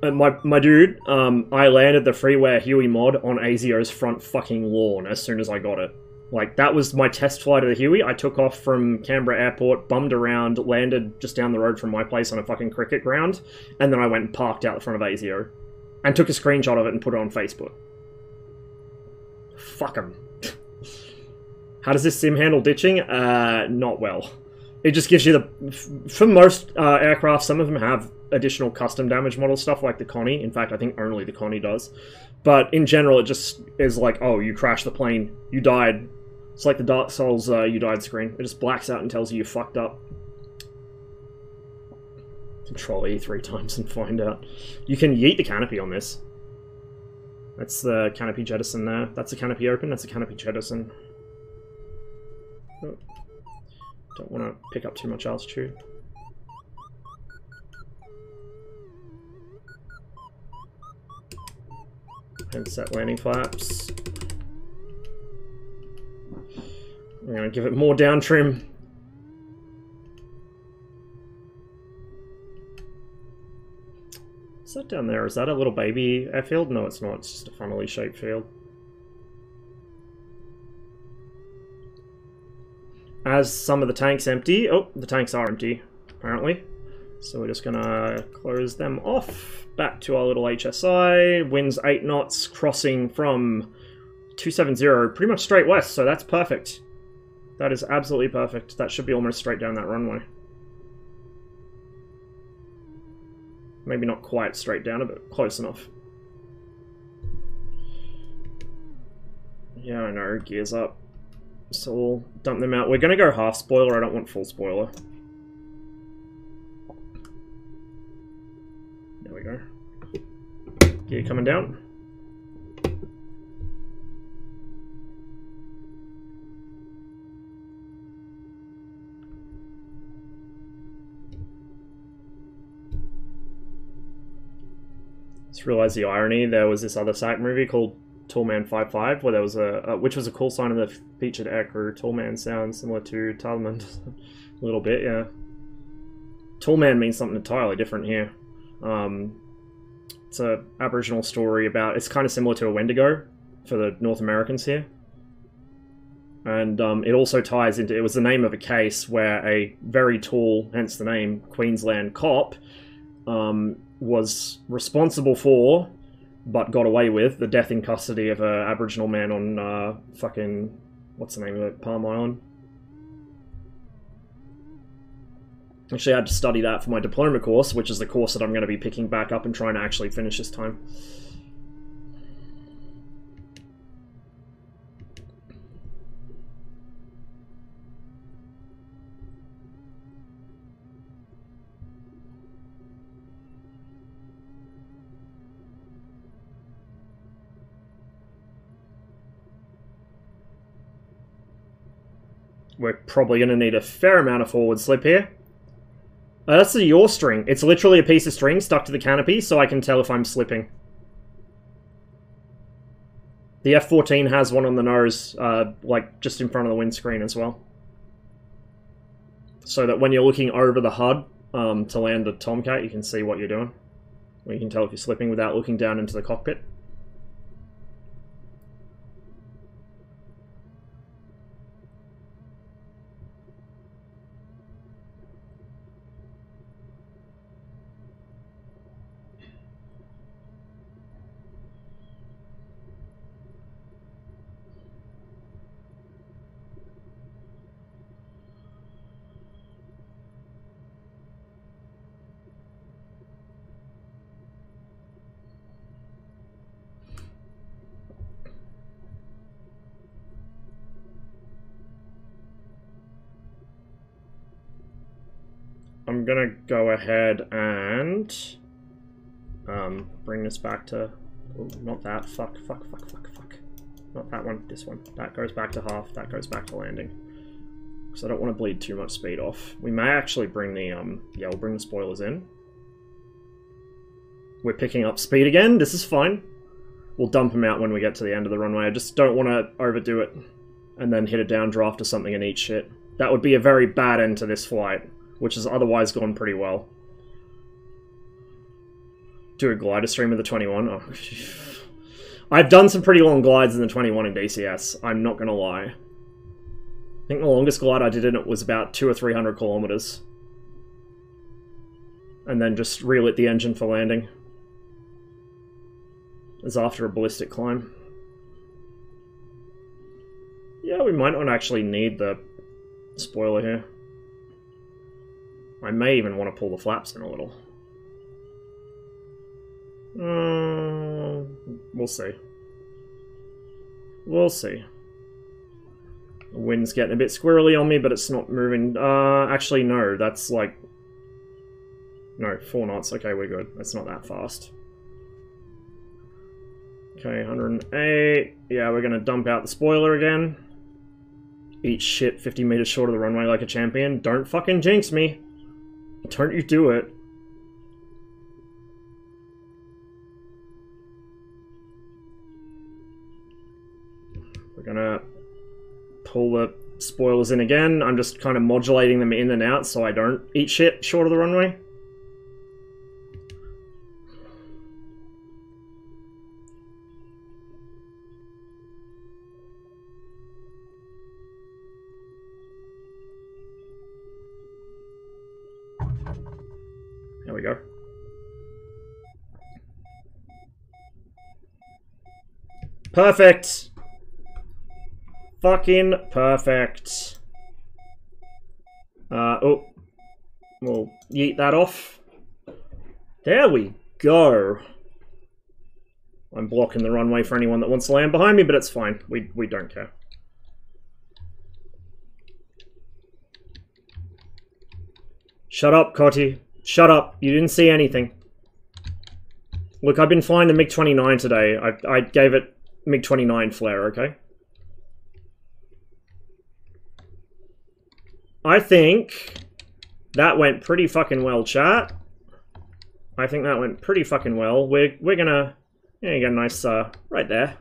My dude, I landed the freeware Huey mod on ASIO's front fucking lawn as soon as I got it. Like, that was my test flight of the Huey. I took off from Canberra Airport, bummed around, landed just down the road from my place on a fucking cricket ground, and then I went and parked out the front of ASIO. and took a screenshot of it and put it on Facebook. Fuck him. How does this sim handle ditching? Not well. It just gives you the... For most aircraft, some of them have additional custom damage model stuff like the Connie. In fact, I think only the Connie does. But in general, it just is like, oh, you crashed the plane. You died. It's like the Dark Souls you died screen. It just blacks out and tells you you fucked up. Control E 3 times and find out. You can yeet the canopy on this. That's the canopy jettison there. That's the canopy open. That's the canopy jettison. Oh. Don't want to pick up too much altitude. And set landing flaps. I'm going to give it more down trim. What's that down there? Is that a little baby airfield? No, it's not. It's just a funnily shaped field. As some of the tanks empty. Oh, the tanks are empty, apparently. So we're just gonna close them off. Back to our little HSI. Winds 8 knots, crossing from 270, pretty much straight west, so that's perfect. That is absolutely perfect. That should be almost straight down that runway. Maybe not quite straight down, but close enough. Yeah, I know, gears up. So we'll dump them out. We're going to go half spoiler, I don't want full spoiler. There we go. Gear coming down. Just realised the irony, there was this other SAC movie called Tallman 55, where there was which was a call sign of the featured aircrew. Tallman sounds similar to Talman a little bit, yeah. Tallman means something entirely different here. It's a Aboriginal story about, it's kind of similar to a Wendigo for the North Americans here. And it also ties into, it was the name of a case where a very tall, hence the name, Queensland cop was responsible for, but got away with, the death in custody of an Aboriginal man on fucking, what's the name of it, Palm Island. Actually, I had to study that for my diploma course, which is the course that I'm going to be picking back up and trying to actually finish this time. We're probably going to need a fair amount of forward slip here. That's the yaw string. It's literally a piece of string stuck to the canopy, so I can tell if I'm slipping. The F-14 has one on the nose, like just in front of the windscreen as well. So that when you're looking over the HUD to land the Tomcat, you can see what you're doing. Or you can tell if you're slipping without looking down into the cockpit. I'm gonna go ahead and bring this back to, oh, not that, fuck. Not that one, this one. That goes back to half, that goes back to landing. Because I don't want to bleed too much speed off. We may actually bring the, yeah, we'll bring the spoilers in. We're picking up speed again, this is fine. We'll dump them out when we get to the end of the runway. I just don't want to overdo it and then hit a downdraft or something and eat shit. That would be a very bad end to this flight, which has otherwise gone pretty well. Do a glider stream of the 21. Oh. I've done some pretty long glides in the 21 in DCS, I'm not gonna lie. I think the longest glide I did in it was about 200 or 300 kilometers. And then just relit the engine for landing. is after a ballistic climb. Yeah, we might not actually need the spoiler here. I may even want to pull the flaps in a little. We'll see. We'll see. The wind's getting a bit squirrely on me, but it's not moving. Actually, no, that's like... No, 4 knots. Okay, we're good. It's not that fast. Okay, 108. Yeah, we're gonna dump out the spoiler again. Eat shit 50 meters short of the runway like a champion. Don't fucking jinx me. Don't you do it. We're gonna pull the spoilers in again. I'm just kind of modulating them in and out so I don't eat shit short of the runway. There we go. Perfect! Fucking perfect. Oh. We'll yeet that off. There we go. I'm blocking the runway for anyone that wants to land behind me, but it's fine. We don't care. Shut up, Cotty. Shut up. You didn't see anything. Look, I've been flying the MiG-29 today. I gave it MiG-29 flare, okay? I think that went pretty fucking well, chat. I think that went pretty fucking well. We're gonna... Yeah, you get a nice, right there.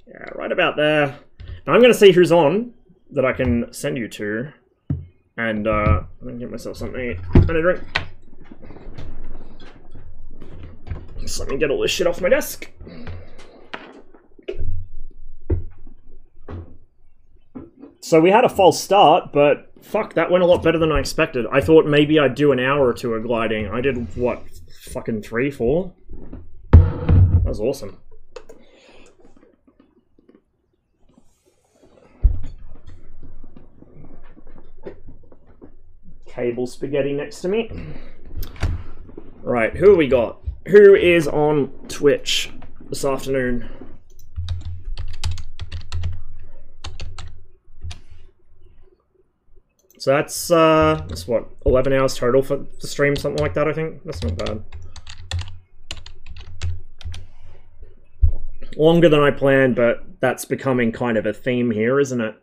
Yeah, right about there. Now I'm gonna see who's on that I can send you to. And, I'm gonna get myself something to eat and a drink. Just let me get all this shit off my desk. So we had a false start, but fuck, that went a lot better than I expected. I thought maybe I'd do an hour or two of gliding. I did, what, fucking 3, 4? That was awesome. Cable spaghetti next to me. Right, who have we got? Who is on Twitch this afternoon? So that's what, 11 hours total for the stream, something like that, I think? That's not bad. Longer than I planned, but that's becoming kind of a theme here, isn't it?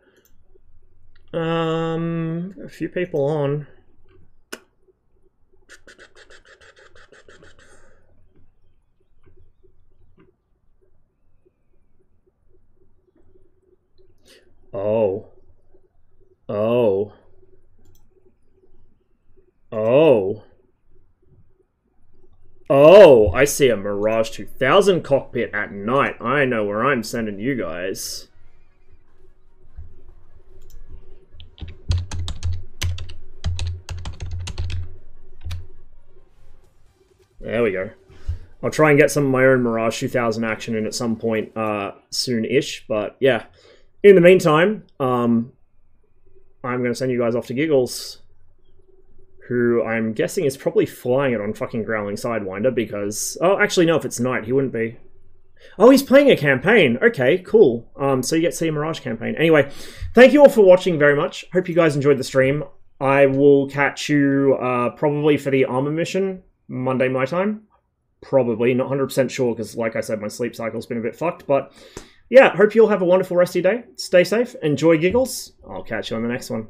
A few people on. Oh. Oh. Oh. Oh, I see a Mirage 2000 cockpit at night. I know where I'm sending you guys. There we go. I'll try and get some of my own Mirage 2000 action in at some point soon-ish, but yeah. In the meantime, I'm going to send you guys off to Giggles, who I'm guessing is probably flying it on fucking Growling Sidewinder because... Oh, actually, no, if it's night, he wouldn't be. Oh, he's playing a campaign. Okay, cool. So you get to see a Mirage campaign. Anyway, thank you all for watching very much. Hope you guys enjoyed the stream. I will catch you probably for the armor mission Monday my time. Probably, not 100% sure because, like I said, my sleep cycle's been a bit fucked, but... Yeah, hope you all have a wonderful rest of your day. Stay safe, enjoy Giggles. I'll catch you on the next one.